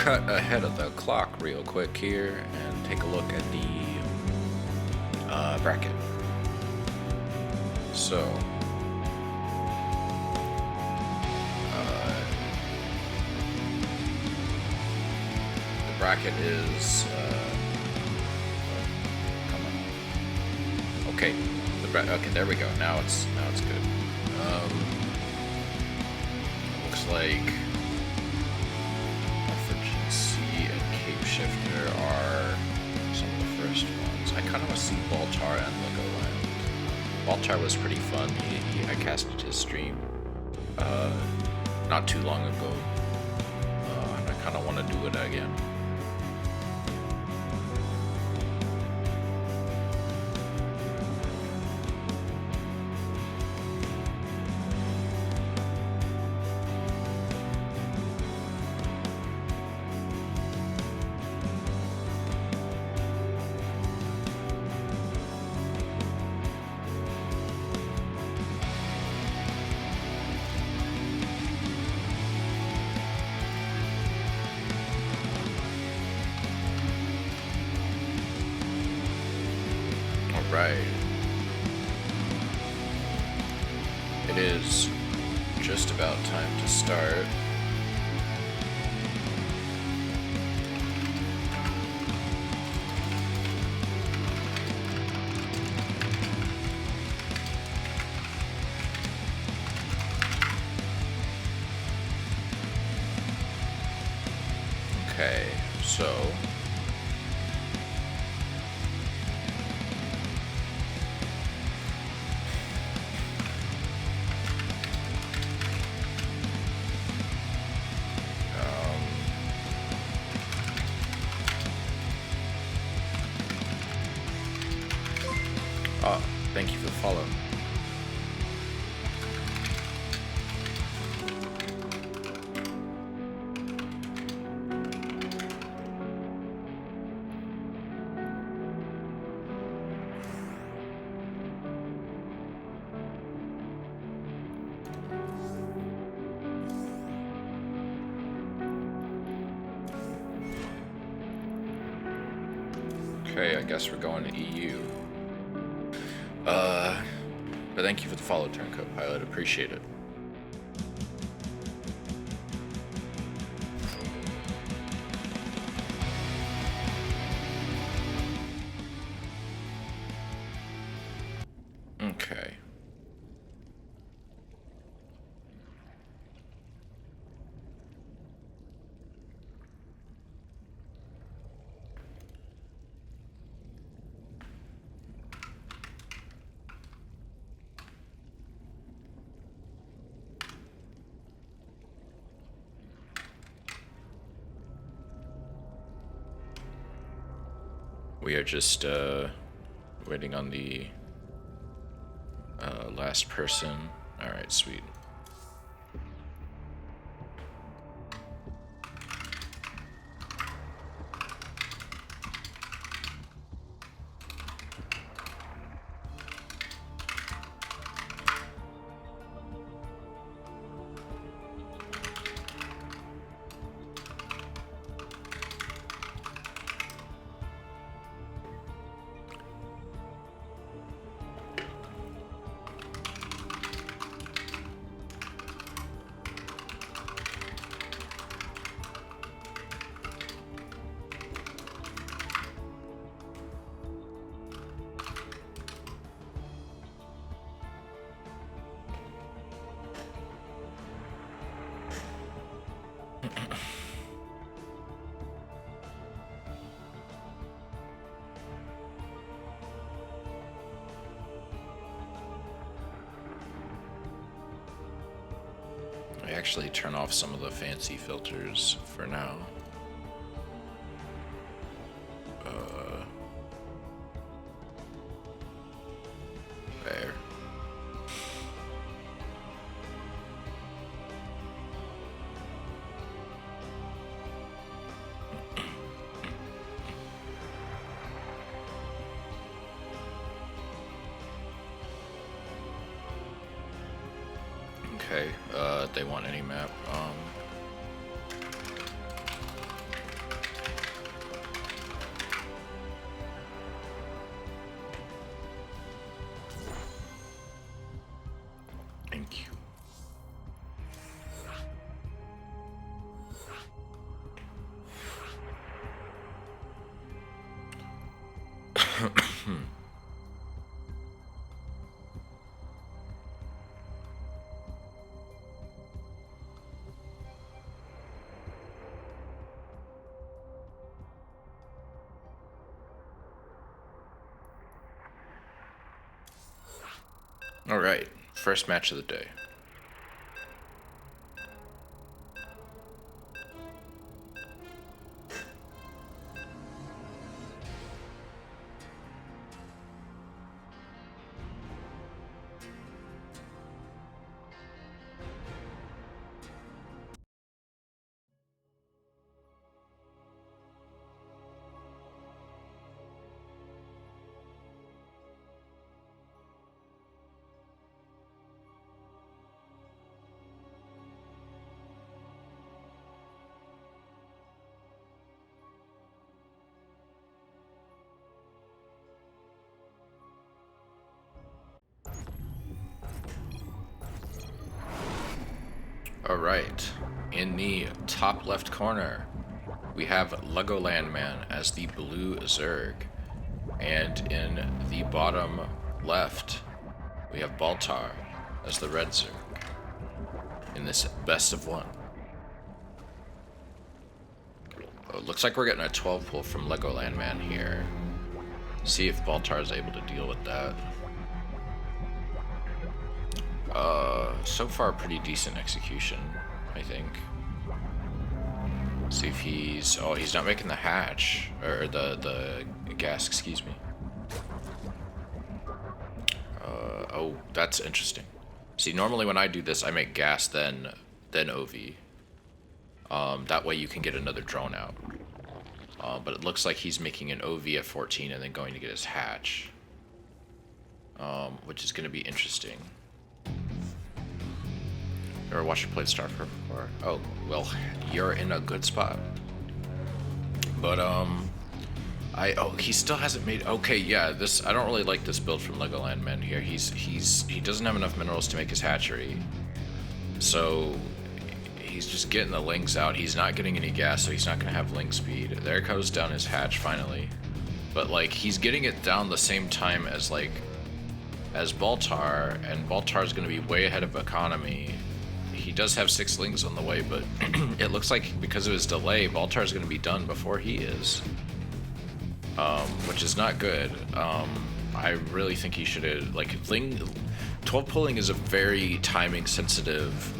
cut ahead of the clock real quick here and take a look at the bracket. So, the bracket is, come on. Okay, okay, there we go. Now it's good. Looks like GC and Cape Shifter are some of the first ones. I kind of want to see Baltar and Legoland. Baltar was pretty fun. I casted his stream not too long ago, and I kind of want to do it again. Right. It is just about time to start. Okay, so thank you for the follow. Okay, I guess we're going to EU. But thank you for the follow, Turncoat Pilot. Appreciate it. Okay. We are just waiting on the last person. All right, sweet. I actually turn off some of the fancy filters for now. There. Okay, they want any map. All right, first match of the day. Alright, in the top left corner, we have Legoland Man as the blue Zerg. And in the bottom left, we have Baltar as the red Zerg. In this best of one. Oh, looks like we're getting a 12 pull from Legoland Man here. See if Baltar is able to deal with that. So far pretty decent execution, I think. See if he's... Oh, he's not making the hatch. Or the gas, excuse me. Oh, that's interesting. See, normally when I do this, I make gas, then OV. That way you can get another drone out. But it looks like he's making an OV at 14 and then going to get his hatch. Which is going to be interesting. Ever watched you play StarCraft before? Oh, well, you're in a good spot. But, oh, he still hasn't made... Okay, yeah, this... I don't really like this build from Legoland Man here. He doesn't have enough minerals to make his hatchery. So, he's just getting the lings out. He's not getting any gas, so he's not going to have ling speed. There goes down his hatch, finally. But, like, he's getting it down the same time as, like... as Baltar, and Baltar's going to be way ahead of economy. He does have 6 lings on the way, but it looks like because of his delay, Baltar's going to be done before he is. Which is not good. I really think he should have, like, 12 pulling is a very timing sensitive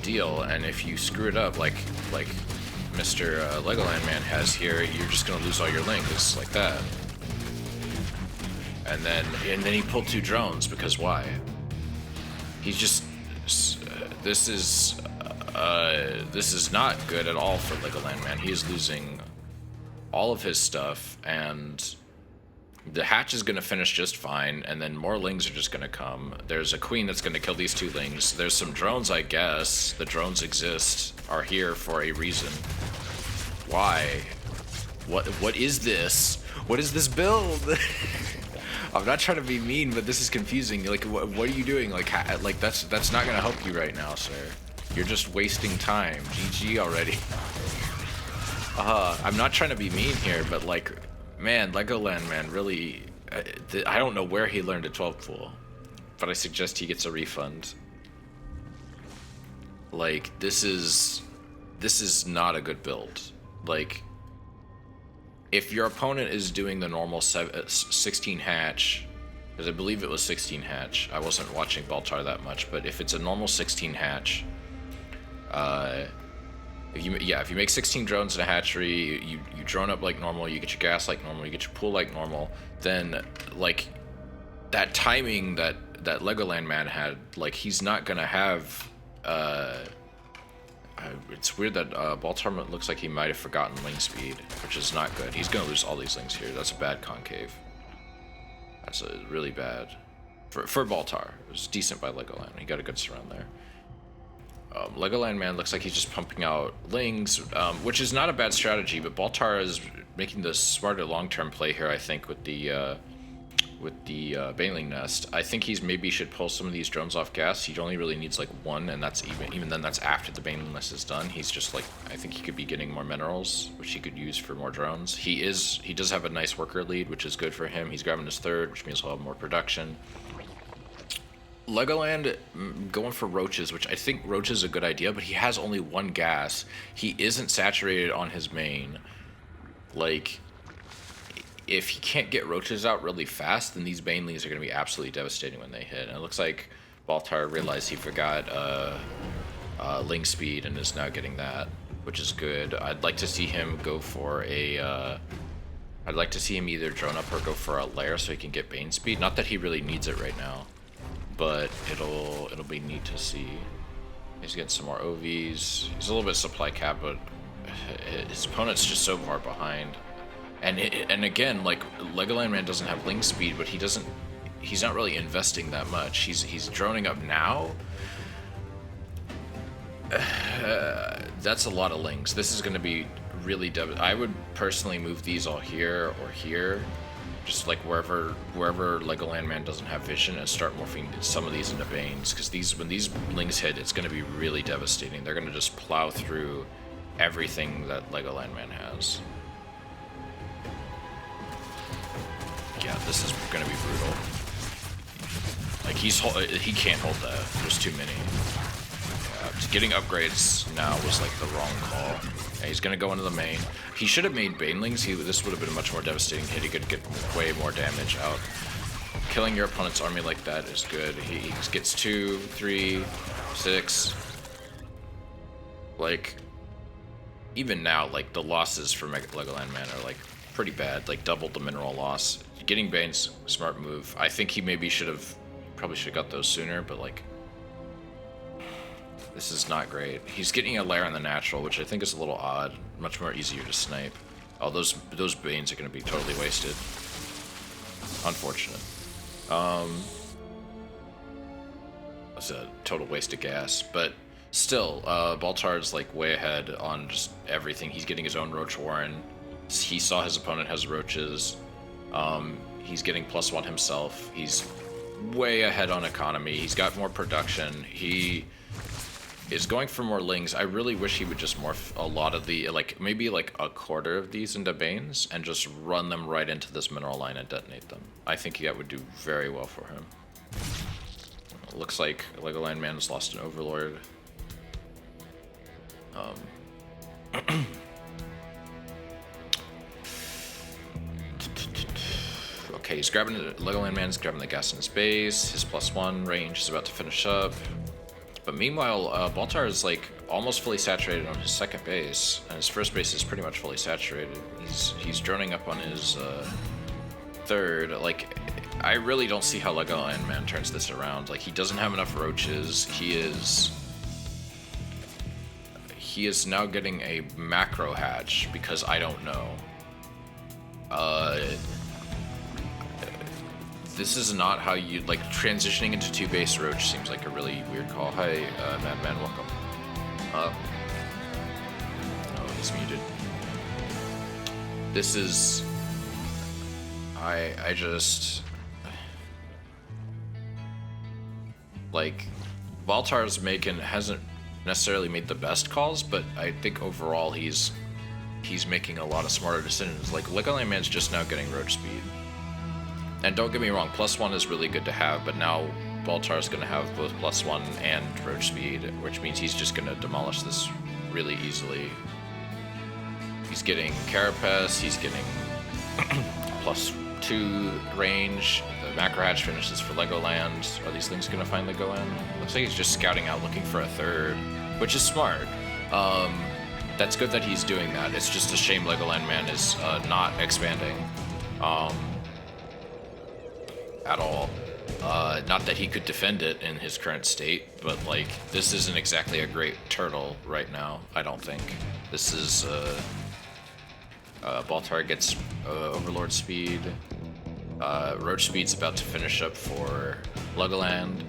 deal, and if you screw it up like Mr. Legoland Man has here, you're just going to lose all your lings like that. And then he pulled 2 drones, because why? He's just... This is not good at all for Legoland Man. He is losing all of his stuff, and the hatch is going to finish just fine, and then more lings are just going to come. There's a queen that's going to kill these 2 lings. There's some drones, I guess. The drones exist, are here for a reason. Why? What is this? What is this build? I'm not trying to be mean, but this is confusing. Like, what are you doing? Like that's not gonna help you right now, sir. You're just wasting time. GG already. I'm not trying to be mean here, but like, man, Legoland Man really... I don't know where he learned a 12 pool, but I suggest he gets a refund. Like, this is not a good build. Like, if your opponent is doing the normal 16 hatch, because I believe it was 16 hatch, I wasn't watching Baltar that much, but if it's a normal 16 hatch, if you make 16 drones in a hatchery, you drone up like normal, you get your gas like normal, you get your pool like normal, then, like, that timing that Legoland Man had, like, he's not gonna have, it's weird that Baltar looks like he might have forgotten ling speed, which is not good. He's gonna lose all these lings here. That's a bad concave. That's really bad. For Baltar. It was decent by Legoland. He got a good surround there. Legoland Man looks like he's just pumping out lings, which is not a bad strategy, but Baltar is making the smarter long-term play here, I think, with the with the Baneling Nest. I think he's maybe should pull some of these drones off gas. He only really needs like one, and that's even then that's after the Baneling Nest is done. He's just like, I think he could be getting more minerals, which he could use for more drones. He does have a nice worker lead, which is good for him. He's grabbing his third, which means he'll have more production. Legoland going for roaches, which I think roach is a good idea, but he has only one gas. He isn't saturated on his main. Like, if he can't get roaches out really fast, then these banelings are going to be absolutely devastating when they hit. And it looks like Baltar realized he forgot Ling speed and is now getting that, which is good. I'd like to see him go for a... I'd like to see him either drone up or go for a lair so he can get Bane speed. Not that he really needs it right now, but it'll be neat to see. He's getting some more OVs. He's a little bit supply cap, but his opponent's just so far behind. And again, like, Legoland Man doesn't have Ling speed, but he's not really investing that much. He's droning up now. That's a lot of Lings. This is going to be really I would personally move these all here or here, just like wherever Legoland Man doesn't have vision, and start morphing some of these into Banes, because when these Lings hit, it's going to be really devastating. They're going to just plow through everything that Legoland Man has. Yeah, this is going to be brutal. Like, he can't hold that. There's too many. Getting upgrades now was like the wrong call. Yeah, he's gonna go into the main. He should have made Banelings. This would have been a much more devastating hit. He could get way more damage out. Killing your opponent's army like that is good. He gets 2, 3, 6. Like, even now, like, the losses for Legoland Man are like pretty bad. Like, doubled the mineral loss. Getting Bane's smart move. I think he maybe probably should have got those sooner, but like, this is not great. He's getting a lair in the natural, which I think is a little odd. Much more easier to snipe. Oh, those Banes are going to be totally wasted. Unfortunate. It's a total waste of gas. But still, Baltar's like way ahead on just everything. He's getting his own Roach Warren. He saw his opponent has roaches. He's getting +1 himself. He's way ahead on economy. He's got more production. He is going for more Lings. I really wish he would just morph a lot of the, like, maybe like a quarter of these into Banes and just run them right into this mineral line and detonate them. I think that would do very well for him. Looks like Legoland Man has lost an Overlord. Okay, Legoland Man's grabbing the gas in his base. His +1 range is about to finish up. But meanwhile, Baltar is like almost fully saturated on his second base, and his first base is pretty much fully saturated. He's droning up on his third. Like, I really don't see how Legoland Man turns this around. Like, he doesn't have enough roaches. He is now getting a macro hatch because I don't know. This is not how you, like, transitioning into 2 base roach seems like a really weird call. Hi, Madman, welcome. Oh, he's muted. This is, I just, like, Baltar's hasn't necessarily made the best calls, but I think overall he's making a lot of smarter decisions. Like, Legoland Man's just now getting roach speed. And don't get me wrong, +1 is really good to have, but now Baltar's going to have both +1 and roach speed, which means he's just going to demolish this really easily. He's getting Carapace, he's getting +2 range. The macro hatch finishes for Legoland. Are these things going to finally go in? Looks like he's just scouting out looking for a third, which is smart. That's good that he's doing that. It's just a shame Legoland Man is not expanding. At all. Not that he could defend it in his current state, but like, this isn't exactly a great turtle right now, I don't think. This is, Baltar gets Overlord speed. Roach speed's about to finish up for Legoland.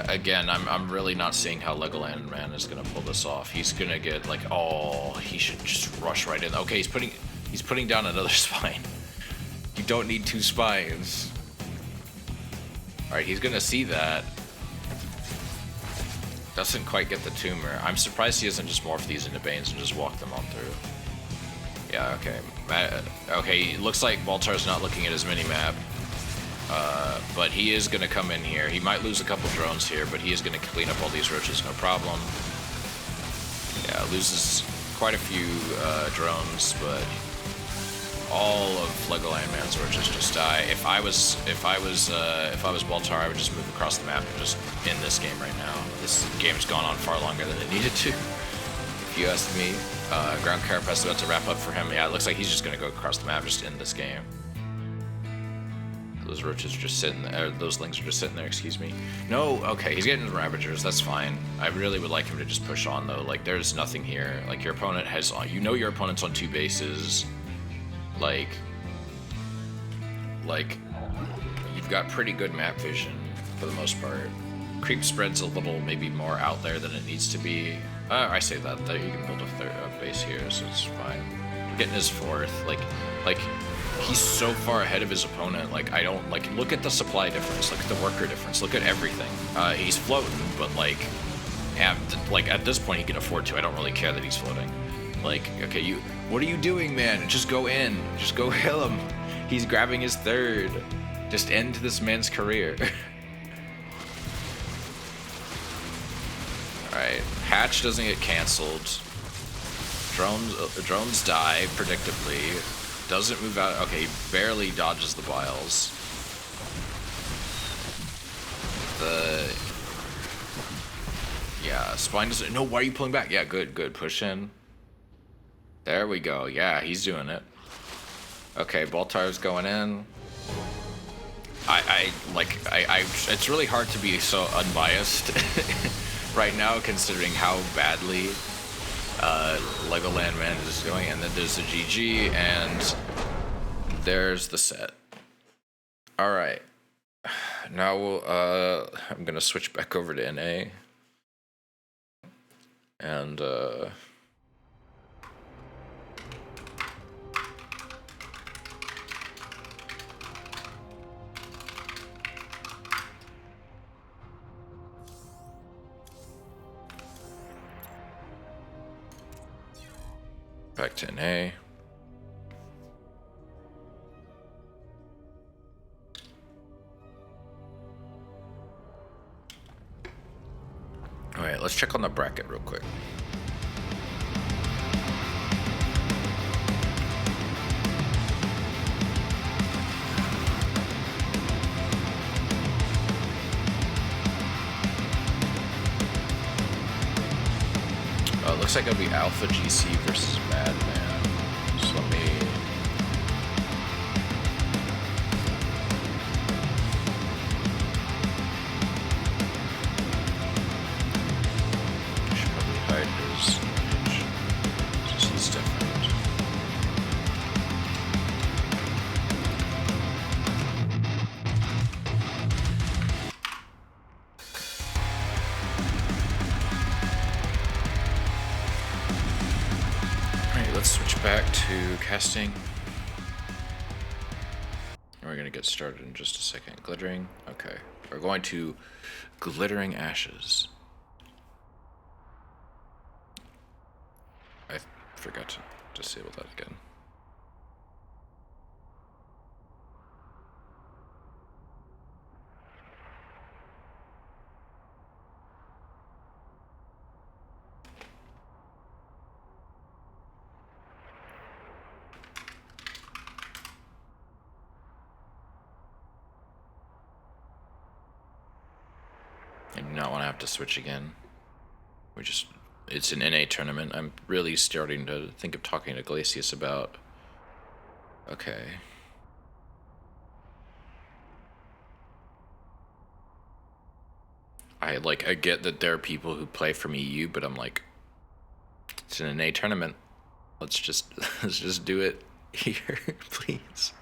Again, I'm really not seeing how Legoland Man is gonna pull this off. He's gonna get like, oh, he should just rush right in. Okay, he's putting down another spine. You don't need 2 spines. Alright, he's gonna see that. Doesn't quite get the tumor. I'm surprised he doesn't just morph these into Banes and just walk them on through. Yeah, okay. Okay, looks like Baltar's not looking at his mini-map. But he is gonna come in here. He might lose a couple drones here, but he is gonna clean up all these roaches, no problem. Yeah, loses quite a few drones, but all of Legoland Man's roaches just die. If I was Baltar, I would just move across the map and just end this game right now. This game's gone on far longer than it needed to. If you ask me, Ground Carapace is about to wrap up for him. Yeah, it looks like he's just gonna go across the map, just end this game. Those roaches are just sitting there, those lings are just sitting there, excuse me. No, okay, he's getting the Ravagers, that's fine. I really would like him to just push on though, like there's nothing here. Like your opponent has, you know your opponent's on 2 bases. Like, you've got pretty good map vision for the most part. Creep spread's a little maybe more out there than it needs to be. I say that you can build a base here, so it's fine. Getting his 4th, like he's so far ahead of his opponent. Like I don't look at the supply difference, look at the worker difference, look at everything. He's floating, but like at this point he can afford to. I don't really care that he's floating. Like, okay, what are you doing, man? Just go in. Just go kill him. He's grabbing his 3rd. Just end this man's career. Alright, Hatch doesn't get cancelled. Drones die, predictably. Doesn't move out. Okay, he barely dodges the biles. Yeah, Spine doesn't... No, why are you pulling back? Yeah, good. Push in. There we go. Yeah, he's doing it. Okay, Baltar's going in. It's really hard to be so unbiased right now, considering how badly Legoland Man is going. And then there's the GG, and there's the set. All right. Now I'm gonna switch back over to NA, and back to NA. All right, let's check on the bracket real quick. Looks like it'll be Alpha GC versus Madman. So let me... I should probably hide his image, since he's different. Switch back to casting. And we're gonna get started in just a second. Glittering. Okay. We're going to Glittering Ashes. I forgot to disable that again. I do not want to have to switch again. It's an NA tournament. I'm really starting to think of talking to Glacius about. Okay. I get that there are people who play from EU, but I'm like, it's an NA tournament. Let's just do it here, please.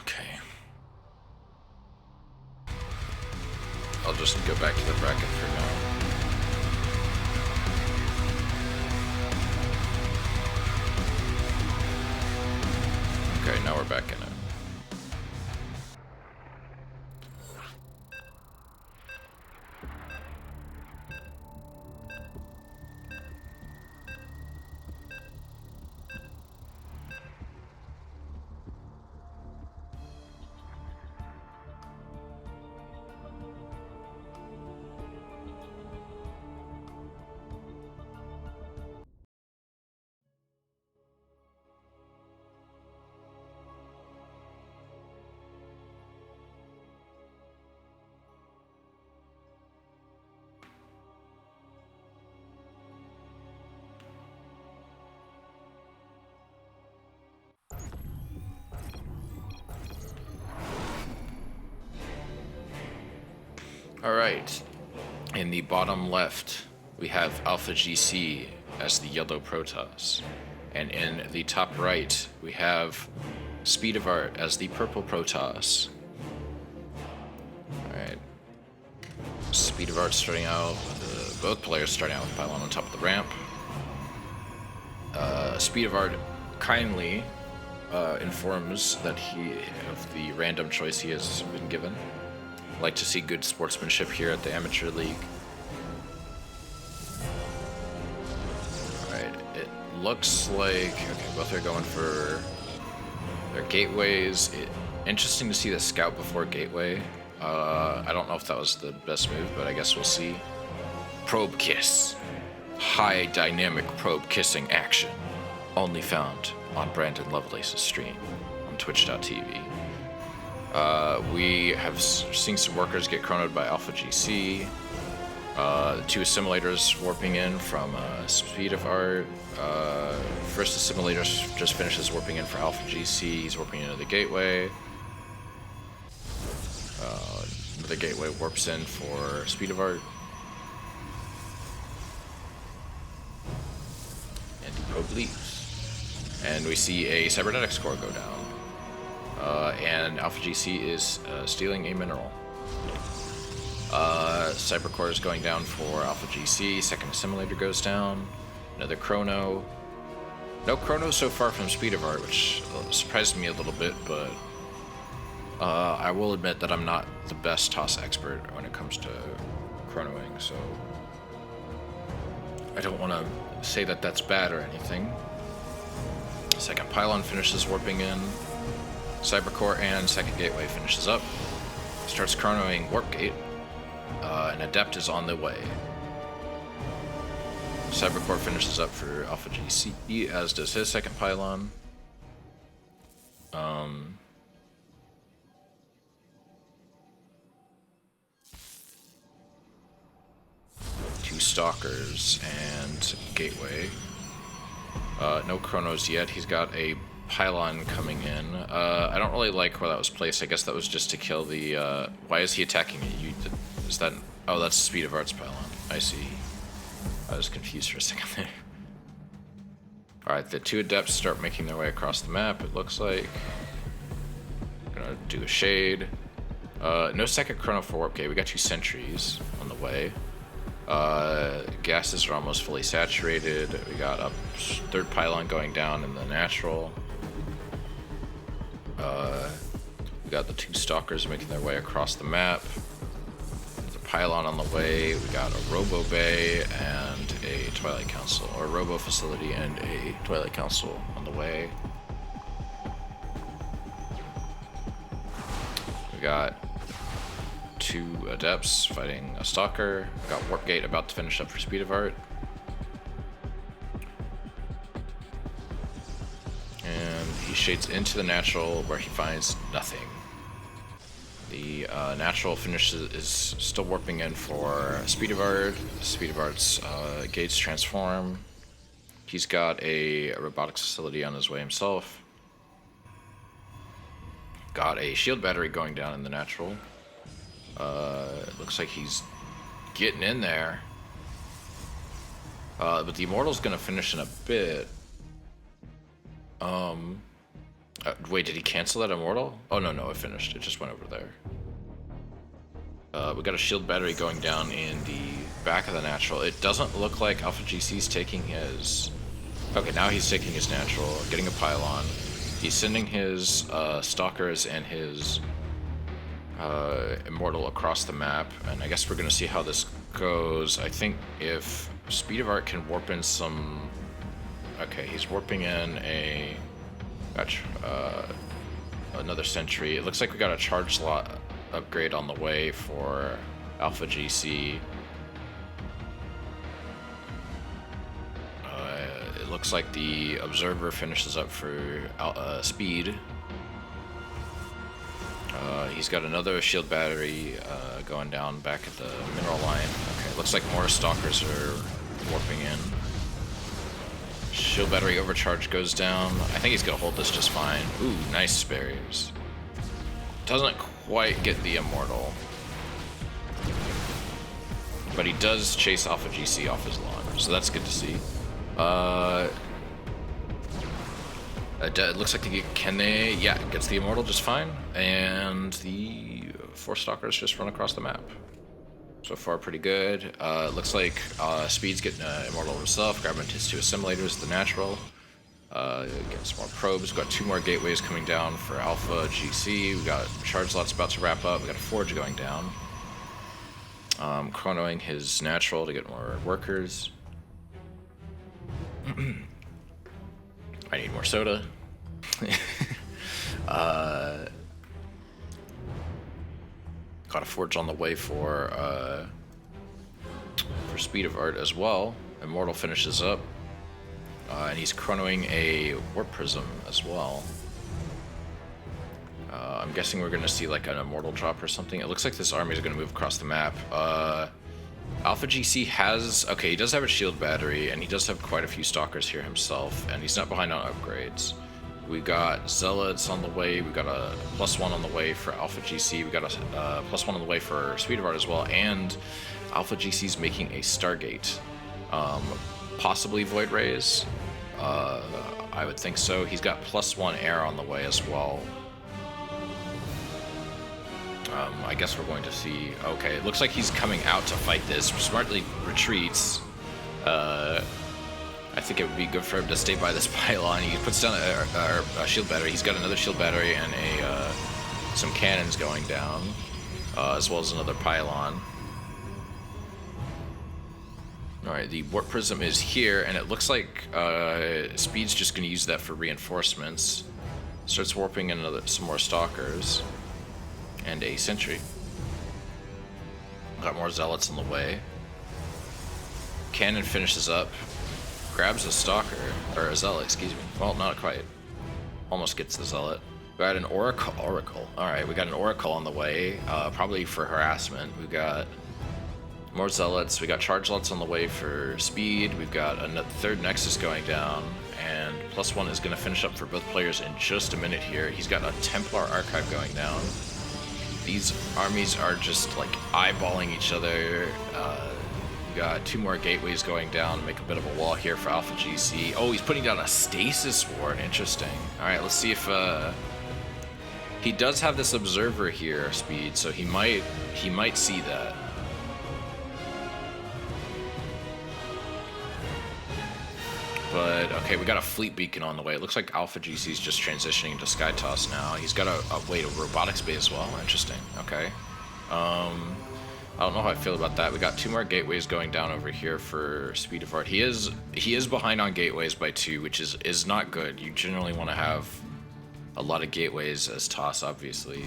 Okay. I'll just go back to the bracket for now. Okay, now we're back in it. Alright, in the bottom left, we have Alpha GC as the yellow Protoss. And in the top right, we have Speed of Art as the purple Protoss. Alright. Speed of Art starting out, both players starting out with Pylon on top of the ramp. Speed of Art kindly informs that he of the random choice he has been given. Like to see good sportsmanship here at the Amateur League. Alright, it looks like... Okay, both are going for their gateways. Interesting to see the scout before gateway. I don't know if that was the best move, but I guess we'll see. Probe Kiss. High dynamic probe kissing action. Only found on Brandon Lovelace's stream on twitch.tv. We have seen some workers get chronoed by Alpha GC. The two assimilators warping in from Speed of Art. First assimilator just finishes warping in for Alpha GC. He's warping into the gateway. The gateway warps in for Speed of Art. And the probe leaves. And we see a cybernetics core go down. And Alpha GC is stealing a mineral. Cybercore is going down for Alpha GC. Second assimilator goes down. Another chrono. No chrono so far from Speed of Art, which surprised me a little bit, but I will admit that I'm not the best toss expert when it comes to chronoing, so I don't want to say that that's bad or anything. Second pylon finishes warping in. Cybercore and second gateway finishes up. Starts chronoing warp gate. An adept is on the way. Cybercore finishes up for Alpha GC, as does his second pylon. Two stalkers and gateway. No chronos yet. He's got a pylon coming in. I don't really like where that was placed. I guess that was just to kill the... why is he attacking it? Is that... Oh, that's Speed of Art's pylon. I see. I was confused for a second there. Alright, the two adepts start making their way across the map, it looks like. Gonna do a shade. No second chrono for warp gate. We got two sentries on the way. Gases are almost fully saturated. We got a third pylon going down in the natural. We got the two stalkers making their way across the map. The pylon on the way. We got a Robo Bay and a Twilight Council, or Robo Facility and a Twilight Council on the way. We got two adepts fighting a stalker. We got Warp Gate about to finish up for Speed of Art. And he shades into the natural where he finds nothing. The natural finishes is still warping in for Speed of Art. Speed of Art's gates transform. He's got a robotics facility on his way himself. Got a shield battery going down in the natural. It looks like he's getting in there. But the Immortal's gonna finish in a bit. Wait, did he cancel that immortal? Oh, no, it finished. It just went over there. We got a shield battery going down in the back of the natural. It doesn't look like Alpha GC's taking his... Okay, now he's taking his natural, getting a pylon. He's sending his stalkers and his immortal across the map, and I guess we're gonna see how this goes. I think if Speed of Art can warp in some... Okay, he's warping in a... Gotcha. Another sentry. It looks like we got a charge slot upgrade on the way for Alpha GC. It looks like the Observer finishes up for Speed. He's got another shield battery going down back at the mineral line. Okay, looks like more stalkers are warping in. Shield battery overcharge goes down. I think he's gonna hold this just fine. Ooh, nice barriers. Doesn't quite get the immortal, but he does chase Alpha GC off his lawn, so that's good to see. It looks like Kene, yeah, gets the immortal just fine, and the 4 stalkers just run across the map. So far, pretty good. Looks like Speed's getting immortal himself, grabbing his 2 assimilators, the natural. Getting some more probes. We've got 2 more gateways coming down for Alpha GC. We got charge slots about to wrap up. We got a forge going down. Chronoing his natural to get more workers. I need more soda. Got a forge on the way for Speed of Art as well. Immortal finishes up. And he's chronoing a warp prism as well. I'm guessing we're gonna see like an immortal drop or something. It looks like this army is gonna move across the map. Alpha GC has... Okay, he does have a shield battery, and he does have quite a few stalkers here himself, and he's not behind on upgrades. We got Zealots on the way, we got a +1 on the way for Alpha GC, we got a +1 on the way for Speed of Art as well, and Alpha GC's making a Stargate. Possibly Void Rays. I would think so. He's got +1 air on the way as well. I guess we're going to see... Okay, it looks like he's coming out to fight this. Smartly retreats. I think it would be good for him to stay by this pylon. He puts down a shield battery. He's got another shield battery and some cannons going down, as well as another pylon. Alright, the warp prism is here, and it looks like Speed's just going to use that for reinforcements. Starts warping in some more stalkers. And a sentry. Got more zealots on the way. Cannon finishes up. Grabs a stalker. Or a zealot, excuse me. Well, not quite. Almost gets the zealot. We got an oracle. Alright, we got an oracle on the way. Probably for harassment. We got more zealots. We got charge lots on the way for Speed. We've got a 3rd nexus going down. And +1 is going to finish up for both players in just a minute here. He's got a Templar archive going down. These armies are just like eyeballing each other. We got 2 more gateways going down to make a bit of a wall here for Alpha GC. Oh, he's putting down a stasis ward. Interesting. All right, let's see if he does have this observer here, Speed. So he might see that. But, okay, we got a fleet beacon on the way. It looks like Alpha GC's just transitioning into Skytoss now. He's got a robotics bay as well. Interesting. Okay. I don't know how I feel about that. We got 2 more gateways going down over here for Speed of Art. He is behind on gateways by 2, which is not good. You generally want to have a lot of gateways as TOS, obviously.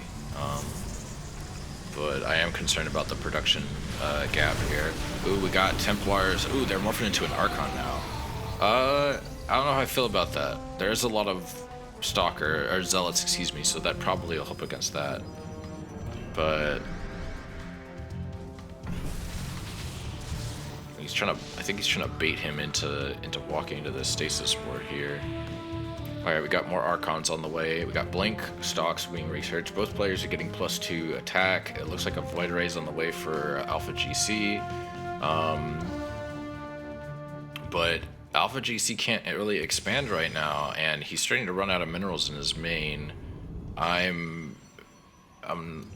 But I am concerned about the production gap here. Ooh, we got Templars. Ooh, they're morphing into an Archon now. I don't know how I feel about that. There's a lot of zealots, excuse me, so that probably will help against that. But I think he's trying to bait him into walking into the stasis ward here. Alright, we got more Archons on the way. We got Blink, Stalks, Wing Research. Both players are getting +2 attack. It looks like a Void Rays on the way for Alpha GC. But Alpha GC can't really expand right now, and he's starting to run out of minerals in his main. I'm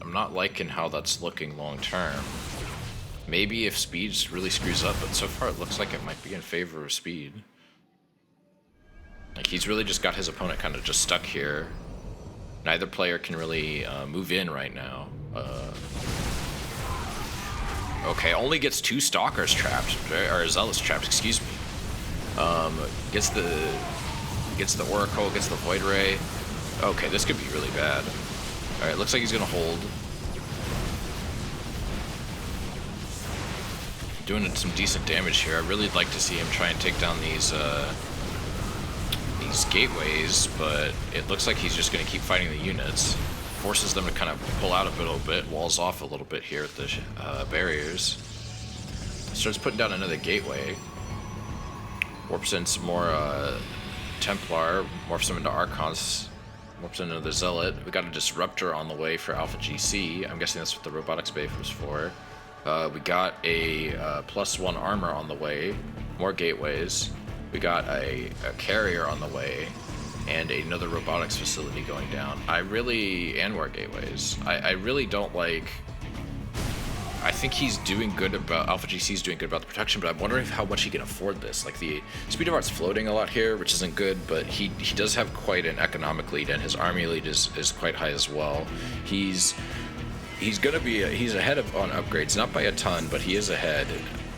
not liking how that's looking long term. Maybe if speed really screws up, but so far it looks like it might be in favor of speed. Like, he's really just got his opponent kind of just stuck here. Neither player can really move in right now. Okay, only gets 2 stalkers trapped, or zealots trapped, excuse me. Gets the Oracle, gets the Void Ray. Okay, this could be really bad. Alright, looks like he's gonna hold. Doing some decent damage here. I really like to see him try and take down these gateways, but it looks like he's just gonna keep fighting the units. Forces them to kind of pull out a little bit, walls off a little bit here at the barriers. Starts putting down another gateway. Warps in some more Templar, morphs them into Archons, warps into the Zealot. We got a Disruptor on the way for Alpha GC. I'm guessing that's what the Robotics Bay was for. We got a +1 armor on the way, more gateways. We got a carrier on the way, and another robotics facility going down. And more gateways. I really don't like... I think he's doing good about... Alpha GC's doing good about the protection, but I'm wondering how much he can afford this. Like, the speed of art's floating a lot here, which isn't good, but he does have quite an economic lead, and his army lead is quite high as well. He's gonna be... he's ahead on upgrades, not by a ton, but he is ahead.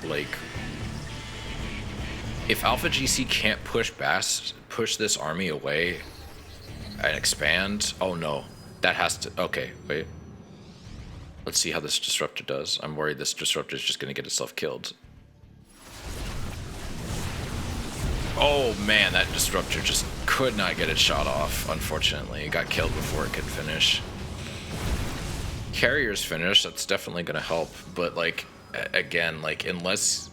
Like, if Alpha GC can't push this army away and expand... Oh no, that has to... Okay, wait. Let's see how this Disruptor does. I'm worried this Disruptor is just going to get itself killed. Oh man, that Disruptor just could not get it shot off, unfortunately. It got killed before it could finish. Carrier's finished, that's definitely going to help, but like, again, like, unless...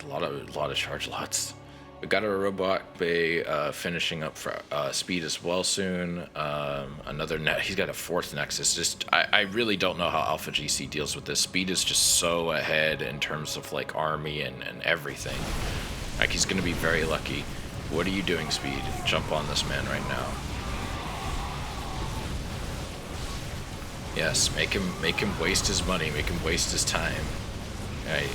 A lot of charge lots. We got a Robot Bay finishing up for speed as well soon. Another net. He's got a 4th Nexus. Just I really don't know how Alpha GC deals with this. Speed is just so ahead in terms of like army and everything. Like, he's gonna be very lucky. What are you doing, Speed? Jump on this man right now. Yes, make him waste his money. Make him waste his time. Right.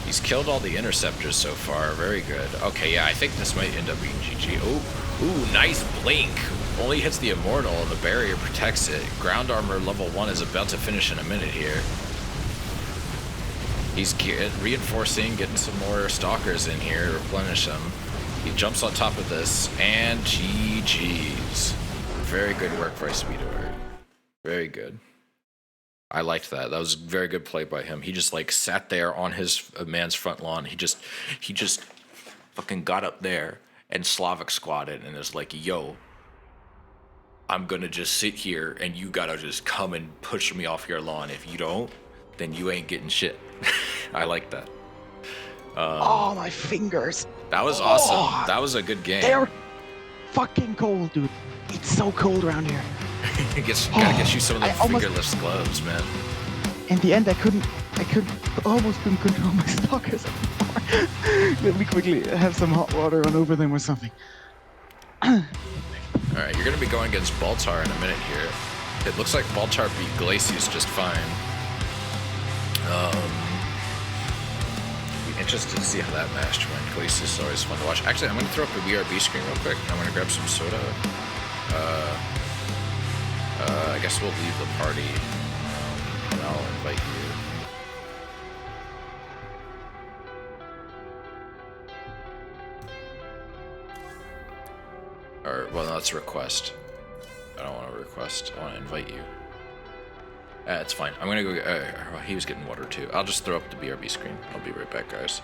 He's killed all the interceptors so far. Very good. Okay, yeah, I think this might end up being GG. Oh, ooh, nice blink. Only hits the Immortal, and the barrier protects it. Ground armor level 1 is about to finish in a minute here. He's reinforcing, getting some more stalkers in here, replenish them. He jumps on top of this, and GG's. Very good work by Speedor. Very good. I liked that. That was very good play by him. He just like sat there on his man's front lawn. He just fucking got up there and Slavic squatted and is like, yo, I'm gonna just sit here and you gotta just come and push me off your lawn. If you don't, then you ain't getting shit. I like that. Oh, my fingers. That was awesome. That was a good game. They're fucking cold, dude. It's so cold around here. Gotta get you some of the fingerless gloves, man. In the end, I almost couldn't control my stalkers anymore. Let me quickly have some hot water run over them or something. Alright, you're gonna be going against Baltar in a minute here. It looks like Baltar beat Glacius just fine. Be interested to see how that match went. Glacius is always fun to watch. Actually, I'm gonna throw up a BRB screen real quick. I'm gonna grab some soda. I guess we'll leave the party, and I'll invite you. Or, well, no, that's a request. I don't want to request. I want to invite you. It's fine. I'm gonna go. He was getting water too. I'll just throw up the BRB screen. I'll be right back, guys.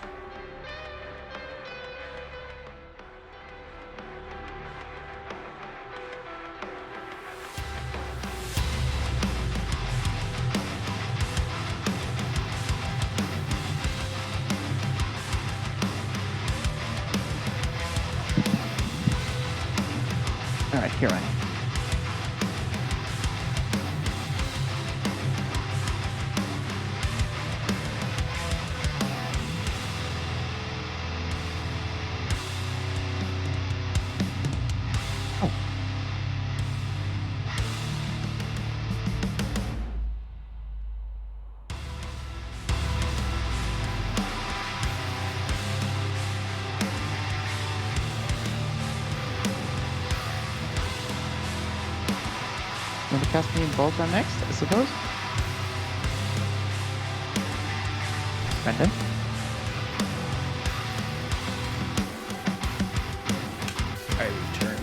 All right, here I am. Caspian Volta next, I suppose. Brendan? I return.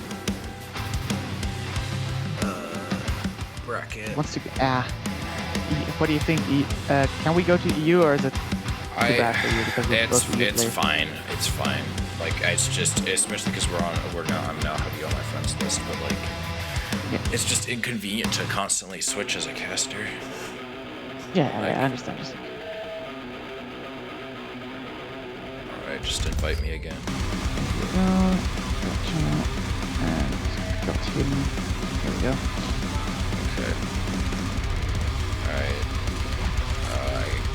Bracket. Wants to... what do you think? Can we go to EU, or is it too bad for you? Because we're both EU It's players? fine. It's fine. Like, it's just, especially because I'm now heavy on my friends list, but like, Yeah. it's just inconvenient to constantly switch as a caster. Yeah, I understand. Alright, just invite me again. Gotcha. And got him. There we go. Okay. Alright.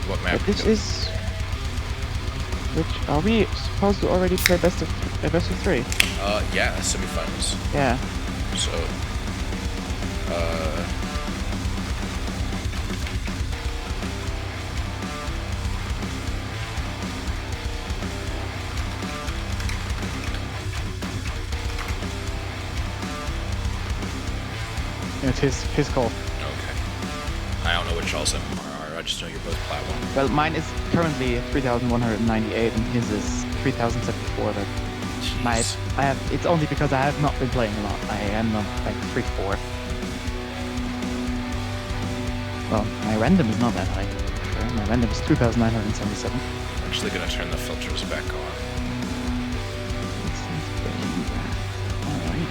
What map? But this is... Which are we supposed to already play best of 3? Yeah, semifinals. Yeah. So, It's his call. okay. I don't know which all some are. I just know you're both platinum. Well, mine is currently 3,198 and his is 3,074. But it's only because I have not been playing a lot. I am on like 3-4. Well, my random is not that high. Sure, my random is 2,977. I'm actually gonna turn the filters back on. Alrighty.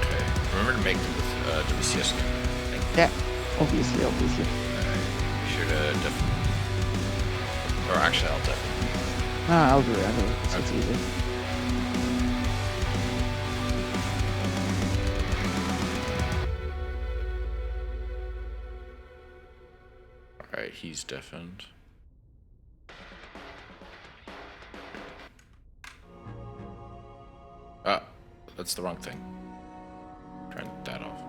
Okay. Remember to make them with WCS again. Yeah, obviously. Sure to definitely. Or actually, I'll definitely. I'll do it. So it's easy. Alright, he's deafened. Ah, that's the wrong thing. Turn that off.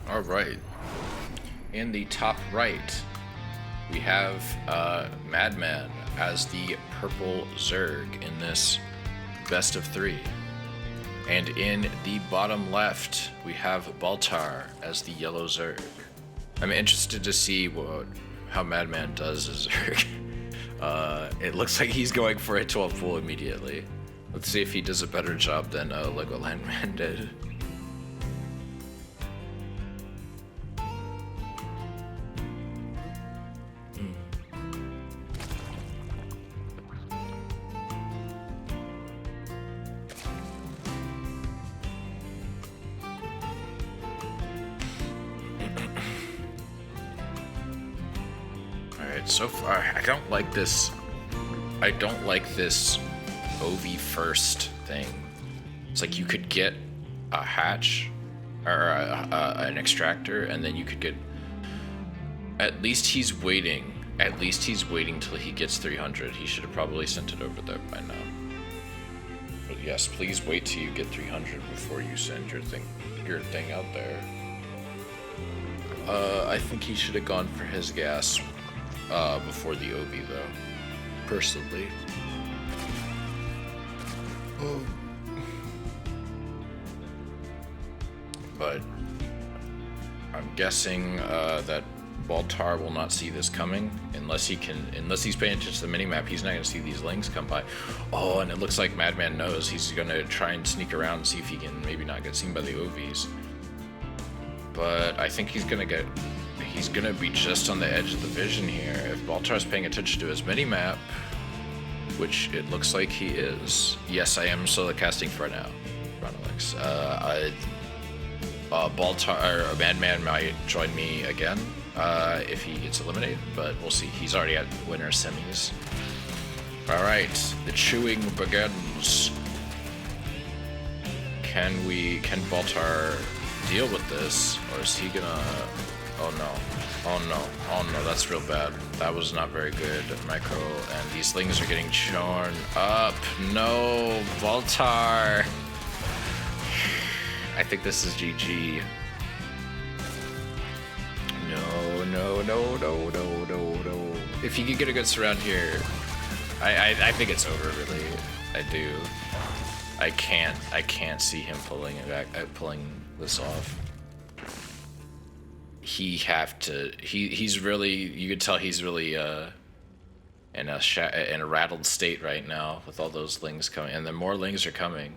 All right. In the top right, we have Madman as the purple Zerg in this best of 3. And in the bottom left, we have Baltar as the yellow Zerg. I'm interested to see how Madman does as Zerg. It looks like he's going for a 12 pool immediately. Let's see if he does a better job than Legoland Man did. So far, I don't like this. I don't like this OV first thing. It's like you could get a hatch or an extractor, and then you could get. At least he's waiting. At least he's waiting till he gets 300. He should have probably sent it over there by now. But yes, please wait till you get 300 before you send your thing out there. I think he should have gone for his gas. Before the OV though, personally. But I'm guessing that Baltar will not see this coming unless he's paying attention to the minimap. He's not gonna see these links come by. Oh, and it looks like Madman knows. He's gonna try and sneak around and see if he can maybe not get seen by the OVs. But I think he's gonna be just on the edge of the vision here. If Baltar's paying attention to his minimap, which it looks like he is. Yes, I am solo casting for now, Ronalex. Baltar or Madman might join me again if he gets eliminated, but we'll see. He's already at winner semis. All right, the chewing begins. Can Baltar deal with this, or is he gonna? Oh no, oh no, oh no, that's real bad. That was not very good, Micro, and these things are getting torn up. No, Baltar. I think this is GG. No, no, no, no, no, no, no. If he could get a good surround here, I think it's over, really. I do. I can't see him pulling this off. He's really, you could tell he's really in a rattled state right now with all those lings coming, and then more lings are coming.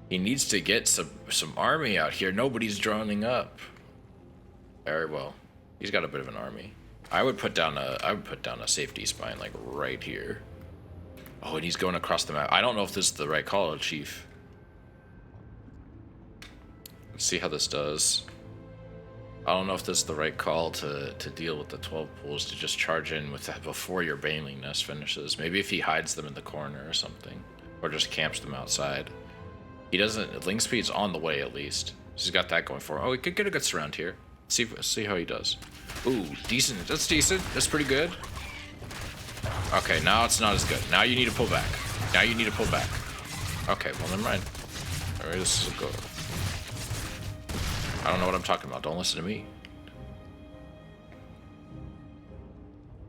He needs to get some army out here. Nobody's droning up. Very well. He's got a bit of an army. I would put down a safety spine like right here. Oh, and he's going across the map. I don't know if this is the right call, Chief. Let's see how this does. I don't know if this is the right call to deal with the 12 pools, to just charge in with that before your Baneling Nest finishes. Maybe if he hides them in the corner or something, or just camps them outside. He doesn't. Link speed's on the way at least. So he's got that going for him. Oh, he could get a good surround here. See how he does. Ooh, decent. That's decent. That's pretty good. Okay, now it's not as good. Now you need to pull back. Now you need to pull back. Okay, well, never mind. All right, this is a go. I don't know what I'm talking about. Don't listen to me.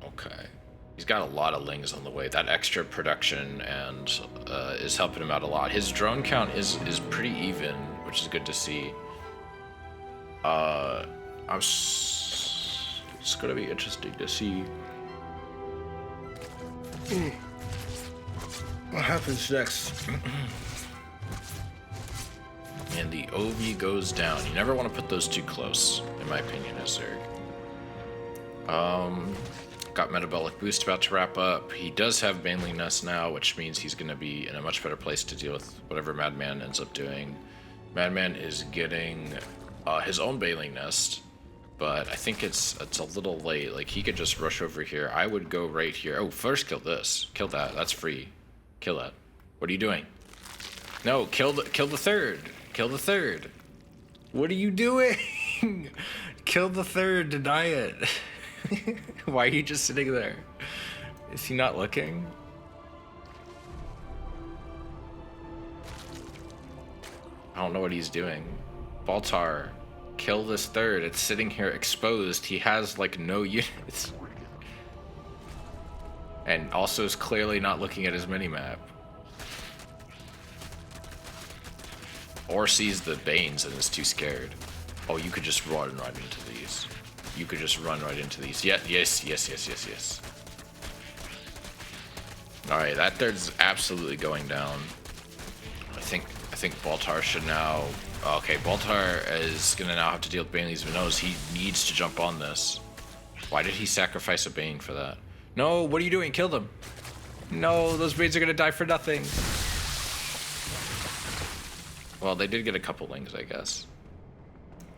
Okay. He's got a lot of lings on the way. That extra production and is helping him out a lot. His drone count is pretty even, which is good to see. It's gonna be interesting to see what happens next. And the OV goes down. You never want to put those too close, in my opinion, as Zerg. Got Metabolic Boost about to wrap up. He does have Baneling Nest now, which means he's going to be in a much better place to deal with whatever Madman ends up doing. Madman is getting his own Baneling Nest, but I think it's a little late. Like, he could just rush over here. I would go right here. Oh, first kill this. Kill that. That's free. Kill that. What are you doing? No, kill the third. Kill the third. What are you doing? Kill the third. Deny it. Why are you just sitting there? Is he not looking? I don't know what he's doing. Baltar, kill this third. It's sitting here exposed. He has like no units. And also is clearly not looking at his minimap. Or sees the Banes and is too scared. Oh, you could just run right into these. You could just run right into these. Yeah, yes. Alright, that third's absolutely going down. I think Baltar should now... Okay, Baltar is gonna now have to deal with Bane's knows he needs to jump on this. Why did he sacrifice a Bane for that? No, what are you doing? Kill them. No, those Banes are gonna die for nothing. Well, they did get a couple lings, I guess.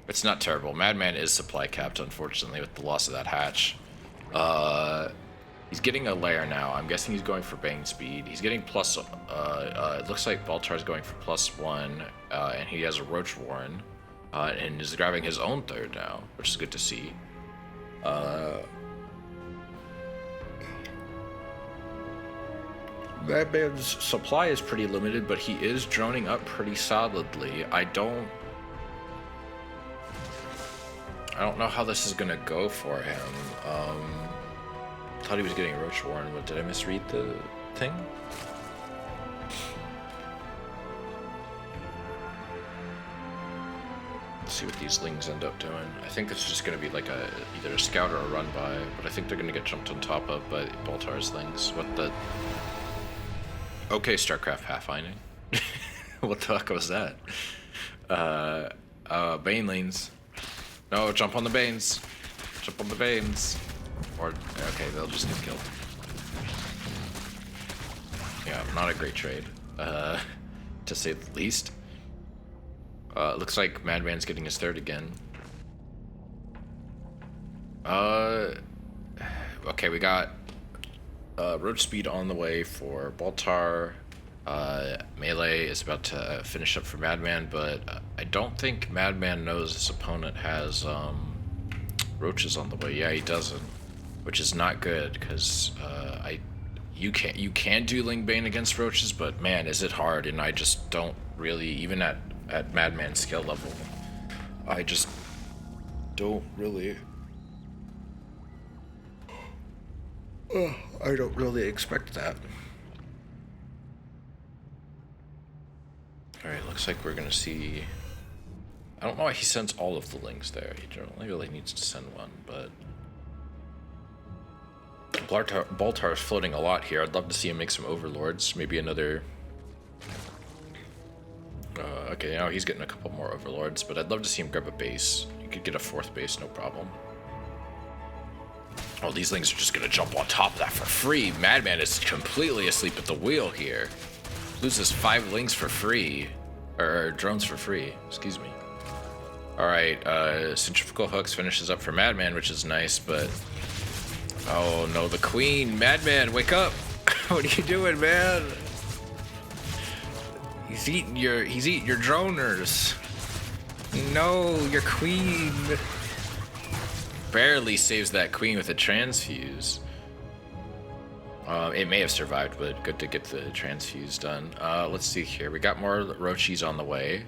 It's not terrible. Madman is supply capped, unfortunately, with the loss of that hatch. He's getting a lair now. I'm guessing he's going for Bane speed. He's getting plus... it looks like Baltar's going for +1, and he has a Roach Warren, and is grabbing his own third now, which is good to see. Madman's supply is pretty limited, but he is droning up pretty solidly. I don't know how this is gonna go for him. Thought he was getting a Roach Warren, but did I misread the thing? Let's see what these lings end up doing. I think it's just gonna be like either a scout or a run by, but I think they're gonna get jumped on top of by Baltar's lings. What the? Okay, StarCraft pathfinding. What the fuck was that? Bane lanes. No, jump on the Banes. Jump on the Banes. Or, okay, they'll just get killed. Yeah, not a great trade, to say the least. Looks like Madman's getting his third again. Okay, we got road speed on the way for Baltar. Melee is about to finish up for Madman, but I don't think Madman knows his opponent has roaches on the way. Yeah, he doesn't, which is not good because you can do Lingbane against roaches, but man, is it hard, and I just don't really, even at Madman's skill level, I just don't really. I don't really expect that. Alright, looks like we're gonna see... I don't know why he sends all of the lings there. He only really needs to send one, but... Baltar is floating a lot here. I'd love to see him make some overlords. Maybe another... okay, now he's getting a couple more overlords, but I'd love to see him grab a base. You could get a fourth base, no problem. Oh, these lings are just gonna jump on top of that for free. Madman is completely asleep at the wheel here. Loses 5 lings for free. Or drones for free, excuse me. Alright, Centrifugal Hooks finishes up for Madman, which is nice, but... Oh no, the Queen! Madman, wake up! What are you doing, man? He's eating your droners. No, your Queen! Barely saves that Queen with a transfuse. It may have survived, but good to get the transfuse done. Let's see here. We got more Roachies on the way.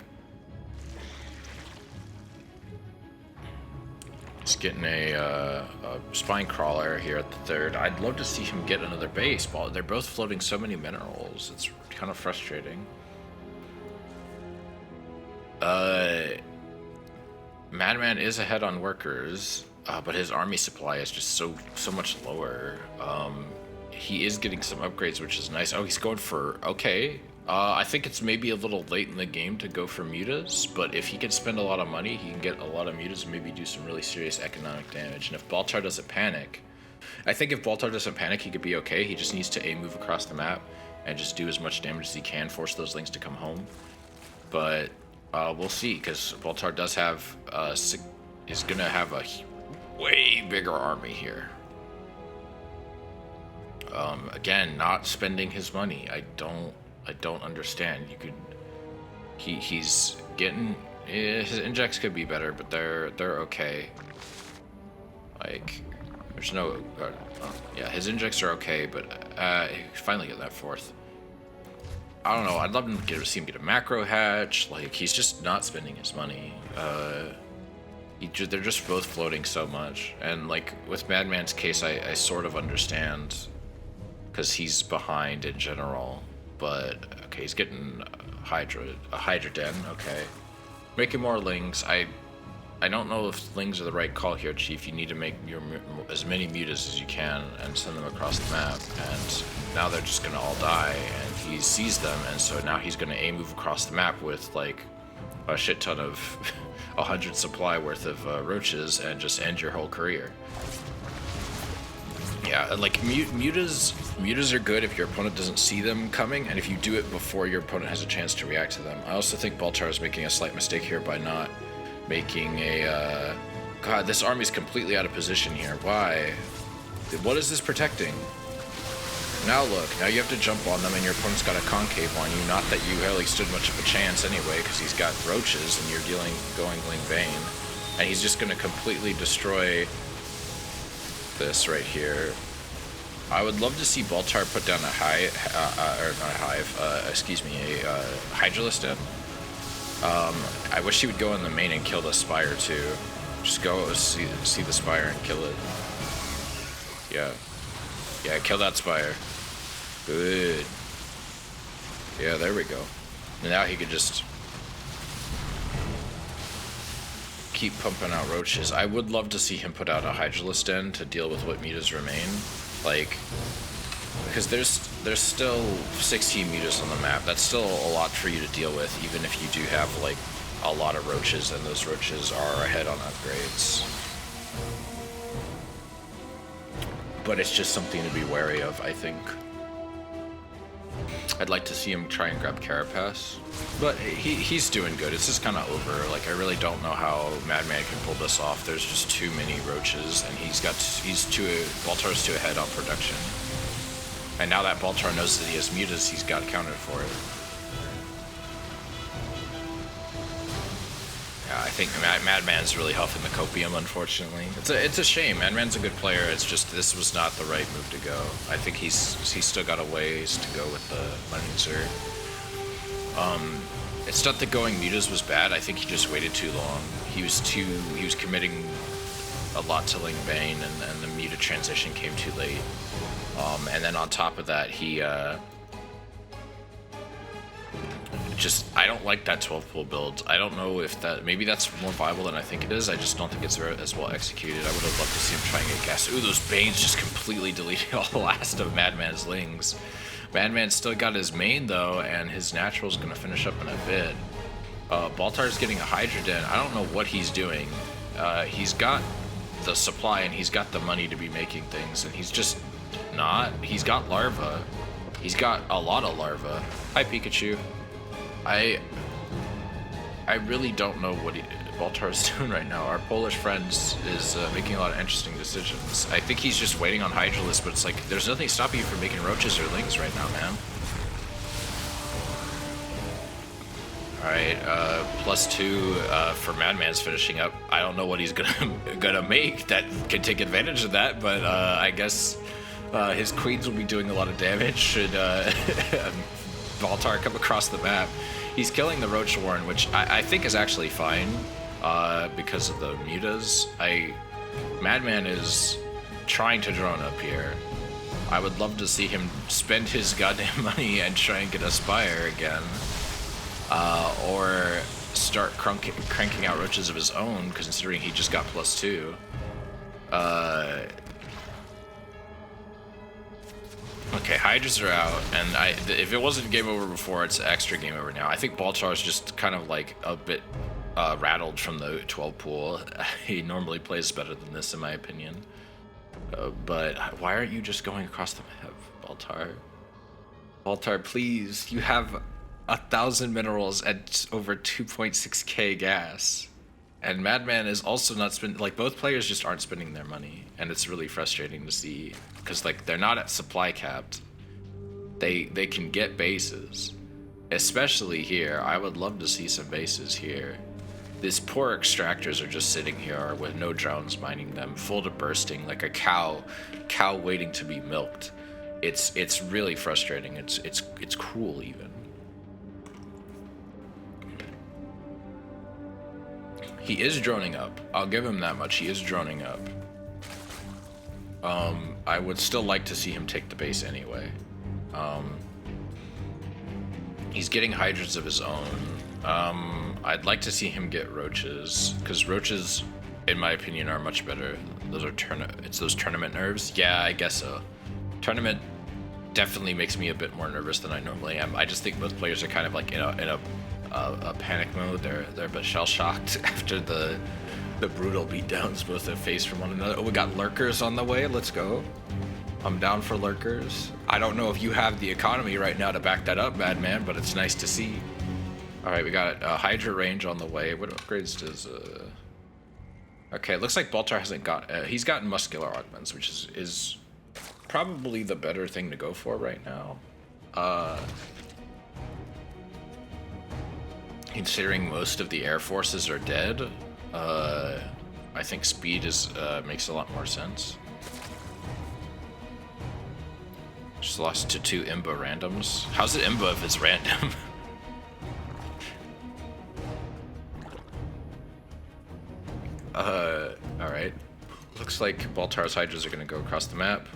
Just getting a Spine Crawler here at the third. I'd love to see him get another base. They're both floating so many minerals. It's kind of frustrating. Madman is ahead on workers, but his army supply is just so much lower. He is getting some upgrades, which is nice. Oh, he's going for... Okay. I think it's maybe a little late in the game to go for mutas, but if he can spend a lot of money, he can get a lot of mutas and maybe do some really serious economic damage. And if Baltar doesn't panic... I think if Baltar doesn't panic, he could be okay. He just needs to move across the map and just do as much damage as he can, force those lings to come home. But we'll see, because Baltar does have... is going to have a way bigger army here. Again, not spending his money. I don't understand. You could, he's getting, his injects could be better, but they're okay. Like, there's no, yeah, his injects are okay, but finally get that fourth. I don't know. I'd love to see him get a macro hatch. Like, he's just not spending his money. They're just both floating so much, and like with Madman's case, I sort of understand. because he's behind in general. But okay, he's getting a Hydra Den. Okay, making more Lings. I don't know if Lings are the right call here, Chief. You need to make as many mutas as you can and send them across the map. And now they're just gonna all die, and he sees them, and so now he's gonna move across the map with like a shit ton of 100 supply worth of roaches and just end your whole career. Yeah, like mutas are good if your opponent doesn't see them coming, and if you do it before your opponent has a chance to react to them. I also think Baltar is making a slight mistake here by not making a God, this army's completely out of position here. Why? What is this protecting? Now look, now you have to jump on them, and your opponent's got a concave on you. Not that you really stood much of a chance anyway, because he's got roaches and you're going Bane, and he's just gonna completely destroy this right here. I would love to see Baltar put down a Hydralisk Den. I wish he would go in the main and kill the Spire too. Just go see the Spire and kill it. Yeah, kill that Spire. Good. Yeah, there we go. And now he could just keep pumping out roaches. I would love to see him put out a Hydralisk Den to deal with what mutas remain. Like, because there's still 16 mutas on the map. That's still a lot for you to deal with, even if you do have like a lot of roaches, and those roaches are ahead on upgrades. But it's just something to be wary of, I think. I'd like to see him try and grab Carapace, but he's doing good. It's just kind of over. Like, I really don't know how Madman can pull this off. There's just too many roaches, and Baltar's too ahead on production. And now that Baltar knows that he has mutas, he's got counted for it. Yeah, I think Madman's really huffing the copium, unfortunately. It's a shame. Madman's a good player. It's just this was not the right move to go. I think he's still got a ways to go with the Lenzer. It's not that going mutas was bad. I think he just waited too long. He was committing a lot to Ling Bane, and the muta transition came too late. And then on top of that, he I don't like that 12 pull build. I don't know if maybe that's more viable than I think it is. I just don't think it's as well executed. I would have loved to see him try and get gas. Ooh, those Banes just completely deleted all the last of Madman's Lings. Madman's still got his main though, and his natural's gonna finish up in a bit. Baltar's getting a Hydra Den. I don't know what he's doing. He's got the supply and he's got the money to be making things, and he's just not. He's got larva. He's got a lot of larva. Hi, Pikachu. I really don't know what Baltar is doing right now. Our Polish friend is making a lot of interesting decisions. I think he's just waiting on Hydralisk, but it's like there's nothing stopping you from making roaches or lings right now, man. Alright, +2 for Madman's finishing up. I don't know what he's gonna make that can take advantage of that, but I guess his queens will be doing a lot of damage should Baltar come across the map. He's killing the Roach Warren, which I think is actually fine because of the mutas. Madman is trying to drone up here. I would love to see him spend his goddamn money and try and get a Spire again. Or start cranking out roaches of his own, considering he just got +2. Okay, Hydras are out, and if it wasn't game over before, it's extra game over now. I think Baltar's just kind of like a bit rattled from the 12 pool. He normally plays better than this, in my opinion. But why aren't you just going across the map, Baltar? Baltar, please, you have 1,000 minerals and over 2.6k gas. And Madman is also not spending, like, both players just aren't spending their money. And it's really frustrating to see, because, like, they're not at supply capped. They can get bases. Especially here. I would love to see some bases here. These poor extractors are just sitting here with no drones mining them, full to bursting, like a cow waiting to be milked. It's really frustrating. It's cruel even. He is droning up. I'll give him that much. He is droning up. I would still like to see him take the base anyway. He's getting Hydras of his own. I'd like to see him get Roaches, because Roaches, in my opinion, are much better. Those are it's those tournament nerves. Yeah, I guess so. Tournament definitely makes me a bit more nervous than I normally am. I just think both players are kind of like in a panic mode. They're a bit shell shocked after the brutal beatdowns both have faced from one another. Oh, we got lurkers on the way. Let's go. I'm down for lurkers. I don't know if you have the economy right now to back that up, Madman, but it's nice to see. All right, we got Hydra range on the way. What upgrades does? Okay, it looks like Baltar hasn't got. He's gotten muscular augments, which is probably the better thing to go for right now. Considering most of the air forces are dead, I think speed makes a lot more sense. Just lost to 2 Imba randoms. How's it Imba if it's random? Alright. Looks like Baltar's Hydras are gonna go across the map.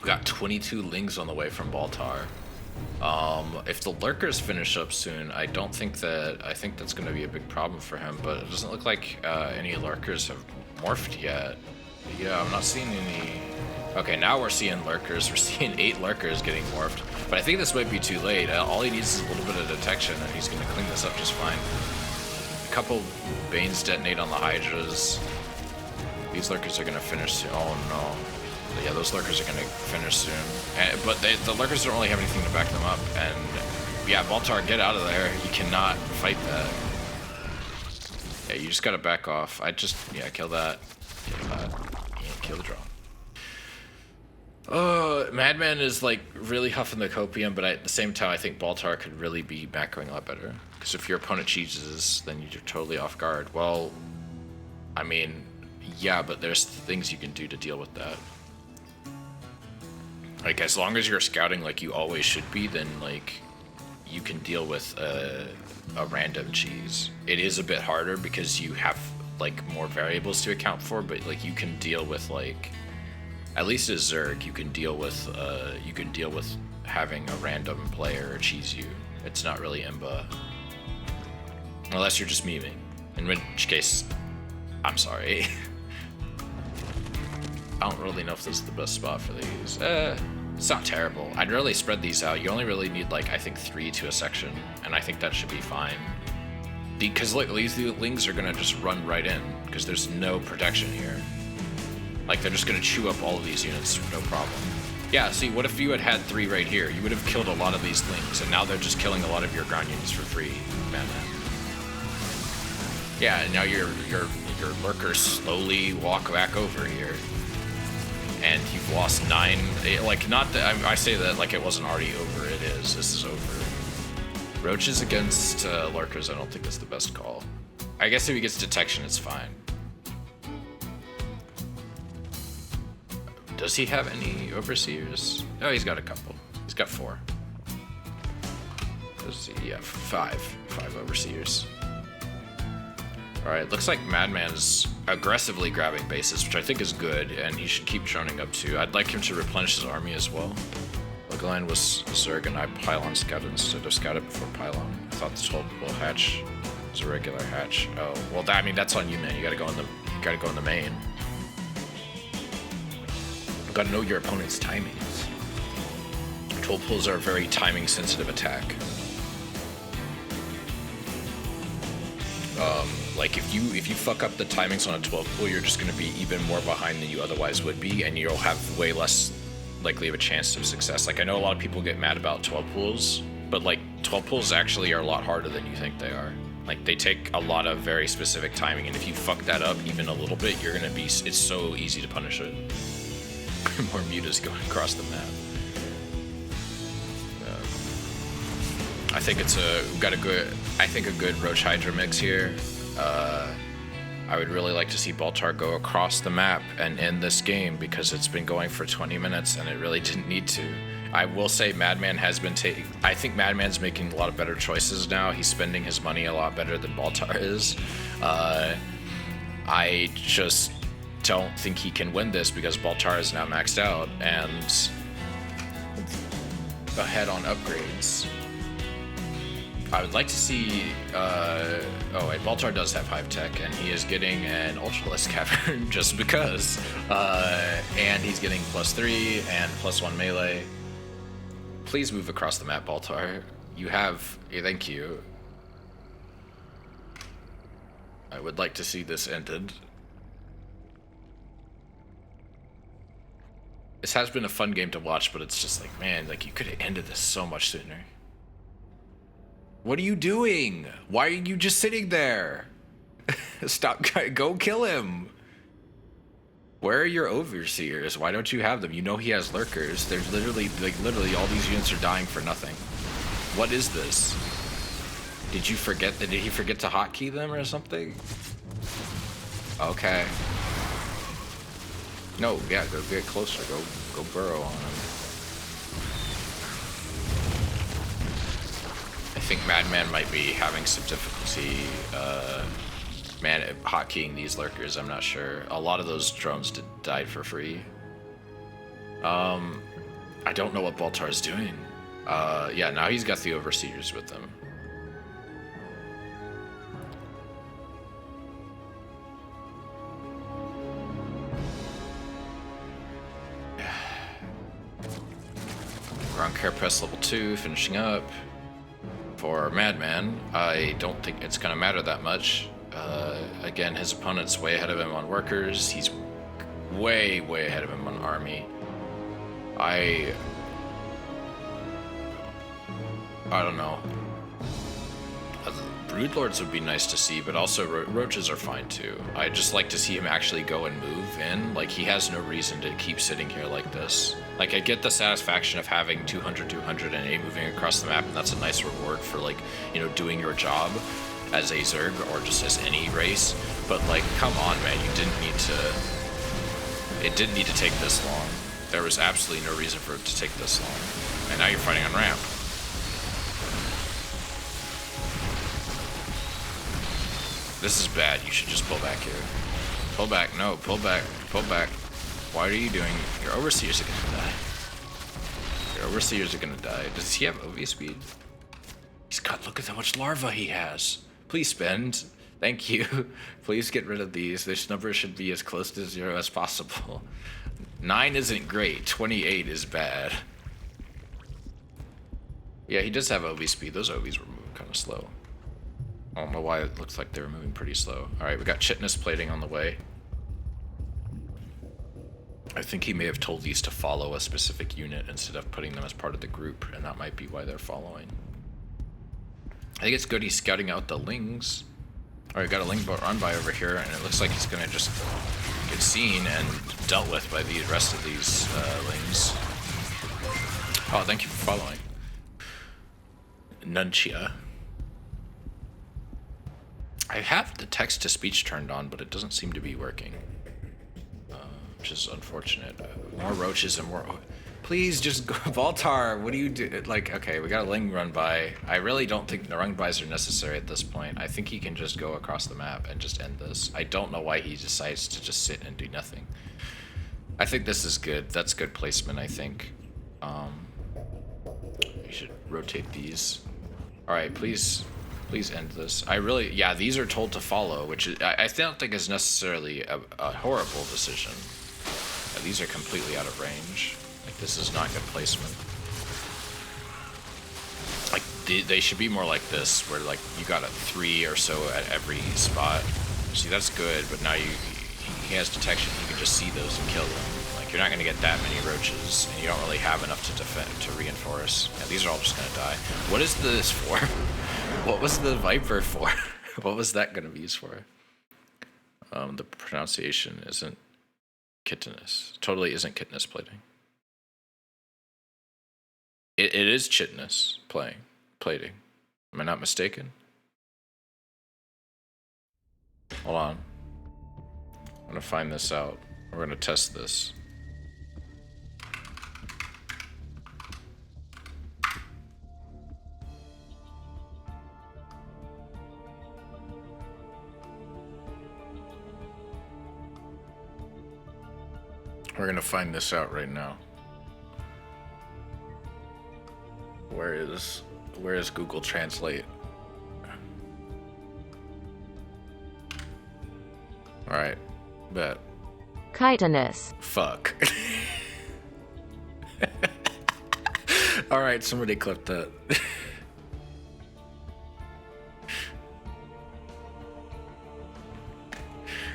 We got 22 Lings on the way from Baltar. If the lurkers finish up soon, I think that's gonna be a big problem for him, but it doesn't look like any lurkers have morphed yet. Yeah, I'm not seeing any. Okay, now we're seeing lurkers. We're seeing 8 lurkers getting morphed, but I think this might be too late. All he needs is a little bit of detection, and he's gonna clean this up just fine. A couple Banes detonate on the Hydras. These lurkers are gonna finish soon. Oh no. Yeah, those lurkers are gonna finish soon. But the lurkers don't really have anything to back them up. And yeah, Baltar, get out of there. You cannot fight that. Yeah, you just gotta back off. Kill that. Kill that. Yeah, kill the drone. Madman is like really huffing the copium, but at the same time, I think Baltar could really be macroing a lot better. Because if your opponent cheeses, then you're totally off guard. Well, I mean, yeah, but there's things you can do to deal with that. Like, as long as you're scouting like you always should be, then like you can deal with a random cheese. It is a bit harder because you have like more variables to account for, but like you can deal with like, at least as Zerg, you can deal with having a random player cheese you. It's not really Imba, unless you're just memeing, in which case, I'm sorry. I don't really know if this is the best spot for these. It's not terrible. I'd really spread these out. You only really need like, I think 3 to a section, and I think that should be fine. Because look, these Lings are gonna just run right in, because there's no protection here. Like, they're just gonna chew up all of these units, no problem. Yeah, see, what if you had 3 right here? You would have killed a lot of these Lings, and now they're just killing a lot of your ground units for free, man. Yeah, and now your lurkers slowly walk back over here. And you've lost 9. Like, not that I say that like it wasn't already over. It is. This is over. Roaches against lurkers, I don't think is the best call. I guess if he gets detection, it's fine. Does he have any overseers? Oh, he's got a couple. He's got 4. Yeah, 5 overseers. Alright, looks like Madman's aggressively grabbing bases, which I think is good, and he should keep droning up too. I'd like him to replenish his army as well. Legoland was Zerg, and I Pylon scouted instead of scouted before Pylon. I thought this whole hatch was a regular hatch. Oh, well, I mean, that's on you, man. You gotta go in the main. You gotta know your opponent's timings. 12 pulls are a very timing-sensitive attack. Like, if you fuck up the timings on a 12 pull, you're just going to be even more behind than you otherwise would be, and you'll have way less likely of a chance of success. Like, I know a lot of people get mad about 12 pulls, but like 12 pulls actually are a lot harder than you think they are. Like, they take a lot of very specific timing, and if you fuck that up even a little bit, you're going to be, it's so easy to punish it. More mutas going across the map. I think a good Roach Hydra mix here. I would really like to see Baltar go across the map and end this game, because it's been going for 20 minutes and it really didn't need to. I will say Madman has been I think Madman's making a lot of better choices now. He's spending his money a lot better than Baltar is. don't think he can win this because Baltar is now maxed out and ahead on upgrades. I would like to see, oh wait, Baltar does have Hive Tech, and he is getting an Ultralisk Cavern just because. And he's getting +3 and +1 melee. Please move across the map, Baltar. You have, thank you. I would like to see this ended. This has been a fun game to watch, but it's just like, man, like you could have ended this so much sooner. What are you doing? Why are you just sitting there? Stop, go kill him. Where are your overseers? Why don't you have them? You know he has lurkers. There's literally, like literally all these units are dying for nothing. What is this? Did you forget, did he forget to hotkey them or something? Okay. No, yeah, go get closer. Go burrow on him. I think Madman might be having some difficulty, hotkeying these lurkers. I'm not sure. A lot of those drones died for free. I don't know what Baltar's doing. Yeah, now he's got the overseers with him. Ground Care Press level 2, finishing up. For Madman, I don't think it's going to matter that much. Again, his opponent's way ahead of him on workers. He's way ahead of him on army. I don't know. Broodlords would be nice to see, but also Roaches are fine too. I'd just like to see him actually go and move in. Like, he has no reason to keep sitting here like this. Like, I get the satisfaction of having 200, 200, and 8 moving across the map, and that's a nice reward for, like, you know, doing your job as a Zerg or just as any race. But, like, come on, man, you didn't need to... It didn't need to take this long. There was absolutely no reason for it to take this long. And now you're fighting on ramp. This is bad. You should just pull back here. Pull back. No, pull back. Pull back. What are you doing? Your overseers are gonna die. Your overseers are gonna die. Does he have OV speed? He's got, look at how much larva he has. Please spend. Thank you. Please get rid of these. This number should be as close to 0 as possible. 9 isn't great. 28 is bad. Yeah, he does have OV speed. Those OVs were moving kind of slow. I don't know why it looks like they were moving pretty slow. Alright, we got Chitness plating on the way. I think he may have told these to follow a specific unit instead of putting them as part of the group, and that might be why they're following. I think it's good he's scouting out the Lings. Alright, got a Ling run by over here, and it looks like he's gonna just get seen and dealt with by the rest of these Lings. Oh, thank you for following. Nuncia. I have the text-to-speech turned on, but it doesn't seem to be working. Which is unfortunate. More roaches and more... Please just go... Baltar, what do you do? Like, okay, we got a Ling run by. I really don't think the run bys are necessary at this point. I think he can just go across the map and just end this. I don't know why he decides to just sit and do nothing. I think this is good. That's good placement, I think. You should rotate these. Alright, please end this. I really, yeah, these are told to follow, which is, I don't think is necessarily a horrible decision. Yeah, these are completely out of range. Like, this is not good placement. Like, they should be more like this, where like you got a 3 or so at every spot. See, that's good, but now he has detection. You can just see those and kill them. Like, you're not going to get that many roaches, and you don't really have enough to defend, to reinforce. Yeah, these are all just going to die. What is this for? What was the Viper for? What was that going to be used for? The pronunciation isn't Chitness. Totally isn't Chitness plating. It is Chitness plating. Am I not mistaken? Hold on. I'm going to find this out. We're going to test this. We're gonna find this out right now. Where is Google Translate? Alright, bet. Chitinous. Fuck. Alright, somebody clip that.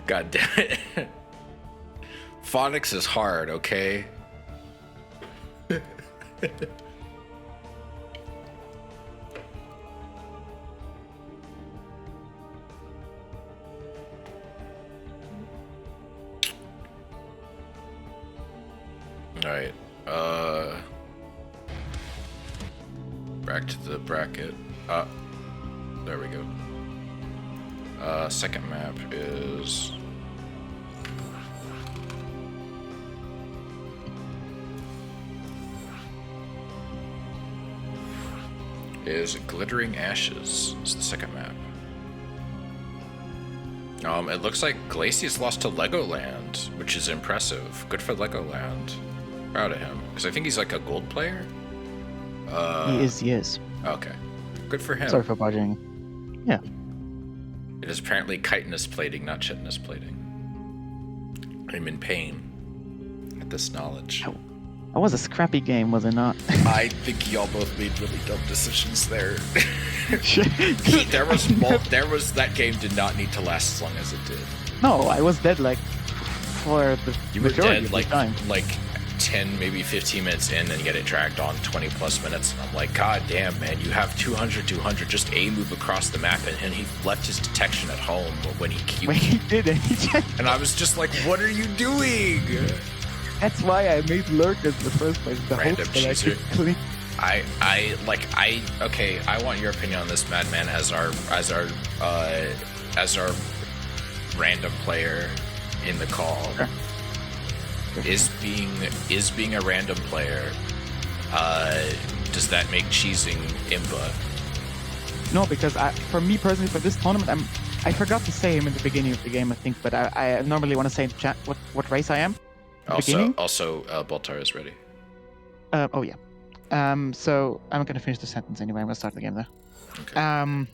God damn it. Phonics is hard, okay? Alright, back to the bracket. There we go. Second map is... Glittering Ashes. It's the second map. It looks like Glacius lost to Legoland, which is impressive. Good for Legoland. Proud of him. Because I think he's like a gold player? He is. Okay. Good for him. Sorry for budging. Yeah. It is apparently chitinous plating, not chitinous plating. I'm in pain at this knowledge. That was a scrappy game, was it not? I think y'all both made really dumb decisions there. There That game did not need to last as long as it did. No, I was dead like for the You were majority dead of the time. like 10, maybe 15 minutes in, and you get it dragged on 20 plus minutes. And I'm like, God damn, man, you have 200, just A move across the map, and he left his detection at home when he When he did it, and I was just like, what are you doing? that's why I made lurkers in the first place. The Random hopes that I cheeser. could clean. Okay, I want your opinion on this, Madman, as our random player in the call. Sure. Is being a random player, does that make cheesing imba? No, because for me personally, for this tournament, I forgot to say him in the beginning of the game, I think, but I normally want to say in the chat what race I am. Also, Baltar is ready. Oh yeah. So I'm gonna finish the sentence anyway. I'm gonna start the game though. Okay.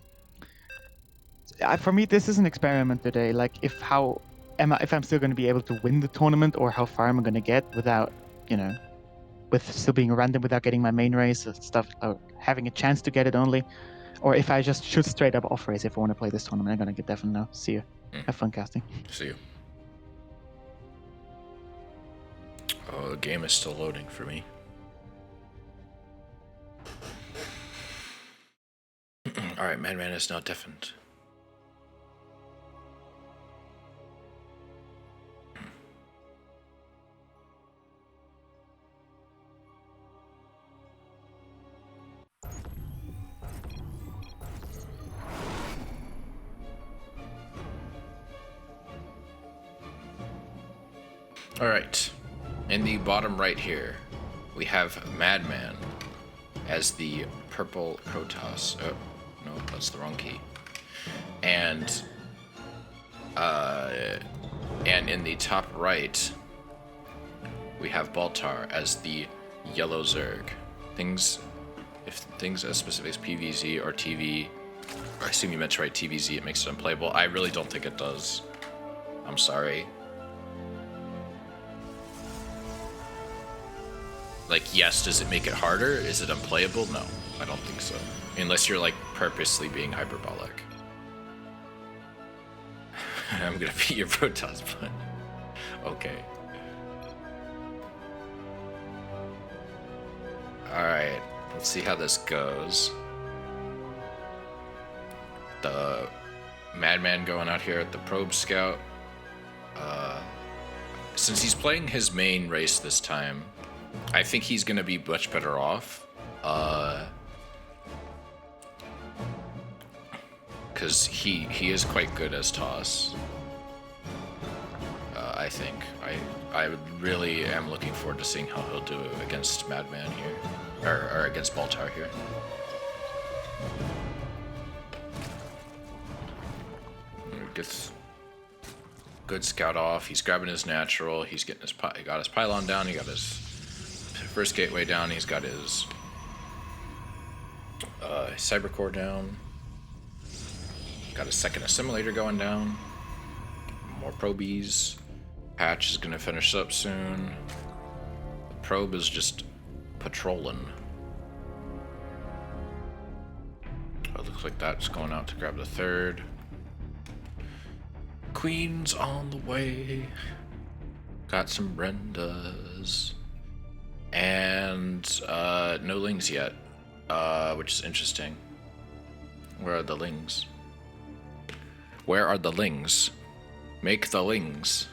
For me, this is an experiment today. Like if I'm still gonna be able to win the tournament, or how far am I gonna get without, with still being random, without getting my main race and stuff, or having a chance to get it only, or if I just should straight up off race if I want to play this tournament. I'm gonna get that from now. See you. Have fun casting. See you. Oh, the game is still loading for me. Alright, Madman is now deafened. Alright, in the bottom right here, we have Madman as the purple Protoss. Oh, no, that's the wrong key. And in the top right, we have Baltar as the yellow Zerg. If things as specific as PVZ or TV, I assume you meant to write TVZ, it makes it unplayable. I really don't think it does. I'm sorry. Like, yes, does it make it harder? Is it unplayable? No, I don't think so. Unless you're, like, purposely being hyperbolic. I'm gonna be your Protoss, but... okay. Alright, let's see how this goes. The Madman going out here at the Probe Scout. Since he's playing his main race this time, I think he's gonna be much better off. Because he is quite good as Toss. I think. I really am looking forward to seeing how he'll do against Madman here. Or against Baltar here. good scout off. He's grabbing his natural. He's getting his he got his pylon down. He got his first gateway down. He's got his cybercore down. Got his second assimilator going down. More probies. Patch is gonna finish up soon. The probe is just patrolling. Oh, looks like that's going out to grab the third. Queen's on the way. Got some Brendas. And no Lings yet. Which is interesting. Where are the Lings? Where are the Lings? Make the Lings.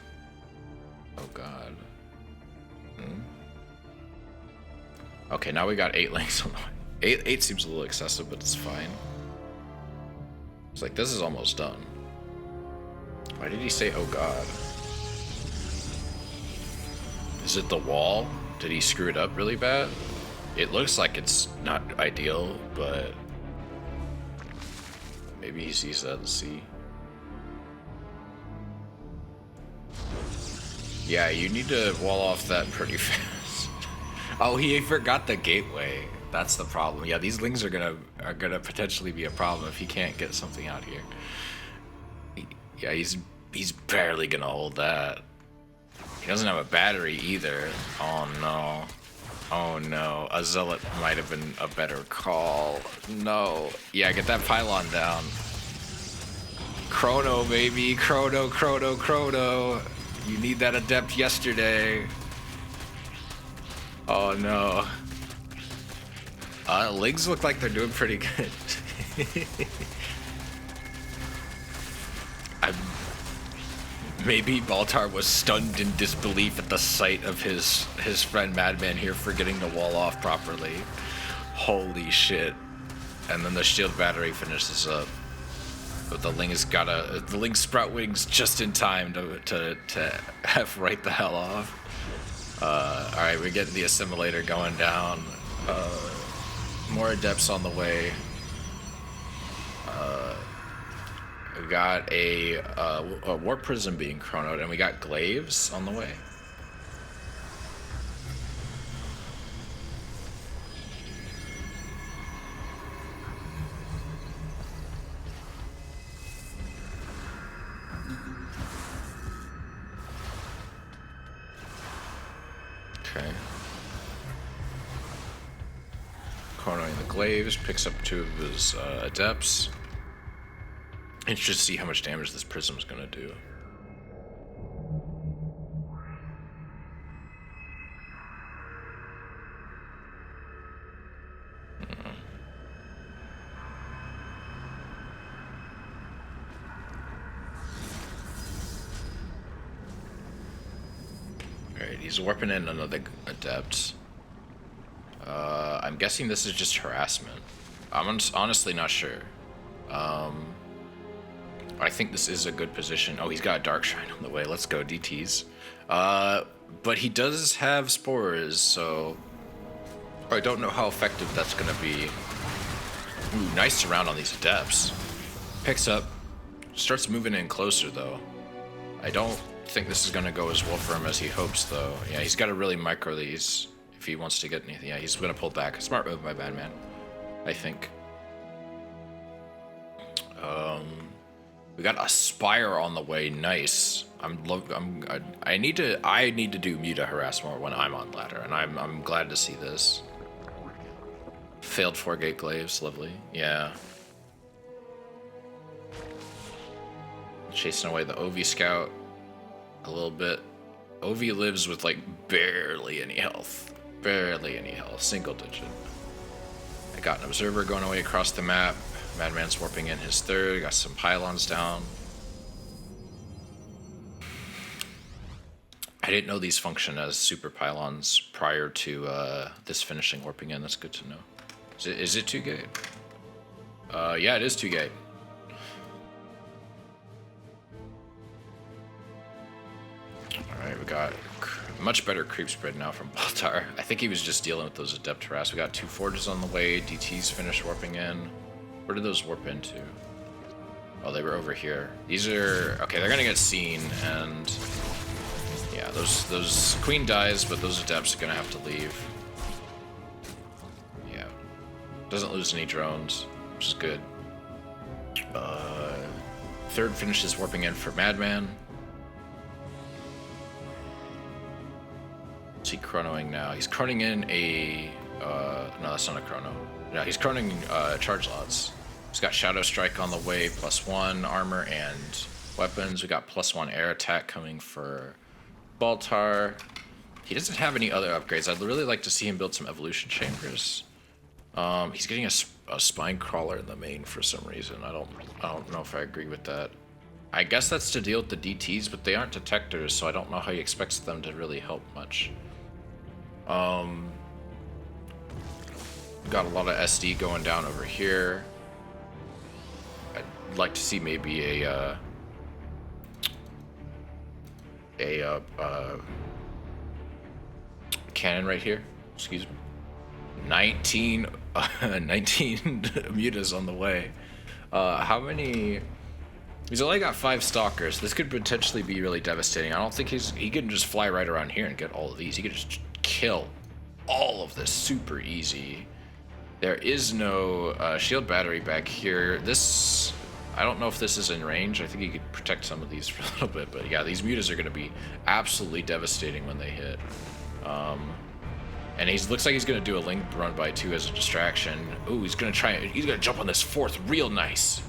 Oh god. Okay, now we got 8 Lings on the way. 8 seems a little excessive, but it's fine. It's like, this is almost done. Why did he say, oh god? Is it the wall? Did he screw it up really bad? It looks like it's not ideal, but maybe he sees that and see. Yeah, you need to wall off that pretty fast. Oh, he forgot the gateway. That's the problem. Yeah, these Lings are gonna potentially be a problem if he can't get something out here. Yeah, he's barely gonna hold that. He doesn't have a battery either. Oh no. Oh no. A zealot might have been a better call. No. Yeah, get that pylon down. Chrono, baby. Chrono, chrono, chrono. You need that adept yesterday. Oh no. Lings look like they're doing pretty good. Maybe Baltar was stunned in disbelief at the sight of his friend Madman here forgetting to wall off properly. Holy shit. And then the shield battery finishes up. But the Ling has got the Ling sprout wings just in time to have right the hell off. Alright, we're getting the assimilator going down. More adepts on the way. We got a warp prism being chronoed, and we got glaives on the way. Okay. Chronoing the glaives, picks up 2 of his adepts. Interested to see how much damage this prism is going to do. Alright, he's warping in another adept. I'm guessing this is just harassment. I'm honestly not sure. I think this is a good position. Oh, he's got a Dark Shrine on the way. Let's go, DTs. But he does have spores, so I don't know how effective that's going to be. Ooh, nice surround on these adepts. Picks up, starts moving in closer, though. I don't think this is going to go as well for him as he hopes, though. Yeah, he's got to really micro these if he wants to get anything. Yeah, he's going to pull back. Smart move by Badman, I think. We got a Spire on the way. Nice. I need to do Muta harass more when I'm on ladder, and I'm glad to see this. Failed 4-gate glaives, lovely. Yeah. Chasing away the Ovi scout a little bit. Ovi lives with like barely any health. Barely any health. Single digit. I got an observer going away across the map. Madman's warping in his third. Got some pylons down. I didn't know these function as super pylons prior to this finishing warping in. That's good to know. Is it 2-gate? Yeah, it is 2-gate. Alright, we got much better creep spread now from Baltar. I think he was just dealing with those adept harass. We got 2 forges on the way. DT's finished warping in. Where did those warp into? Oh, they were over here. These are okay. They're gonna get seen, and yeah, those queen dies, but those adepts are gonna have to leave. Yeah, doesn't lose any drones, which is good. Third finishes warping in for Madman. What's he chronoing now? He's chroning in a no, that's not a chrono. No, he's chroning charge lots. He's got Shadow Strike on the way, +1 armor and weapons. We got +1 air attack coming for Baltar. He doesn't have any other upgrades. I'd really like to see him build some evolution chambers. He's getting a spine crawler in the main for some reason. I don't know if I agree with that. I guess that's to deal with the DTs, but they aren't detectors, so I don't know how he expects them to really help much. Got a lot of SD going down over here. I'd like to see maybe a cannon right here. Excuse me. 19 mutas on the way. How many? He's only got 5 stalkers. This could potentially be really devastating. I don't think he can just fly right around here and get all of these. He could just kill all of this super easy. There is no shield battery back here. This, I don't know if this is in range. I think he could protect some of these for a little bit, but yeah, these mutas are going to be absolutely devastating when they hit. And he looks like he's going to do a link run by 2 as a distraction. Ooh, he's going to jump on this 4th real nice.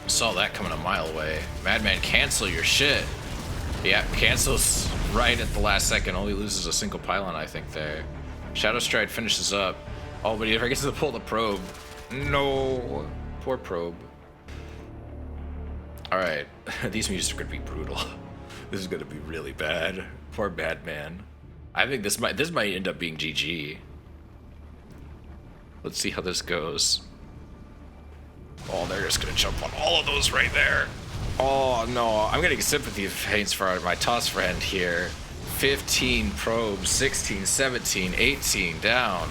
Saw that coming a mile away. Madman, cancel your shit. Yeah, cancels right at the last second. Only loses a single pylon, I think, there. Shadow Stride finishes up. Oh, but he never gets to pull the probe. No. Poor probe. Alright. These mutas are going to be brutal. This is going to be really bad. Poor Madman. I think this might end up being GG. Let's see how this goes. Oh, they're just gonna jump on all of those right there. Oh no, I'm getting sympathy pains for my toss friend here. 15 probes, 16, 17, 18 down.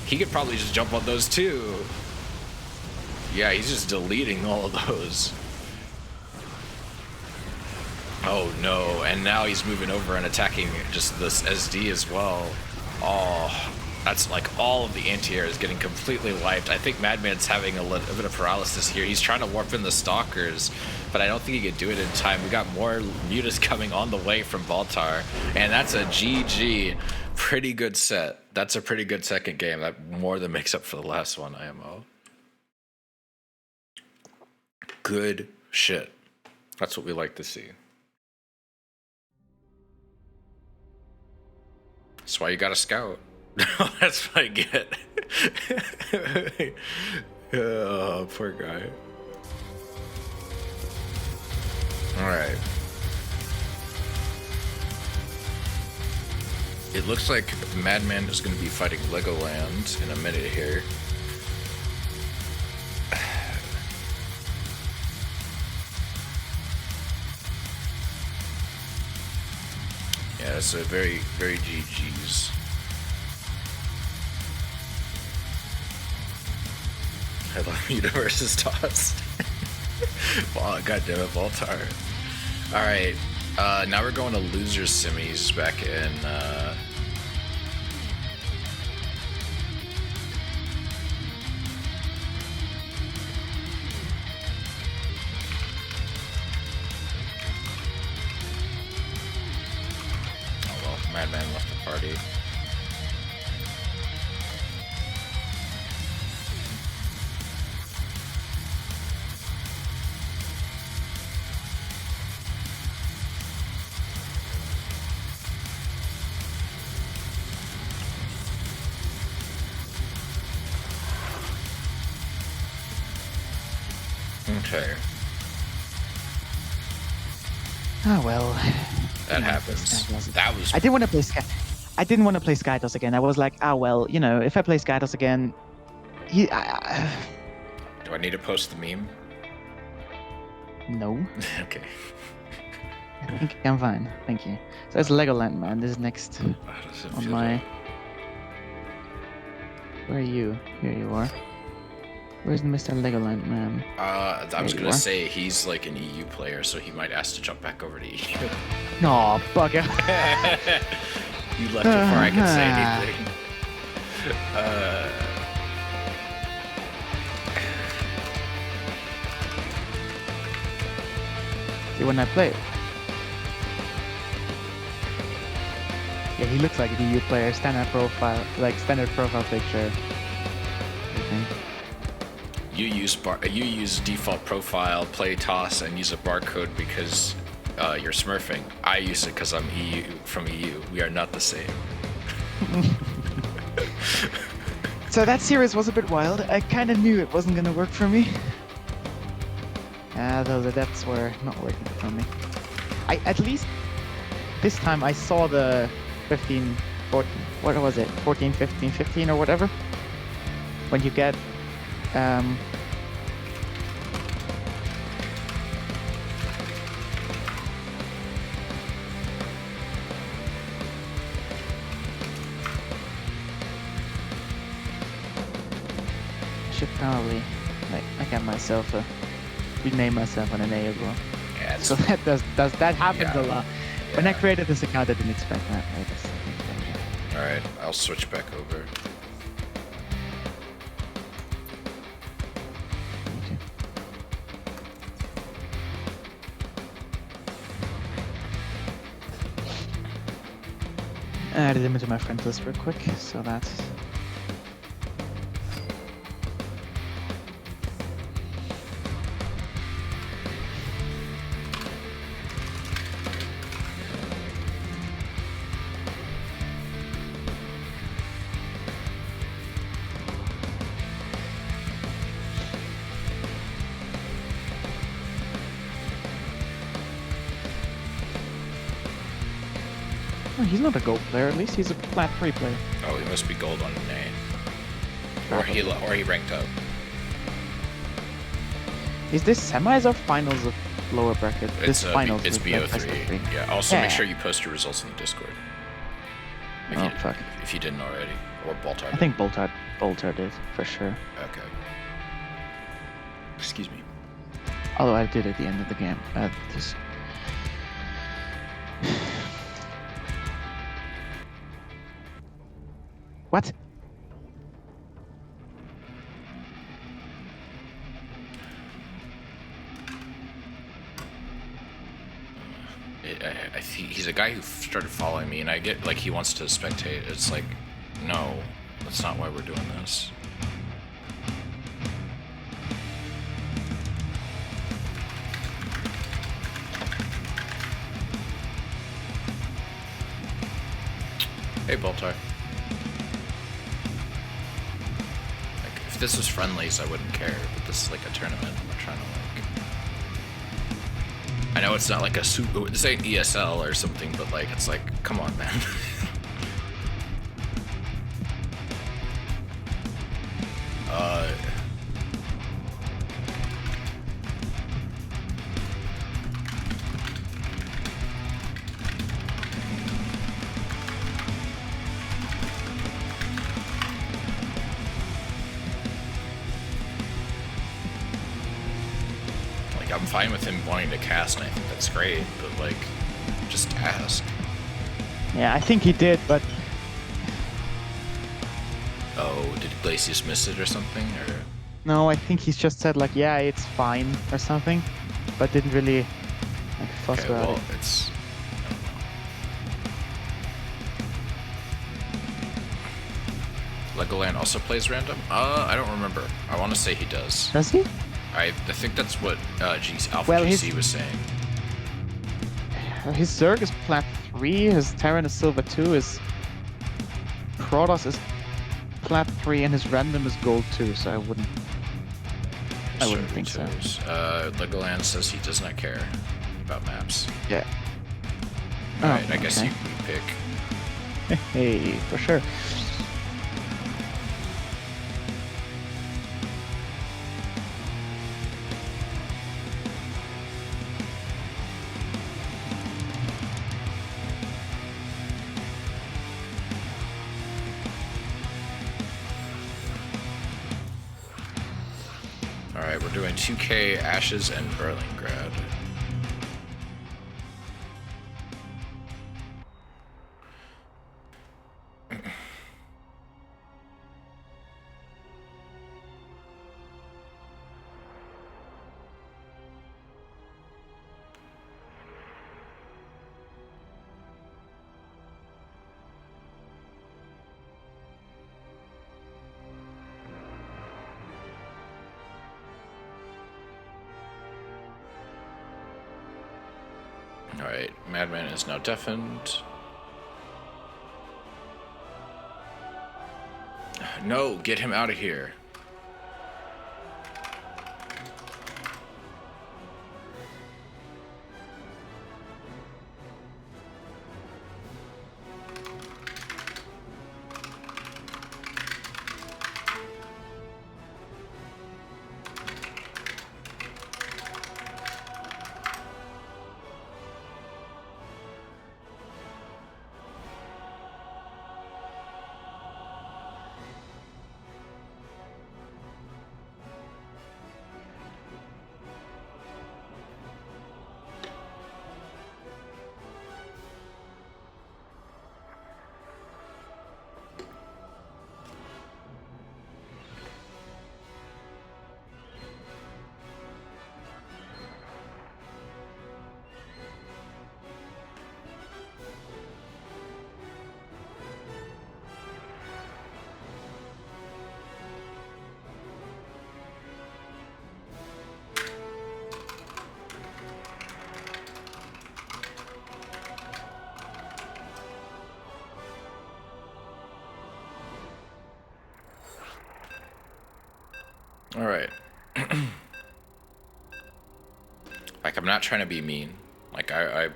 He could probably just jump on those too. Yeah, he's just deleting all of those. Oh no, and now he's moving over and attacking just this SD as well. Oh, that's like all of the anti-air is getting completely wiped. I think Madman's having a little bit of paralysis here. He's trying to warp in the stalkers, but I don't think he could do it in time. We got more mutas coming on the way from Baltar, and that's a GG. Pretty good set. That's a pretty good second game. That more than makes up for the last one, IMO. Good shit. That's what we like to see. That's why you got a scout. That's what I get. Oh, poor guy. Alright. It looks like Madman is going to be fighting Legoland in a minute here. Yeah, it's a very, very GG's. I love Universe is tossed. Wow, goddammit, Baltar. Alright, now we're going to Losers Semis back in, oh well, Madman left the party. Okay. Oh well. That happens. That was. I didn't want to play Sky. I didn't want to play Skydos again. I was like, ah well, you know, if I play Skydos again, Do I need to post the meme? no. Okay. I think I'm fine. Thank you. So it's Legoland, man. This is next How does it on feel? my. Where are you? Here you are. Where's Mr. Legoland man? I was There you gonna are. say he's like an EU player, so he might ask to jump back over to EU. No, bugger. You left before I could say Uh-huh. anything. See when I play. Yeah, he looks like an EU player. Standard profile, like standard profile picture. I think. You use default profile, play toss, and use a barcode because you're smurfing. I use it because I'm from EU. We are not the same. So that series was a bit wild. I kind of knew it wasn't gonna work for me. Though the depths were not working for me. At least this time I saw the 15, 14, what was it? 14, 15, 15 or whatever. When you get should probably like get myself rename myself an NA as well. Yeah, it's, So that that happens Yeah. a lot. When I yeah. created this account, I didn't expect that. Right? That's the thing. All right, I'll switch back over. Okay. I added him into my friends list real quick, so that's. Oh, he's not a gold player. At least he's a plat 3 player. Oh, he must be gold on an A. Or he ranked up. Is this semis or finals of lower bracket? It's This finals. it's with, like, best of BO3. three. Yeah. Also, make Yeah. sure you post your results in the Discord. If Oh you, fuck! If you didn't already, or Baltar. I think Boltar did for sure. Okay. Excuse me. Although I did at the end of the game. Just... What? He's a guy who started following me, and I get like he wants to spectate. It's like, no, that's not why we're doing this. Hey, Baltar. Like, if this was friendlies, I wouldn't care, but this is like a tournament. We're trying to like. I know it's not like a super. This ain't ESL or something, but like, it's like, come on, man. uh. Like, I'm fine with him wanting to cast, and I think that's great, but like, just ask. Yeah, I think he did, but Oh, did Glacius miss it or something? Or no, I think he's just said like, yeah, it's fine or something, but didn't really like fuss okay, about well, it. it's. I don't know. Legoland also plays random? I don't remember. I want to say he does. Does he? I think that's what Alpha Well, GC his- was saying. His Zerg is plat 3, his Terran is silver 2, his Protoss is plat 3, and his random is gold 2, so I wouldn't think so. Legoland says he does not care about maps. Yeah. Alright, Oh, I guess okay. you pick. Hey, for sure. we're doing 2K, Ashes, and Berlingrad. Alright, Madman is now deafened. No, get him out of here. Alright. Like, I'm not trying to be mean. Like, I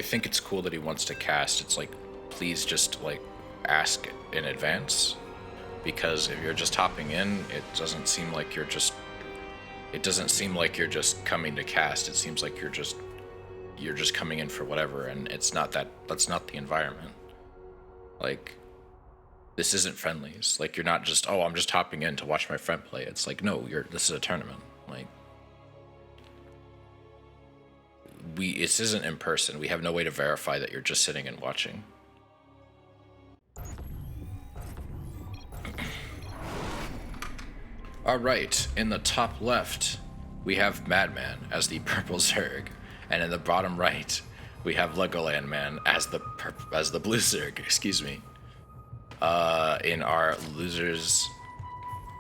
think it's cool that he wants to cast. It's like, please just, like, ask in advance. Because if you're just hopping in, it doesn't seem like you're just... It doesn't seem like you're just coming to cast. It seems like you're just coming in for whatever, and it's not that... That's not the environment. Like... This isn't friendlies. Like, you're not just, oh, I'm just hopping in to watch my friend play. It's like, no, this is a tournament. Like, this isn't in person. We have no way to verify that you're just sitting and watching. All right, in the top left, we have Madman as the purple Zerg, and in the bottom right, we have Legoland Man as the blue Zerg. Excuse me. In our losers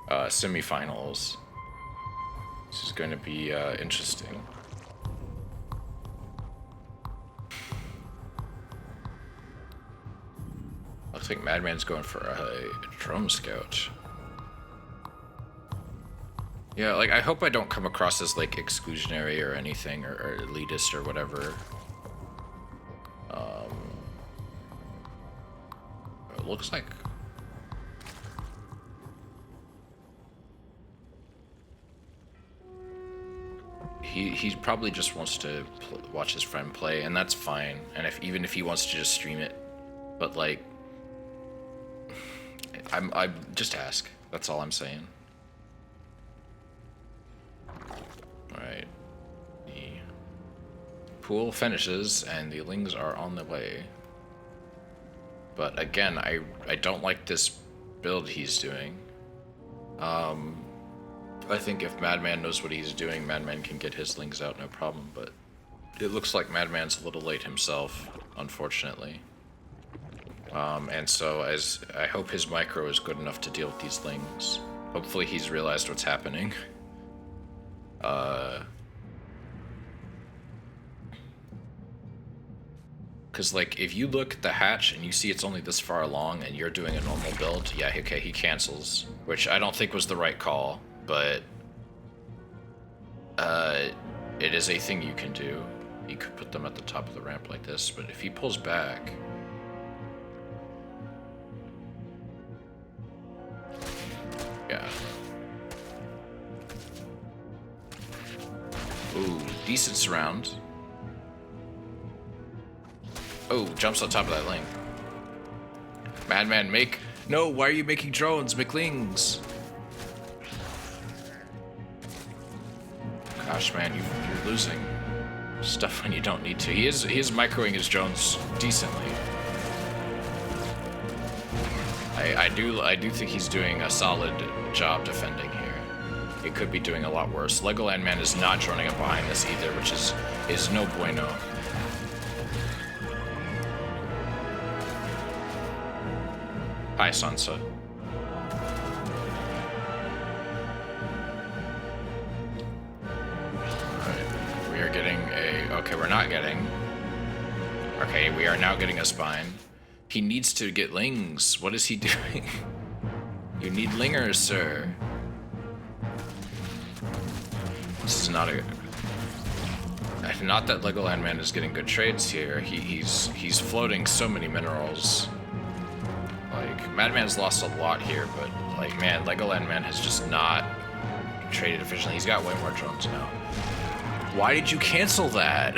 semifinals. This is going to be interesting. Looks like Madman's going for a drone scout. Yeah, like, I hope I don't come across as, like, exclusionary or anything, or elitist or whatever. It looks like... He probably just wants to watch his friend play, and that's fine. And even if he wants to just stream it, but like, I just ask. That's all I'm saying. All right, the pool finishes, and the Lings are on the way. But again, I don't like this build he's doing. I think if Madman knows what he's doing, Madman can get his Lings out no problem, but it looks like Madman's a little late himself, unfortunately. And so I hope his micro is good enough to deal with these Lings. Hopefully he's realized what's happening. Because, like, if you look at the hatch and you see it's only this far along and you're doing a normal build, yeah, okay, he cancels. Which I don't think was the right call, but it is a thing you can do. You could put them at the top of the ramp like this, but if he pulls back... Yeah. Ooh, decent surround. Oh, jumps on top of that Ling. Madman, make... No, why are you making drones? McLings. Gosh, man, you're losing stuff when you don't need to. He is microing his drones decently. I do think he's doing a solid job defending here. He could be doing a lot worse. Legoland Man is not droning up behind this either, which is no bueno. Hi, Sansa. Alright, we are getting a... Okay, we're not getting... Okay, we are now getting a spine. He needs to get lings. What is he doing? You need lingers, sir. This is not a... Not that Legoland Man is getting good trades here. He's floating so many minerals. Like, Madman's lost a lot here, but, like, man, Legoland Man has just not traded efficiently. He's got way more drones now. Why did you cancel that?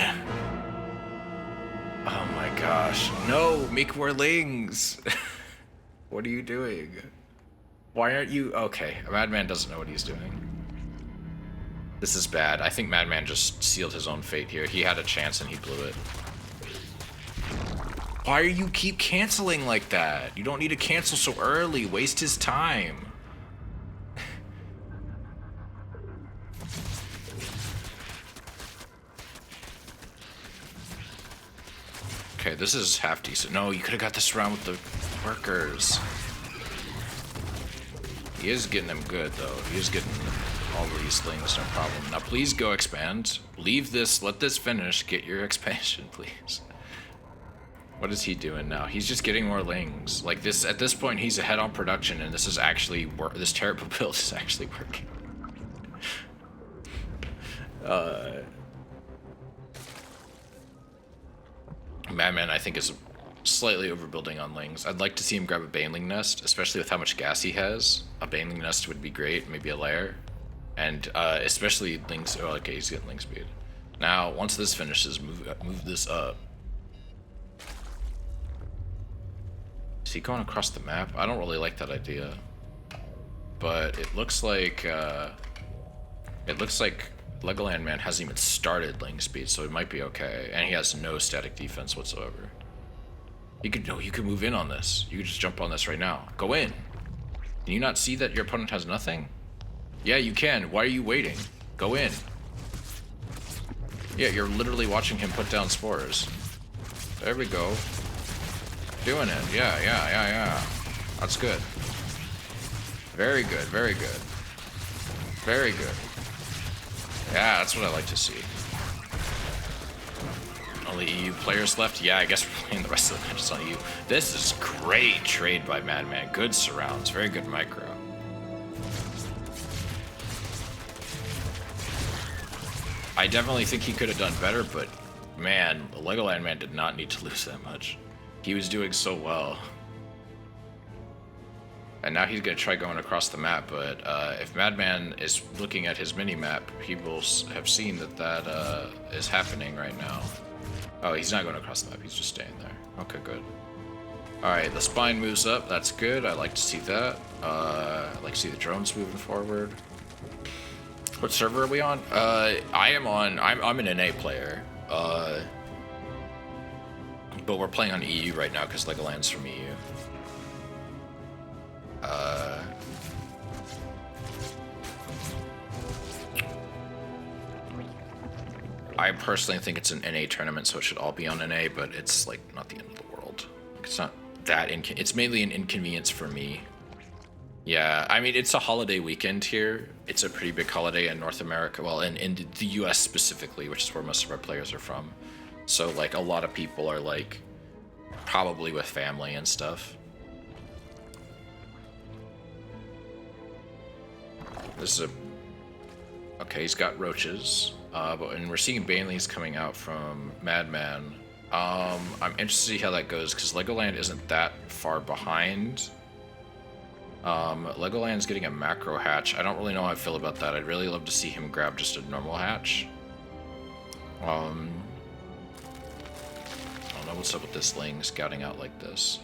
Oh my gosh. No, make more lings. What are you doing? Why aren't you... Okay, Madman doesn't know what he's doing. This is bad. I think Madman just sealed his own fate here. He had a chance and he blew it. Why do you keep canceling like that? You don't need to cancel so early. Waste his time. Okay, this is half decent. No, you could have got this round with the workers. He is getting them good, though. He is getting all these things, no problem. Now, please go expand. Leave this. Let this finish. Get your expansion, please. What is he doing now? He's just getting more lings. Like this, at this point, he's ahead on production, and this is actually this terrible build is actually working. Madman, I think, is slightly overbuilding on lings. I'd like to see him grab a Baneling Nest, especially with how much gas he has. A Baneling Nest would be great, maybe a lair. And especially lings. Oh, okay, he's getting ling speed. Now, once this finishes, move this up. Is he going across the map? I don't really like that idea. But it looks like Legoland Man hasn't even started ling speed, so it might be okay. And he has no static defense whatsoever. You could move in on this. You could just jump on this right now. Go in. Can you not see that your opponent has nothing? Yeah, you can. Why are you waiting? Go in. Yeah, you're literally watching him put down spores. There we go. Doing it. Yeah. That's good. Very good, very good. Very good. Yeah, that's what I like to see. Only EU players left? Yeah, I guess we're playing the rest of the matches on EU. This is great trade by Madman. Good surrounds. Very good micro. I definitely think he could have done better, but man, the Legoland Man did not need to lose that much. He was doing so well. And now he's going to try going across the map, but if Madman is looking at his mini-map, he will have seen that is happening right now. Oh, he's not going across the map, he's just staying there. Okay, good. Alright, the spine moves up, that's good, I like to see that. I like to see the drones moving forward. What server are we on? I'm an NA player. But we're playing on EU right now because Legoland's from EU. I personally think it's an NA tournament, so it should all be on NA, but it's like not the end of the world. It's not that it's mainly an inconvenience for me. Yeah, I mean, it's a holiday weekend here. It's a pretty big holiday in North America, well, in the US specifically, which is where most of our players are from. So, like, a lot of people are, like, probably with family and stuff. This is a... Okay, he's got roaches. And we're seeing Banelings coming out from Madman. I'm interested to see how that goes, because Legoland isn't that far behind. Legoland's getting a macro hatch. I don't really know how I feel about that. I'd really love to see him grab just a normal hatch. I don't know what's up with this Ling scouting out like this.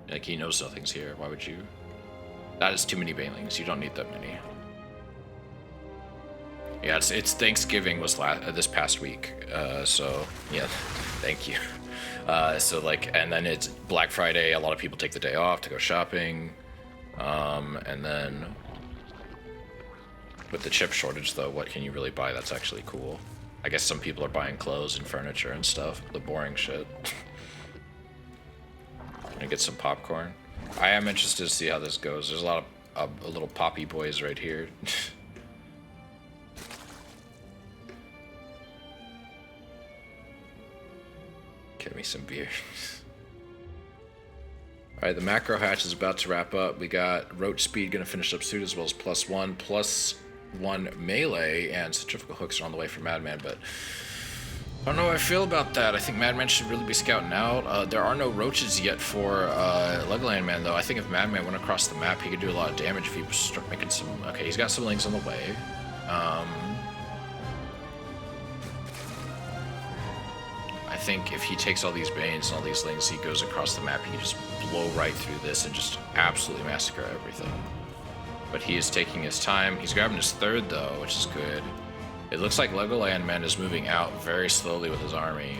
Like, he knows nothing's here. Why would you? That is too many Banelings. You don't need that many. Yeah, it's Thanksgiving was this past week, so yeah, thank you. So like, and then it's Black Friday. A lot of people take the day off to go shopping, and then with the chip shortage, though, what can you really buy that's actually cool? I guess some people are buying clothes and furniture and stuff, the boring shit. Gonna get some popcorn. I am interested to see how this goes. There's a lot of little poppy boys right here. Get me some beer. Alright, the macro hatch is about to wrap up. We got Roach Speed gonna finish up soon, as well as +1 melee, and centrifugal hooks are on the way for Madman, but I don't know how I feel about that. I think Madman should really be scouting out. There are no roaches yet for Legoland Man, though. I think if Madman went across the map, he could do a lot of damage if he start making some... Okay, he's got some lings on the way. I think if he takes all these Banes and all these lings, he goes across the map, he can just blow right through this and just absolutely massacre everything. But he is taking his time. He's grabbing his third, though, which is good. It looks like Legoland Man is moving out very slowly with his army.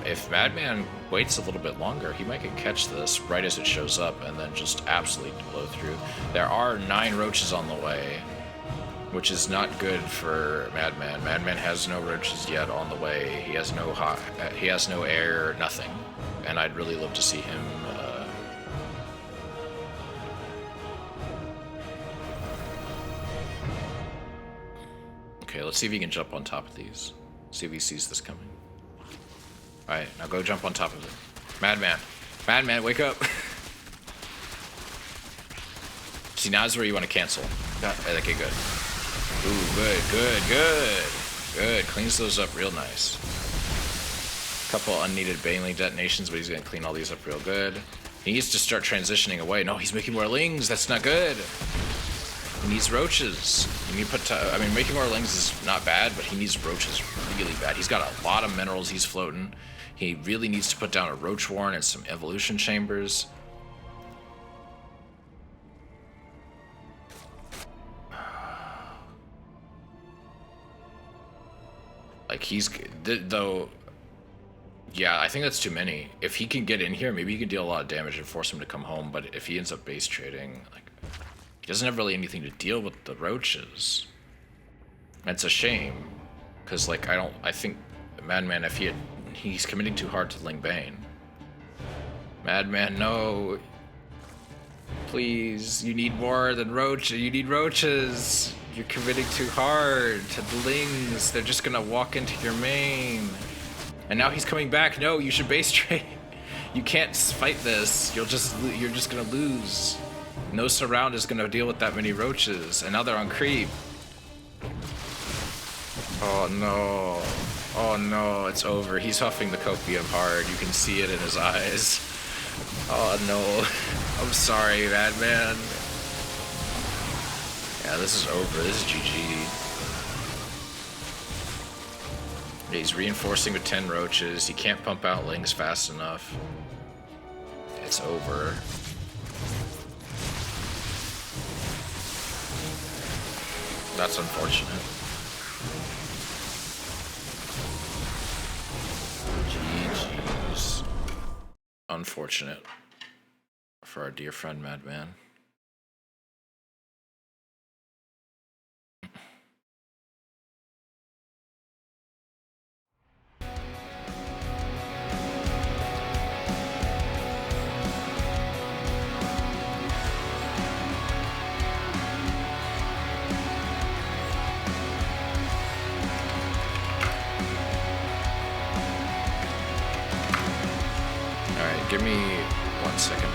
If Madman waits a little bit longer, he might catch this right as it shows up and then just absolutely blow through. There are 9 roaches on the way, which is not good for Madman. Madman has no roaches yet on the way. He has no air, nothing. And I'd really love to see him Okay, let's see if he can jump on top of these. See if he sees this coming. Alright, now go jump on top of it. Madman. Madman, wake up. See, now is where you want to cancel. Okay, good. Ooh, good. Cleans those up real nice. Couple unneeded Baneling detonations, but he's going to clean all these up real good. He needs to start transitioning away. No, he's making more lings. That's not good. He needs roaches. You need to put. I mean, making more lings is not bad, but he needs roaches really bad. He's got a lot of minerals he's floating. He really needs to put down a roach warren and some evolution chambers. Like though. Yeah, I think that's too many. If he can get in here, maybe he can deal a lot of damage and force him to come home. But if he ends up base trading, like. He doesn't have really anything to deal with the roaches. And it's a shame, because like I think Madman, if he's committing too hard to Ling Bane. Madman, no. Please, you need more than roaches. You need roaches. You're committing too hard to the lings. They're just gonna walk into your main. And now he's coming back. No, you should base trade. You can't fight this. You're just gonna lose. No surround is gonna deal with that many roaches, and now they're on creep. Oh no, it's over. He's huffing the copium hard. You can see it in his eyes. Oh no, I'm sorry, Madman. Yeah, this is over. This is GG. Yeah, he's reinforcing with 10 roaches. He can't pump out lings fast enough. It's over. That's unfortunate. GG's. Unfortunate for our dear friend Madman. Give me 1 second here.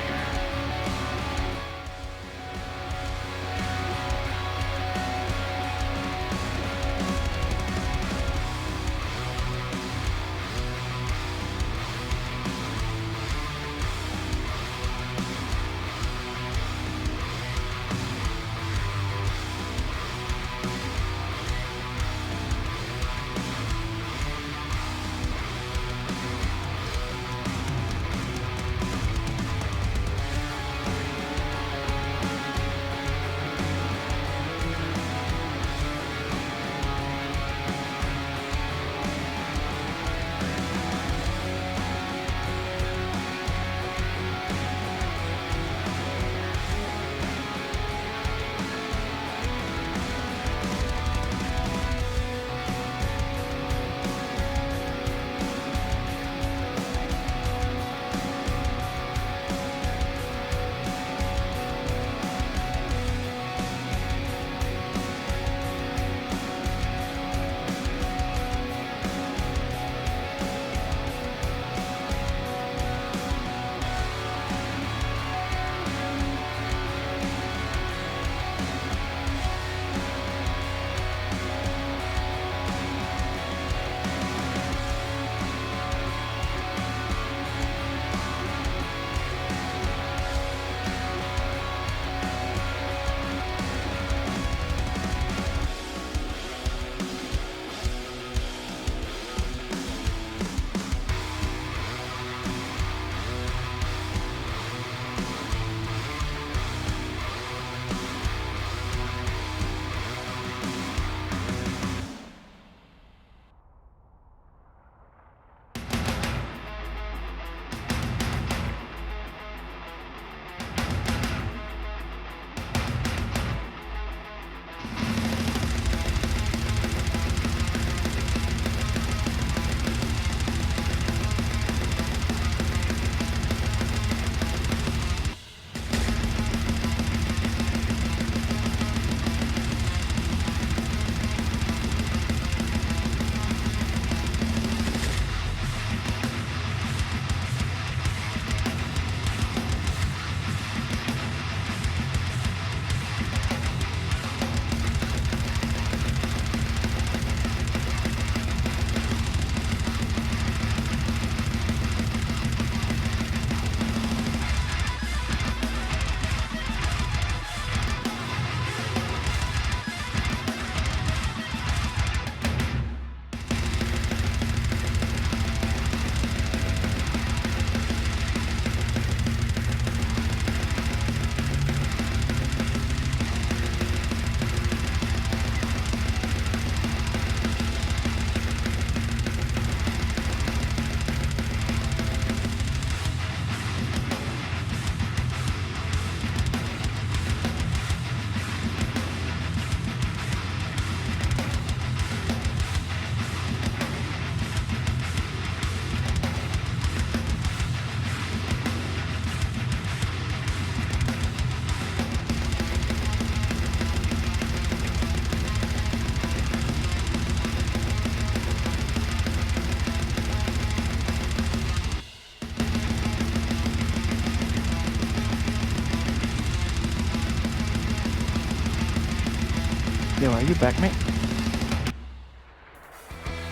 Are you back, mate?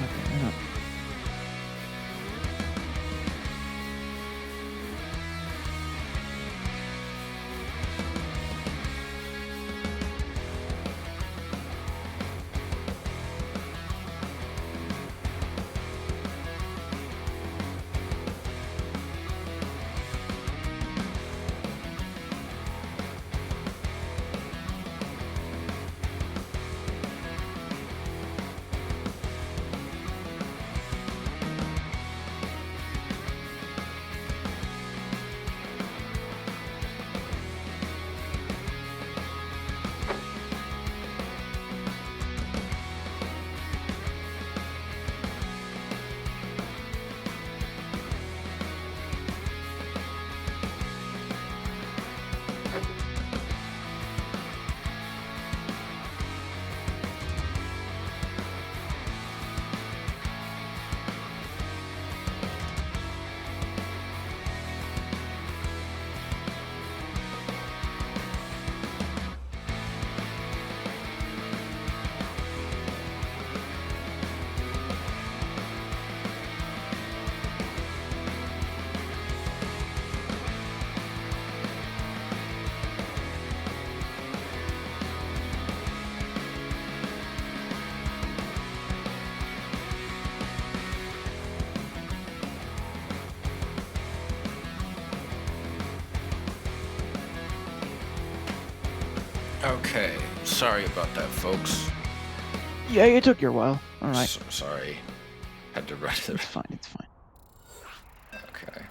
Okay, you're not. Okay, sorry about that, folks. Yeah, it took your while. All right. Sorry. Had to run it. It's fine. It's fine. Okay.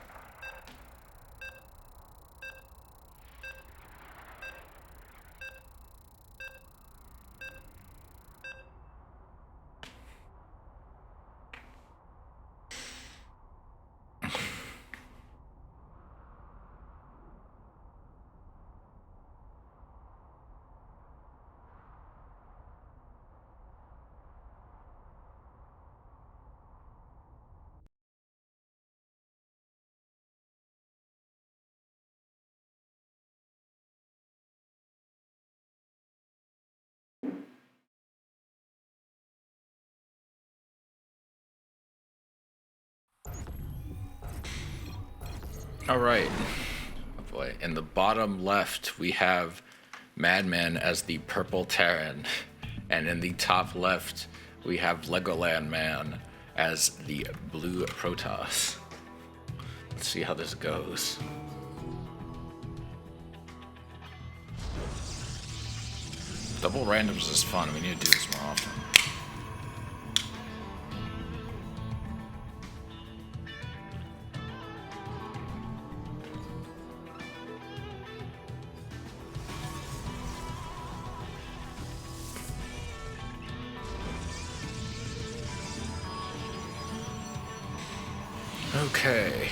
All right. Oh boy. In the bottom left, we have Madman as the purple Terran. And in the top left, we have Legoland Man as the blue Protoss. Let's see how this goes. Double randoms is fun. We need to do this more often. Okay,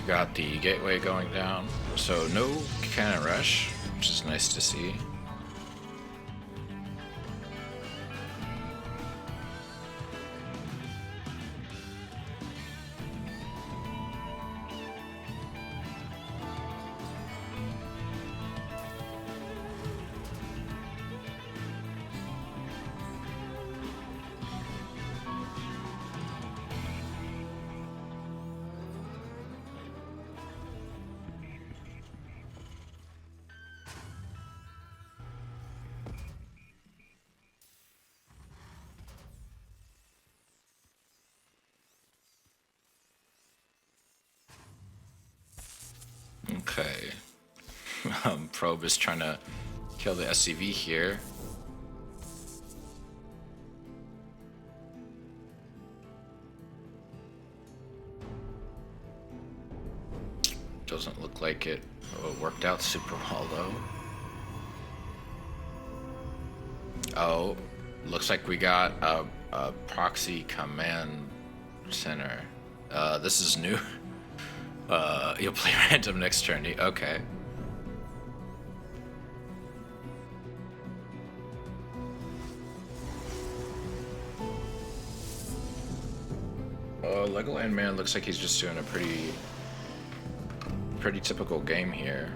got the gateway going down. So no cannon rush, which is nice to see. Okay. Probe is trying to kill the SCV here. Doesn't look like it worked out super well though. Oh, looks like we got a proxy command center. This is new. You'll play random next turn. Okay. Legoland Man looks like he's just doing a pretty typical game here.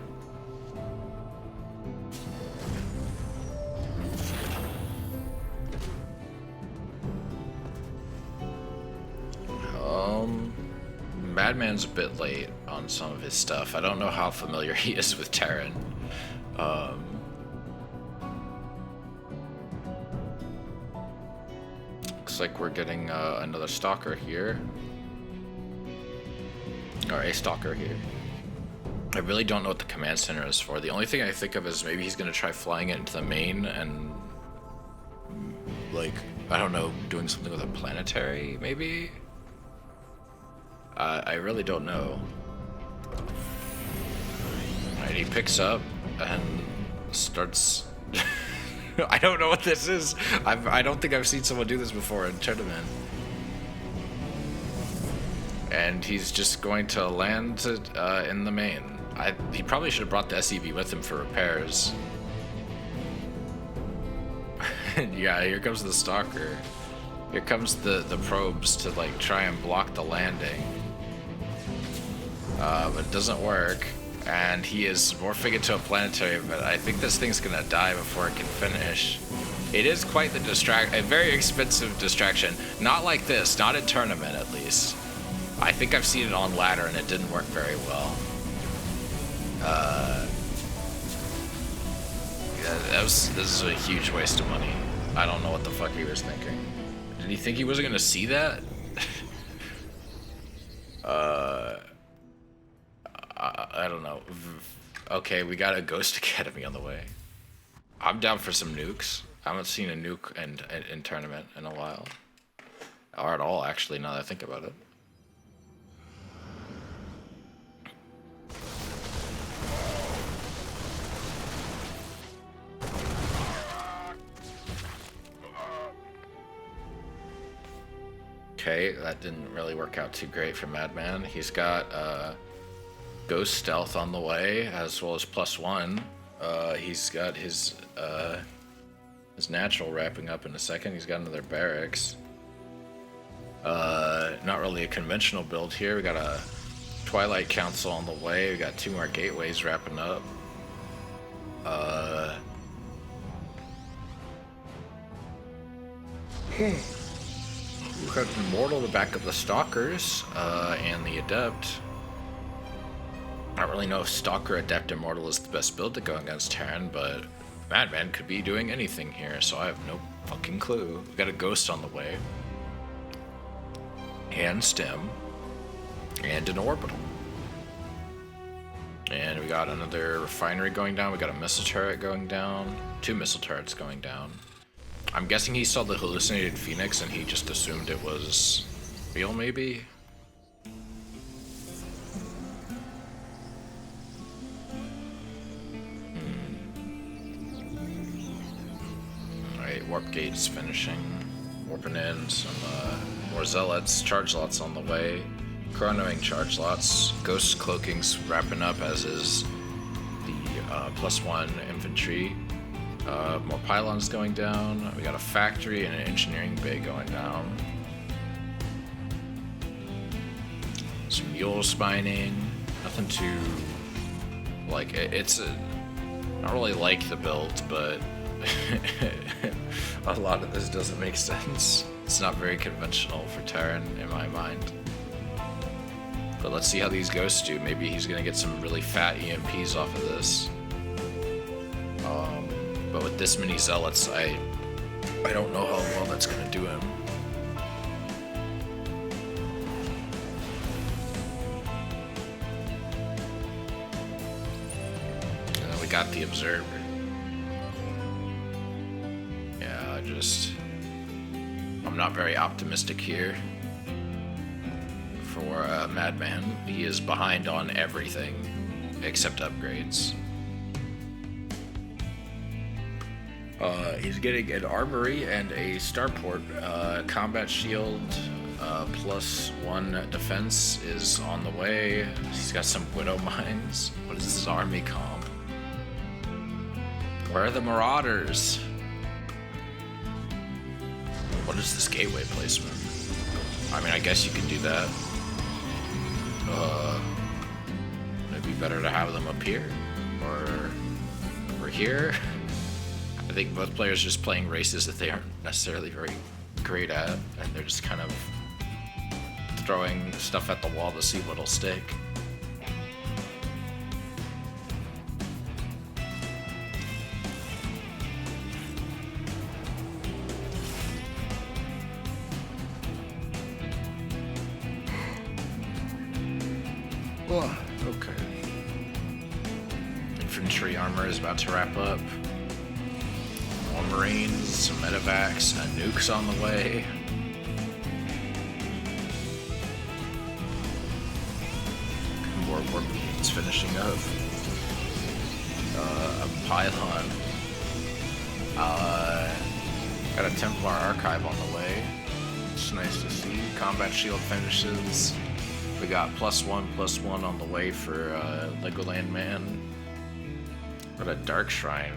Madman's a bit late on some of his stuff. I don't know how familiar he is with Terran. Looks like we're getting another stalker here. Or a stalker here. I really don't know what the command center is for. The only thing I think of is maybe he's gonna try flying it into the main and, like, I don't know, doing something with a planetary, maybe? I really don't know. Alright, he picks up and starts... I don't know what this is. I don't think I've seen someone do this before in tournament. And he's just going to land in the main. He probably should have brought the SEV with him for repairs. Yeah, here comes the stalker. Here comes the probes to like try and block the landing. But it doesn't work. And he is morphing into a planetary, but I think this thing's gonna die before it can finish. It is quite the a very expensive distraction. Not like this, not in tournament at least. I think I've seen it on ladder and it didn't work very well. Yeah, this is a huge waste of money. I don't know what the fuck he was thinking. Did he think he wasn't gonna see that? I don't know. Okay, we got a Ghost Academy on the way. I'm down for some nukes. I haven't seen a nuke in tournament in a while. Or at all, actually, now that I think about it. Okay, that didn't really work out too great for Madman. He's got Ghost Stealth on the way, as well as +1. He's got his natural wrapping up in a second. He's got another barracks. Not really a conventional build here. We got a Twilight Council on the way. We got 2 more gateways wrapping up. We've got Immortal to back up the Stalkers, and the Adept. I don't really know if Stalker, Adept, Immortal is the best build to go against Terran, but Madman could be doing anything here, so I have no fucking clue. We got a Ghost on the way. And Stem. And an Orbital. And we got another Refinery going down. We got a Missile Turret going down. 2 Missile Turrets going down. I'm guessing he saw the hallucinated Phoenix and he just assumed it was real, maybe? Alright, Warp Gate's finishing. Warping in, some more Zealots, Charge Lots on the way. Chronoing Charge Lots. Ghost Cloaking's wrapping up, as is the +1 Infantry. More pylons going down. We got a factory and an engineering bay going down. Some mule spining. Nothing too like it's I don't really like the build, but a lot of this doesn't make sense. It's not very conventional for Terran in my mind. But let's see how these ghosts do. Maybe he's gonna get some really fat EMPs off of this. But with this many Zealots, I don't know how well that's gonna do him. And then we got the Observer. Yeah, I'm not very optimistic here for Madman. He is behind on everything except upgrades. He's getting an armory and a starport. Combat shield +1 defense is on the way. He's got some Widow mines. What is this army comp? Where are the Marauders? What is this gateway placement? I mean, I guess you can do that. It'd be better to have them up here or over here. I think both players are just playing races that they aren't necessarily very great at, and they're just kind of throwing stuff at the wall to see what'll stick. Oh, okay. Infantry armor is about to wrap up. More Marines, some medevacs, a nuke's on the way. More warp beams finishing up. A pylon. Got a Templar archive on the way. It's nice to see. Combat shield finishes. We got +1/+1 on the way for Legoland Man. What a Dark Shrine.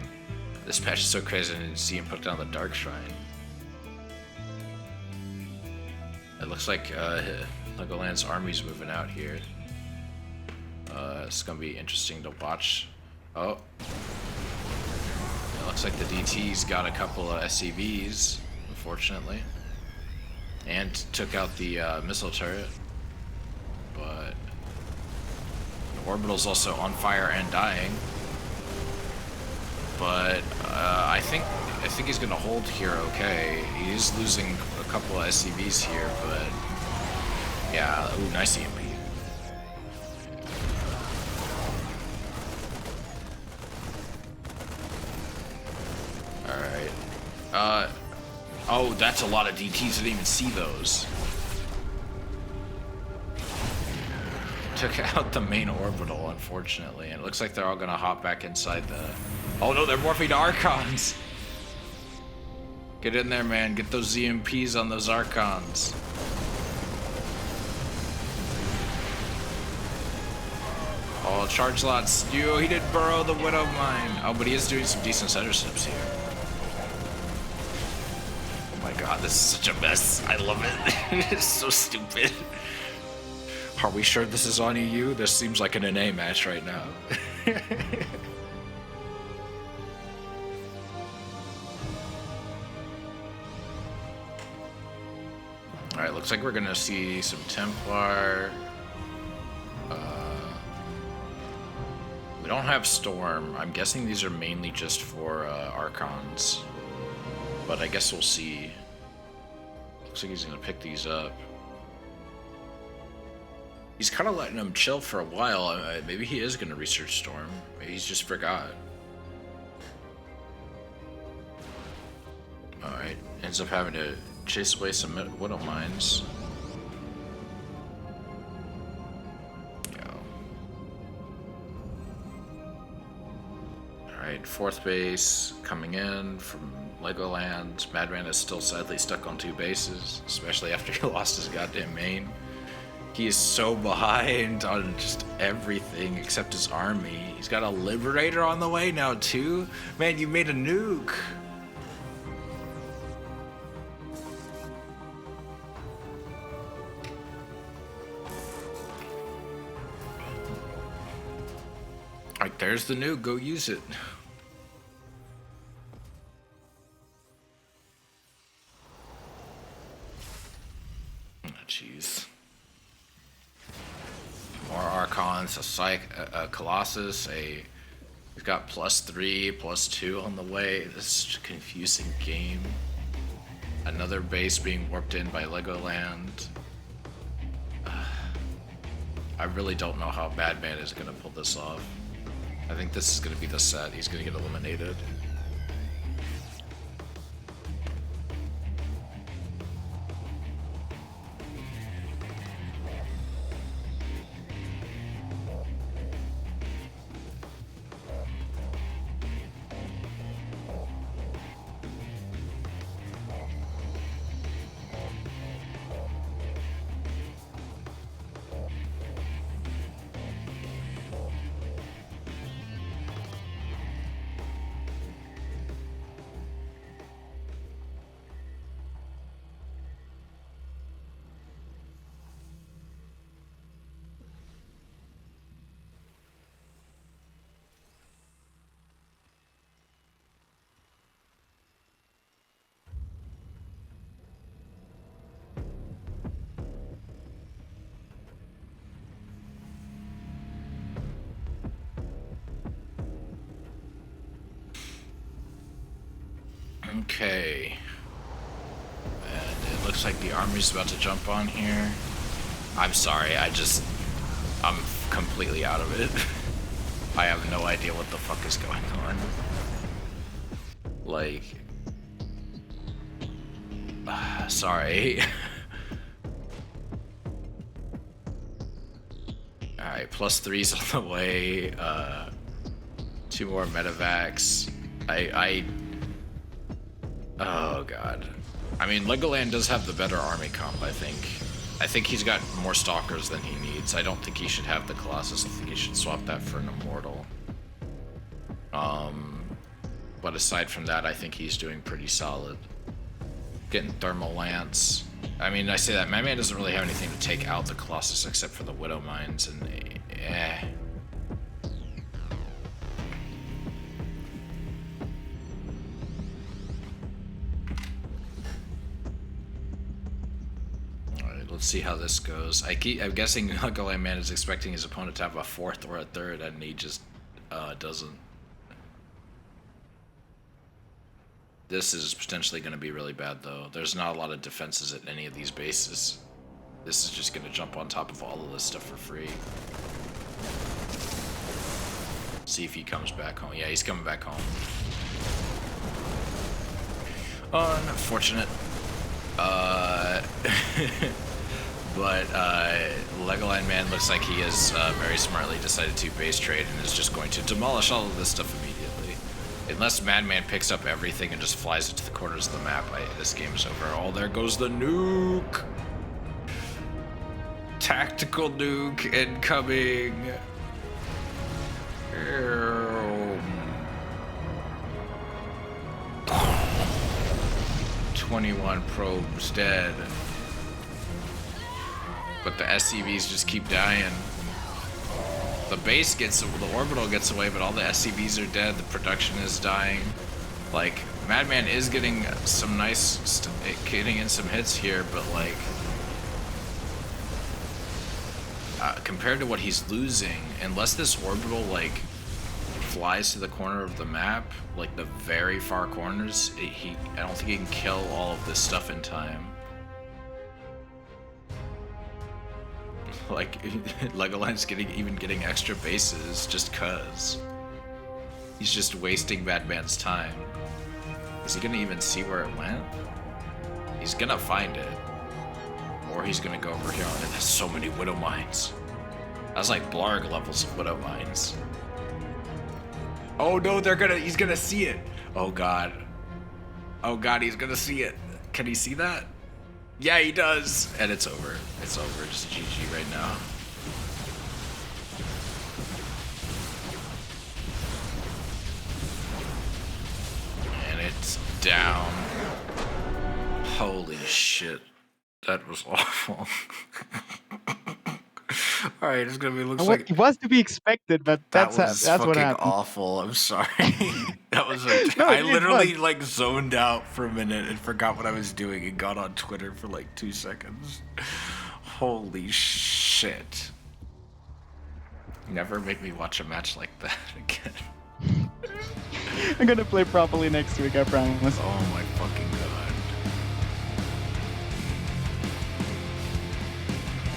This patch is so crazy I didn't see him put down the Dark Shrine. It looks like Legoland's army's moving out here. It's gonna be interesting to watch. Oh. It looks like the DT's got a couple of SCVs, unfortunately. And took out the missile turret. But the orbital's also on fire and dying. But I think he's gonna hold here okay. He's losing a couple of SCVs here, but yeah, ooh, nice EMP. Alright. Oh, that's a lot of DTs. I didn't even see those. Took out the main orbital, unfortunately, and it looks like they're all gonna hop back inside the... Oh no, they're morphing to Archons! Get in there, man. Get those ZMPs on those Archons. Oh, charge lots. Yo, he didn't burrow the Widow Mine. Oh, but he is doing some decent center steps here. Oh my god, this is such a mess. I love it. It's so stupid. Are we sure this is on EU? This seems like an NA match right now. Alright, looks like we're gonna see some Templar. We don't have Storm. I'm guessing these are mainly just for Archons. But I guess we'll see. Looks like he's gonna pick these up. He's kind of letting them chill for a while. Maybe he is going to research Storm. Maybe he's just forgot. Alright. Ends up having to chase away some Widow Mines. Alright, fourth base coming in from Legoland. Madman is still sadly stuck on 2 bases, especially after he lost his goddamn main. He is so behind on just everything except his army. He's got a Liberator on the way now too. Man, you made a nuke. Alright, there's the nuke. Go use it. Oh, jeez. More Archons, a Colossus, we've got +3, +2 on the way. This is such a confusing game. Another base being warped in by Legoland. I really don't know how Madman is going to pull this off. I think this is going to be the set. He's going to get eliminated. Okay. And it looks like the army's about to jump on here. I'm sorry, I'm completely out of it. I have no idea what the fuck is going on. Like... sorry. Alright, +3's on the way. 2 more medevacs. Oh god. I mean, Legoland does have the better army comp, I think. I think he's got more stalkers than he needs. I don't think he should have the Colossus. I think he should swap that for an Immortal. But aside from that, I think he's doing pretty solid. Getting Thermal Lance. I mean, I say that, Madman doesn't really have anything to take out the Colossus except for the Widow Mines, and Alright, let's see how this goes. I'm guessing Legoland Man is expecting his opponent to have a 4th or a 3rd, and he just doesn't. This is potentially going to be really bad, though. There's not a lot of defenses at any of these bases. This is just going to jump on top of all of this stuff for free. See if he comes back home. Yeah, he's coming back home. Unfortunate. But Legoland Man looks like he has very smartly decided to base trade and is just going to demolish all of this stuff immediately. Unless Madman picks up everything and just flies it to the corners of the map, this game is over. Oh, there goes the nuke! Tactical nuke incoming! 21 probes dead. But the SCVs just keep dying. The base the orbital gets away, but all the SCVs are dead. The production is dying. Like, Madman is getting some getting in some hits here, but like, compared to what he's losing, unless this orbital like flies to the corner of the map, like the very far corners, I don't think he can kill all of this stuff in time. Like, Legoland's getting extra bases just cuz. He's just wasting Madman's time. Is he gonna even see where it went? He's gonna find it. Or he's gonna go over here. And there's so many Widow Mines. That's like Blarg levels of Widow Mines. Oh no, he's gonna see it. Oh god. Oh god, he's gonna see it. Can he see that? Yeah, he does. And it's over. It's over. Just GG right now. And it's down. Holy shit. That was awful. Alright, it's gonna be looks like it was to be expected, but that's what happened. Awful. I'm sorry. That was No, I literally like zoned out for a minute and forgot what I was doing and got on Twitter for like 2 seconds. Holy shit. Never make me watch a match like that again. I'm gonna play properly next week, I promise. Oh my fucking god.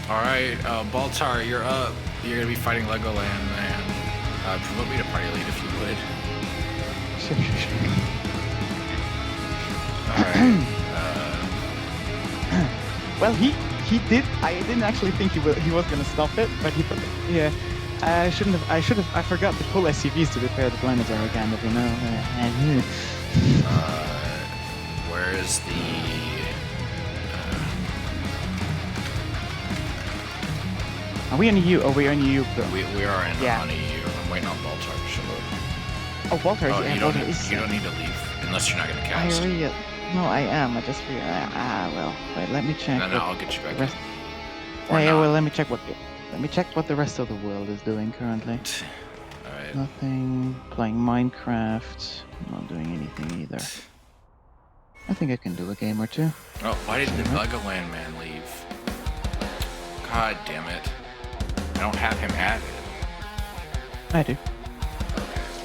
Alright, Baltar, you're up. You're gonna be fighting Legoland, man. Promote me to party lead if you would. Sure. Alright. Well, he did. I didn't actually think he was gonna stop it, but yeah. I forgot to pull SCVs to repair the blinders again, if you know. Where is the... Are we in EU? Oh, we are in EU. We are in on EU. I'm waiting on Baltar to show up. Oh, Walter, Oh, yeah, you Walter don't need to leave unless you're not gonna cast. No, I am. I just figured. Well, wait. Let me check. No, I'll get you back. Well, let me check what the rest of the world is doing currently. All right. Nothing. Playing Minecraft. Not doing anything either. I think I can do a game or two. Oh, why didn't the Legoland Man leave? God damn it! I don't have him added. I do. Okay,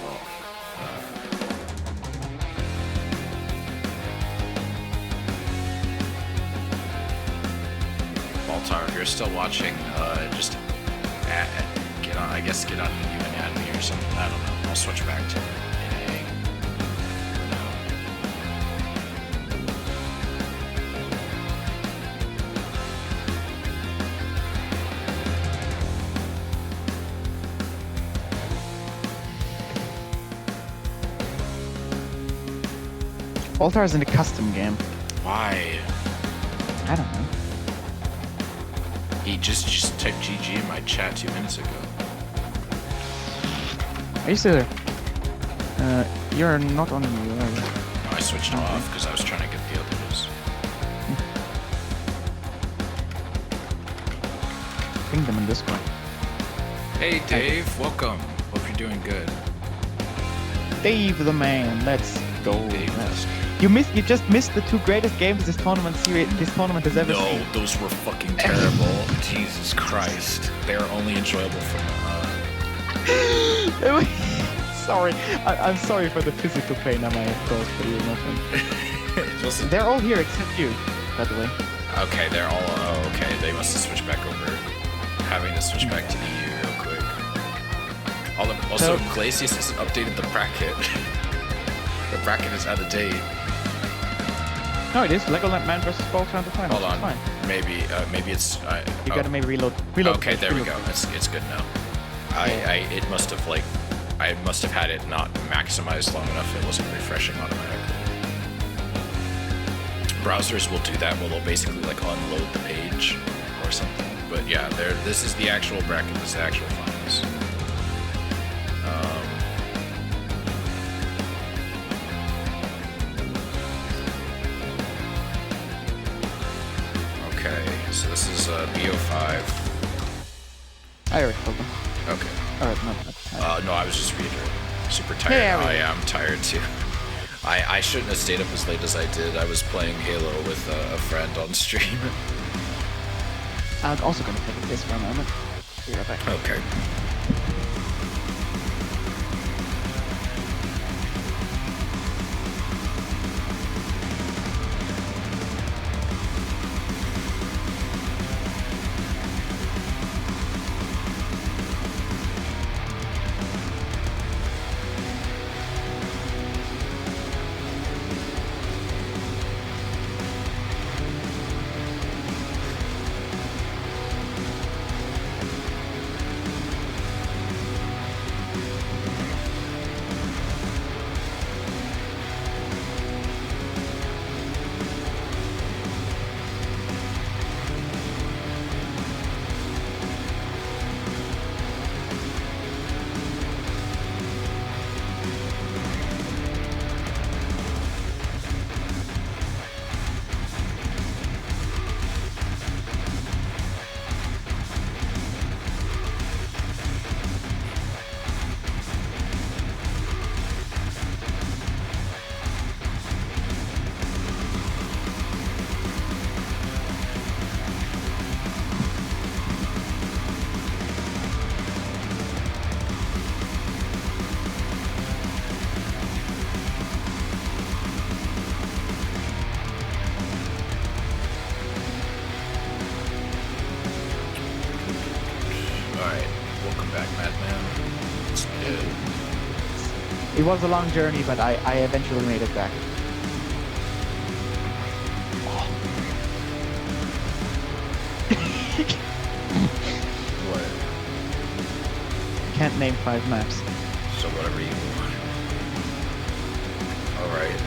well, Altar, if you're still watching, just get on. I guess get on you and add me or something. I don't know. I'll switch back to NA. Altar is in a custom game. Why? I don't know. He just typed GG in my chat 2 minutes ago. Are you still there? You're not on you, are you? No, I switched off because I was trying to get the others. Ping them in Discord. Hey Dave, welcome. Hope you're doing good. Dave the man, let's go. Dave, You just missed the 2 greatest games this tournament has ever seen. No, those were fucking terrible. Jesus Christ. They're only enjoyable from Sorry, I'm sorry for the physical pain I might have caused for you, my friend. They're all here except you, by the way. Okay, they're all. Oh, okay. They must have switched back over. Having to switch back to EU real quick. Also, Glacius has updated the bracket. The bracket is out of date. No, it is. Legoland Man versus Bolter in the final. Hold on. Fine. Maybe it's. You gotta maybe reload. Okay, there we go. It's good now. It must have I must have had it not maximized long enough. It wasn't refreshing automatically. Browsers will do that. Where they'll basically like unload the page or something. But yeah, this is the actual bracket. This is the actual finals. Okay, so this is BO5. I already told them. Okay. Alright, No, I was just reiterating. Super tired. Yeah, I am tired too. I shouldn't have stayed up as late as I did. I was playing Halo with a friend on stream. I'm also gonna take this for a moment. Be right back. Okay. It was a long journey, but I eventually made it back. What? Can't name 5 maps. So whatever you want. Alright.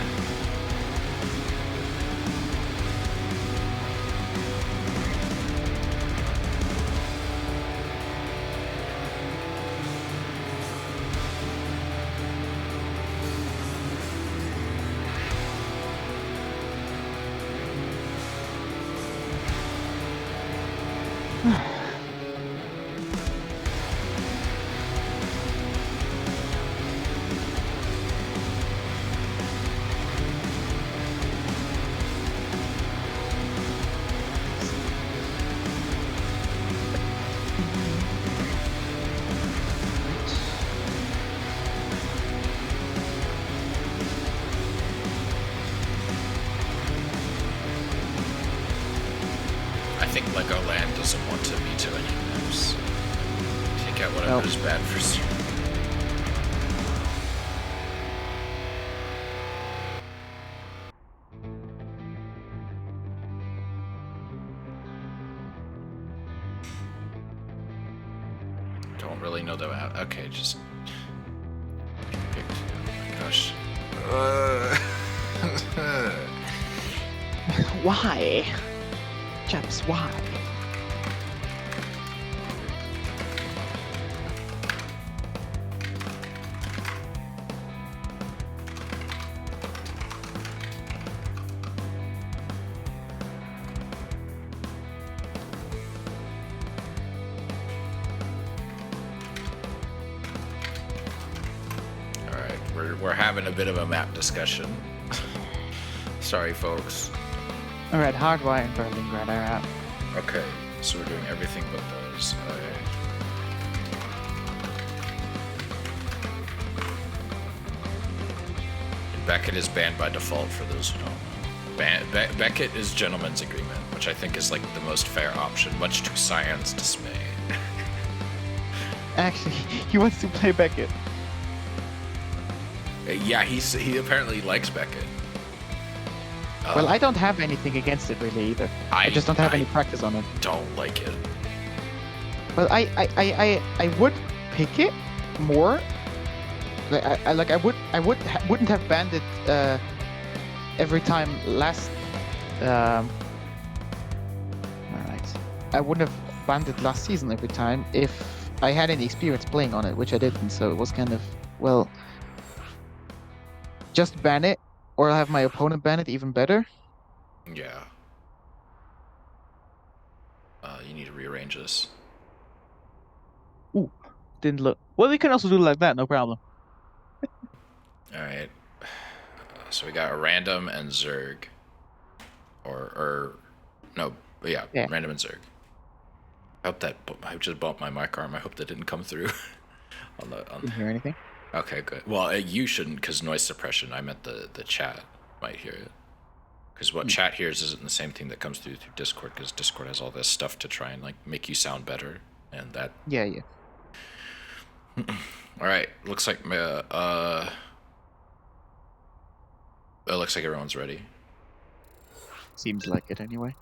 Legoland doesn't want to veto any maps. Take out whatever Nope. is bad for Zerg. Don't really know the map. Okay, just pick. Oh my gosh. Why? Chaps, why? Alright, we're having a bit of a map discussion. Sorry, folks. Alright, Hardwire and Berlingrad are out. Okay, so we're doing everything but those. Alright. Beckett is banned by default for those who don't know. Beckett is Gentleman's Agreement, which I think is like the most fair option, much to Cyan's dismay. Actually, he wants to play Beckett. Yeah, he apparently likes Beckett. Well, I don't have anything against it really either. I just don't have any practice on it. Don't like it. Well, I would pick it more. Like I wouldn't have banned it every time last. All right, I wouldn't have banned it last season every time if I had any experience playing on it, which I didn't. So it was kind of, well, just ban it, or I'll have my opponent ban it, even better. Yeah. You need to rearrange this. Ooh, didn't look. Well, we can also do it like that, no problem. Alright. So we got a random and Zerg. No, but yeah, Yeah. random and Zerg. I just bumped my mic arm. I hope that didn't come through. Didn't hear anything. Okay, good. Well, you shouldn't, because noise suppression. I meant the chat might hear it. Because what chat hears isn't the same thing that comes through Discord, because Discord has all this stuff to try and like make you sound better, and that. Yeah, yeah. All right, looks like it looks like everyone's ready. Seems like it anyway.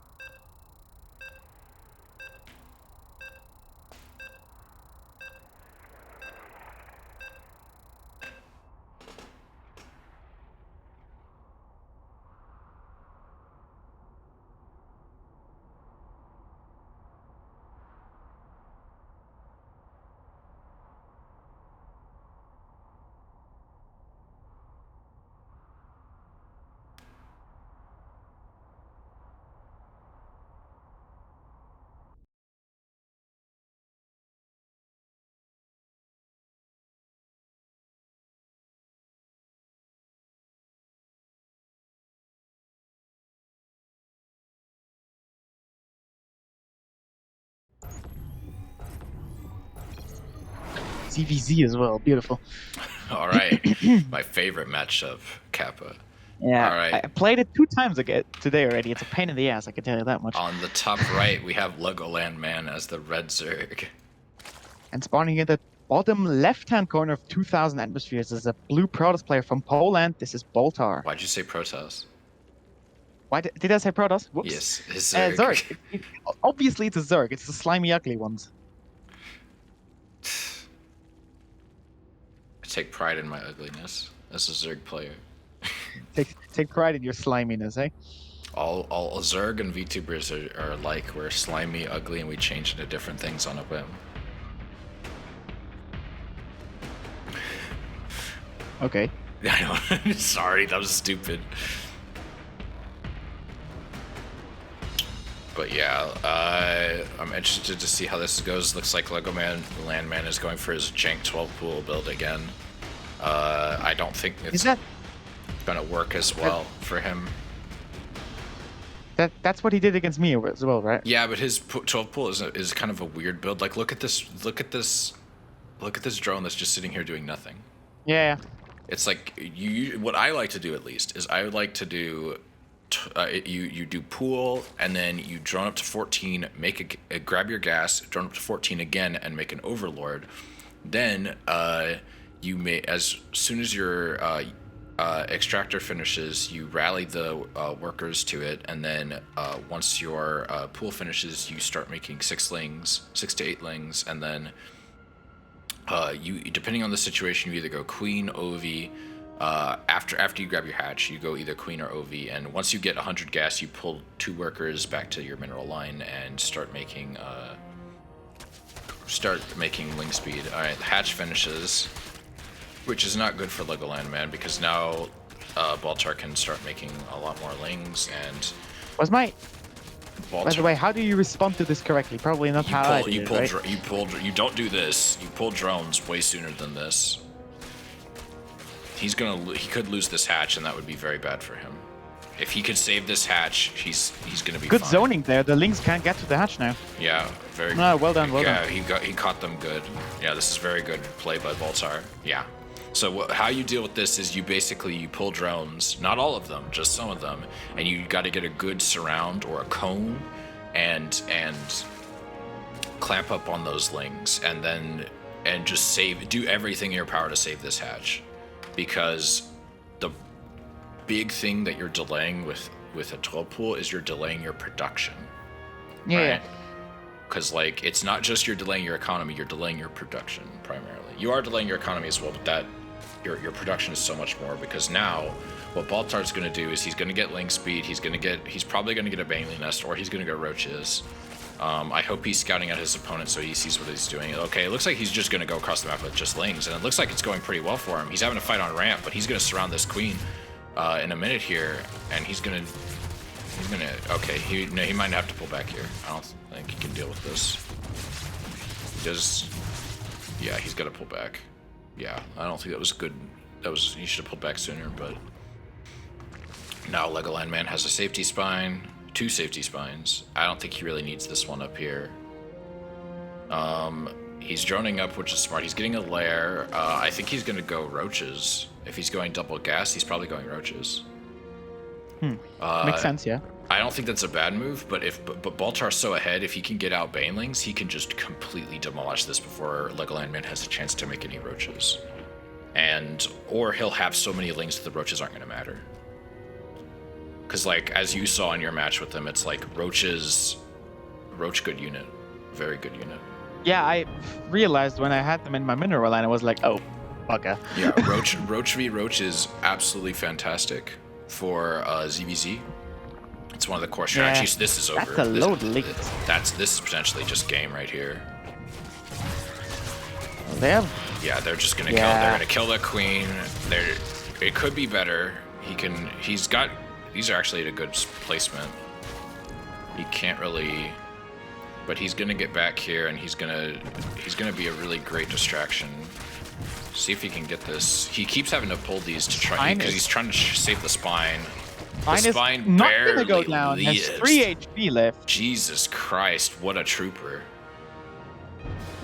CVZ as well, beautiful. All right, my favorite matchup, Kappa. Yeah, All right. I played it 2 times today already. It's a pain in the ass, I can tell you that much. On the top right, we have Legoland Man as the red Zerg. And spawning in the bottom left-hand corner of 2,000 atmospheres is a blue Protoss player from Poland. This is Boltar. Why'd you say Protoss? Why did I say Protoss? Whoops. Yes, his Zerg. Zerg. Obviously, it's a Zerg. It's the slimy, ugly ones. I take pride in my ugliness as a Zerg player. Take pride in your sliminess, eh? All Zerg and VTubers are alike. We're slimy, ugly, and we change into different things on a whim. Okay. I don't. Sorry, that was stupid. But yeah, I'm interested to see how this goes. Looks like Landman is going for his Jank 12 pool build again. I don't think it's gonna work as well for him. That's what he did against me as well, right? Yeah, but his 12 pool is kind of a weird build. Like, look at this drone that's just sitting here doing nothing. Yeah. It's like what I like to do, at least, is I would like to do you do pool, and then you drone up to 14, grab your gas, drone up to 14 again, and make an overlord. Then you may, as soon as your extractor finishes, you rally the workers to it, and then once your pool finishes, you start making 6 to 8 lings, and then you, depending on the situation, you either go queen, OV. After you grab your hatch, you go either queen or OV, and once you get 100 gas, you pull 2 workers back to your mineral line and start making ling speed. All right, the hatch finishes, which is not good for Legoland Man, because now Baltar can start making a lot more lings, and Was my... Baltar, By the way, how do you respond to this correctly? Probably not how I did it, right? you don't do this. You pull drones way sooner than this. He could lose this hatch, and that would be very bad for him. If he could save this hatch, he's gonna be Good fine. zoning there. The Lynx can't get to the hatch now. Yeah, very. No, well done, well yeah, done. he caught them good. Yeah, this is very good play by Baltar. Yeah. So how you deal with this is you pull drones, not all of them, just some of them, and you got to get a good surround or a cone, and clamp up on those lings, and just do everything in your power to save this hatch, because the big thing that you're delaying with a 12 pool is you're delaying your production. Yeah. Right? Because like it's not just you're delaying your economy, you're delaying your production primarily. You are delaying your economy as well, but that your production is so much more, because now what Baltar's going to do is he's going to get ling speed, he's probably going to get a Baneling Nest, or he's going to go roaches. I hope he's scouting out his opponent so he sees what he's doing. Okay, it looks like he's just going to go across the map with just lings, and it looks like it's going pretty well for him. He's having a fight on ramp, but he's going to surround this queen in a minute here, and he's gonna okay, he might have to pull back here. I don't think he can deal with this. Yeah, he's got to pull back. Yeah, I don't think that was good. He should have pulled back sooner, but now Legoland Man has a safety spine, 2 safety spines. I don't think he really needs this one up here. He's droning up, which is smart. He's getting a lair. I think he's gonna go roaches. If he's going double gas, he's probably going roaches. Makes sense, yeah. I don't think that's a bad move, but Baltar's so ahead, if he can get out Banelings, he can just completely demolish this before Legoland Man has a chance to make any roaches. Or he'll have so many lings that the roaches aren't going to matter. Because, like, as you saw in your match with them, it's like roach good unit. Very good unit. Yeah, I realized when I had them in my mineral line, I was like, oh, bugger. Yeah, Roach v. Roach is absolutely fantastic for ZVZ. It's one of the core strategies. Yeah, this is over. That's a load late. This is potentially just game right here. They have... Yeah, they're just gonna kill. They're gonna kill the queen. It could be better. He's got. These are actually at a good placement. He can't really, but he's gonna get back here, and he's gonna be a really great distraction. See if he can get this. He keeps having to pull these to try, because he's trying to save the spine. The spine not barely gonna go down. lives. Has 3 HP left. Jesus Christ, what a trooper.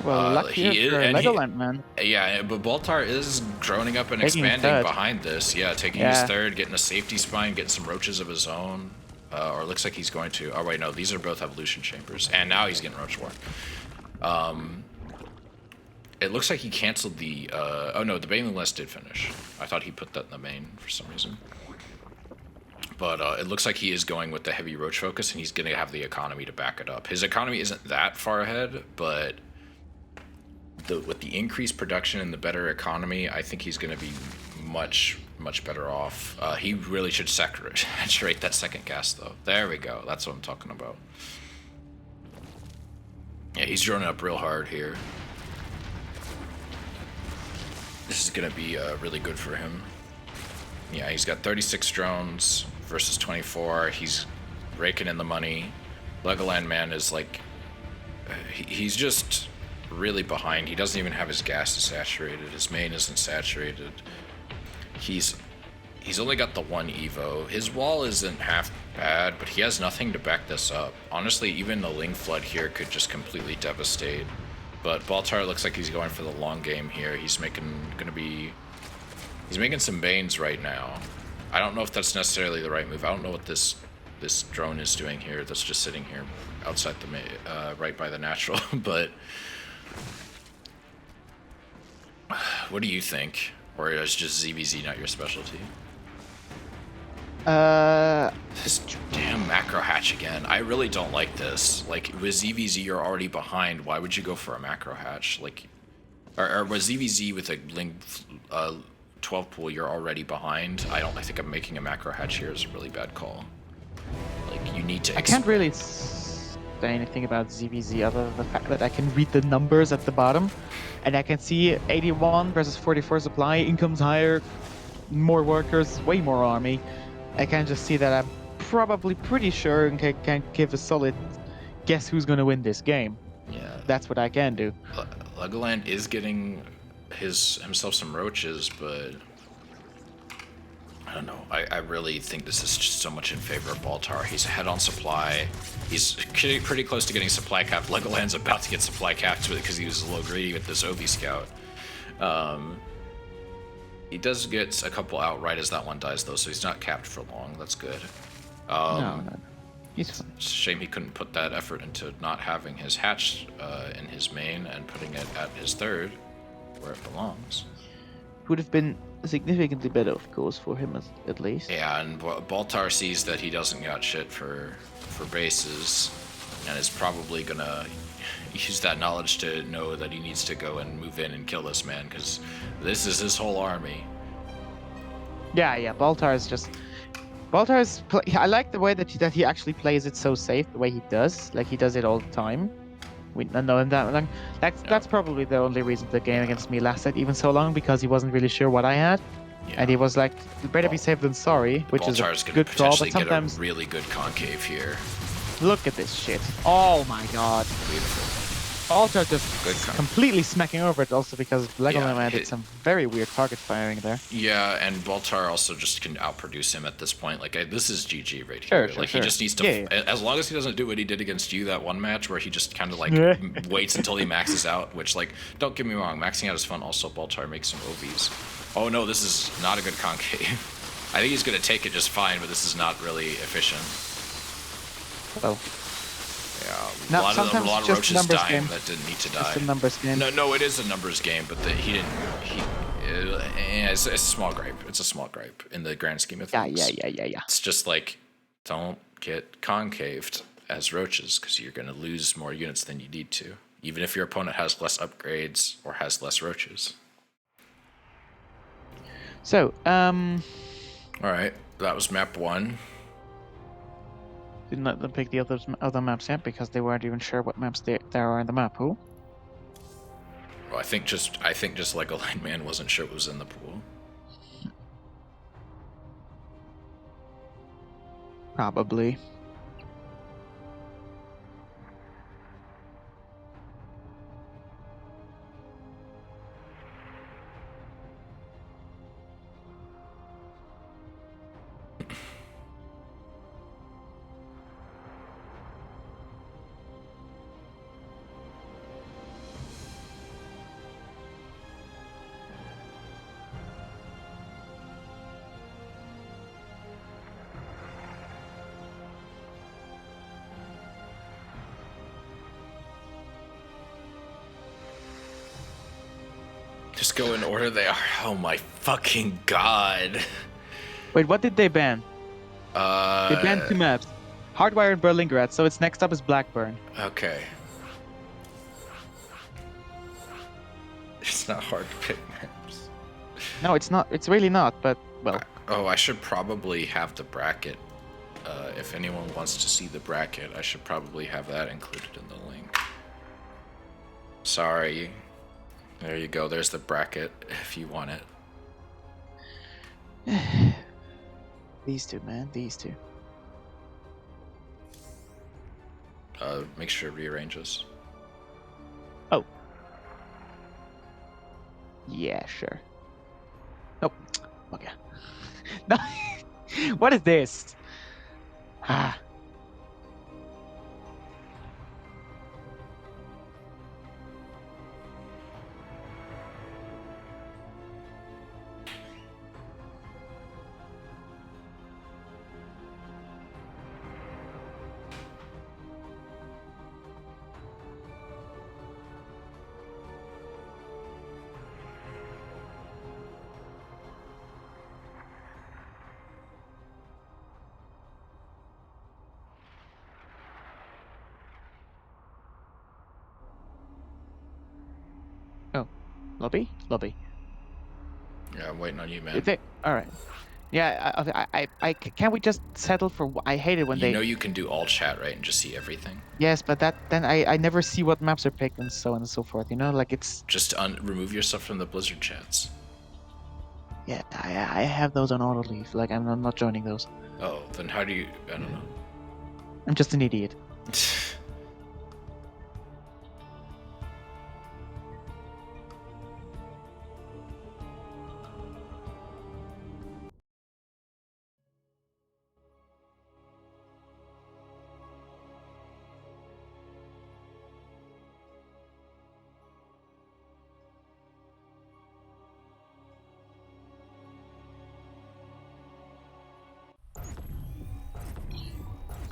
Well, lucky for Legoland Man. Yeah, but Baltar is droning up and expanding behind this. Yeah, taking his third, getting a safety spine, getting some roaches of his own. Or it looks like he's going to. Oh, wait, no, these are both evolution chambers. And now he's getting roach war. It looks like he canceled the... oh, no, the Baneling Nest did finish. I thought he put that in the main for some reason. But it looks like he is going with the heavy roach focus, and he's going to have the economy to back it up. His economy isn't that far ahead, but with the increased production and the better economy, I think he's going to be much, much better off. He really should saturate that second gas, though. There we go. That's what I'm talking about. Yeah, he's droning up real hard here. This is going to be really good for him. Yeah, he's got 36 drones versus 24. He's raking in the money. Legoland Man is like... he's just really behind. He doesn't even have his gas saturated. His main isn't saturated. He's only got the 1 Evo. His wall isn't half bad, but he has nothing to back this up. Honestly, even the Ling Flood here could just completely devastate. But Baltar looks like he's going for the long game here. He's making some Banes right now. I don't know if that's necessarily the right move. I don't know what this drone is doing here. That's just sitting here outside the right by the natural. But what do you think? Or is just ZVZ not your specialty? This damn macro hatch again. I really don't like this. Like, with ZVZ, you're already behind. Why would you go for a macro hatch? Like, or with ZVZ with a Ling 12 pool, you're already behind. I think I'm making a macro hatch here is a really bad call. Like, you need to. I can't really say anything about ZVZ other than the fact that I can read the numbers at the bottom, and I can see 81 versus 44 supply, income's higher, more workers, way more army. I can just see that I'm probably pretty sure and can give a solid guess who's going to win this game. Yeah. That's what I can do. Legoland is getting himself some roaches, but I don't know. I really think this is just so much in favor of Baltar. He's ahead on supply. He's pretty close to getting supply capped. Legoland's about to get supply capped because he was a little greedy with this OV scout. He does get a couple outright as that one dies, though, so he's not capped for long. That's good. No. He's fine. It's a shame he couldn't put that effort into not having his hatch in his main and putting it at his third, where it belongs. Would have been significantly better, of course, for him at least. Yeah, and Baltar sees that he doesn't got shit for bases, and is probably gonna use that knowledge to know that he needs to go and move in and kill this man, because this is his whole army. Yeah. Baltar is just. I like the way that he actually plays it so safe, the way he does. Like, he does it all the time. We know him that long. That's probably the only reason the game against me lasted even so long, because he wasn't really sure what I had. Yeah. And he was like, better be safe than sorry, which Baltar's is a gonna good call, but potentially sometimes... get a really good concave here. Look at this shit. Oh my god. Beautiful. Baltar just Good con- completely smacking over it, also because Legoland Yeah, did some very weird target firing there. Yeah, and Baltar also just can outproduce him at this point. Like, this is GG right here. Sure, Like, sure. he just needs to, Yeah. as long as he doesn't do what he did against you that one match, where he just kind of like waits until he maxes out. Which, like, don't get me wrong, maxing out is fun. Also, Baltar makes some OVs. Oh no, this is not a good concave. I think he's gonna take it just fine, but this is not really efficient. Well, Yeah, no, a lot sometimes of it's just roaches numbers dying game. that didn't need to die. it's a numbers game. No, it is a numbers game, but he didn't. It's a small gripe. It's a small gripe in the grand scheme of things. Yeah. It's just like, don't get concaved as roaches, because you're going to lose more units than you need to, even if your opponent has less upgrades or has less roaches. So, All right, that was map 1. didn't let them pick the other maps yet because they weren't even sure what maps there are in the map pool. Well, I think just Legoland Man wasn't sure what was in the pool. Probably. Just go in order they are. Oh my fucking god. Wait, what did they ban? They banned 2 maps. Hardwire and Berlingrad, so it's next up is Blackburn. Okay. It's not hard to pick maps. No, it's not. It's really not, but, well. Oh, I should probably have the bracket. If anyone wants to see the bracket, I should probably have that included in the link. Sorry. There you go. There's the bracket if you want it. These 2, man. These 2. Make sure it rearranges. Oh. Yeah, sure. Nope. Okay. No. What is this? Ah. Lobby. Yeah, I'm waiting on you, man. Is it? All right. Yeah, can't we just settle for? I hate it when You they. know you can do all chat, right, and just see everything. Yes, but then I never see what maps are picked and so on and so forth. You know, like it's. Just remove yourself from the Blizzard chats. Yeah, I have those on auto leave. Like I'm not joining those. Oh, then how do you? I don't know. I'm just an idiot.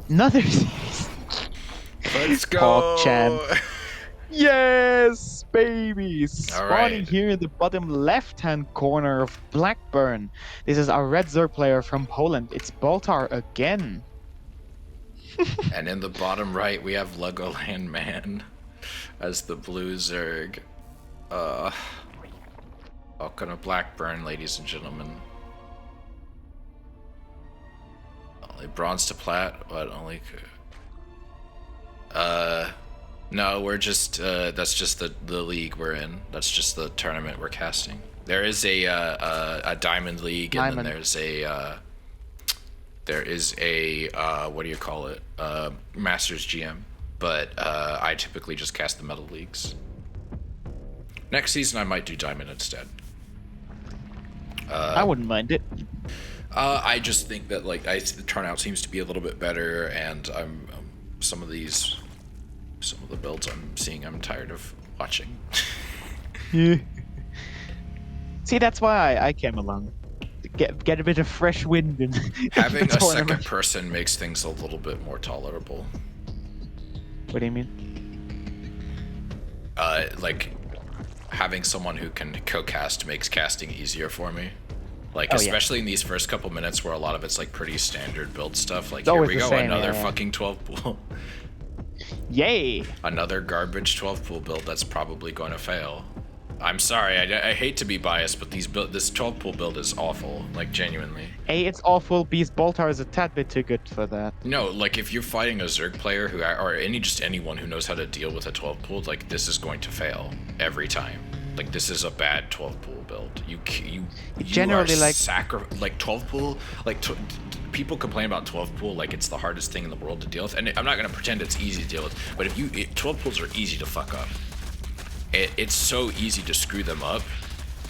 Another. Let's go. Pog champ. Yes, baby! Spawning right. here in the bottom left-hand corner of Blackburn. This is our red Zerg player from Poland. It's Baltar again. And in the bottom right, we have Legoland Man as the blue Zerg. Welcome to Blackburn, ladies and gentlemen. Only bronze to plat, but only. No, we're just. That's just the league we're in. That's just the tournament we're casting. There is a diamond league, and then there's a. There is a what do you call it? Masters GM, but I typically just cast the metal leagues. Next season I might do diamond instead. I wouldn't mind it. I just think that like the turnout seems to be a little bit better, and some of the builds I'm seeing I'm tired of watching. See, that's why I came along. Get a bit of fresh wind in. Having a second person makes things a little bit more tolerable. What do you mean? Like having someone who can co-cast makes casting easier for me. Like, Oh, yeah. especially in these first couple minutes where a lot of it's like pretty standard build stuff. Like, It's here always we the go, same, another yeah. fucking 12 pool. Yay! Another garbage 12 pool build that's probably going to fail. I'm sorry, I hate to be biased, but this 12 pool build is awful, like genuinely. A, it's awful. B, Baltar is a tad bit too good for that. No, like if you're fighting a Zerg player who, or anyone who knows how to deal with a 12 pool, like this is going to fail every time. Like this is a bad 12 pool build. You Generally, are like 12 pool, like people complain about 12 pool like it's the hardest thing in the world to deal with, and I'm not gonna pretend it's easy to deal with, but 12 pools are easy to fuck up. It's so easy to screw them up,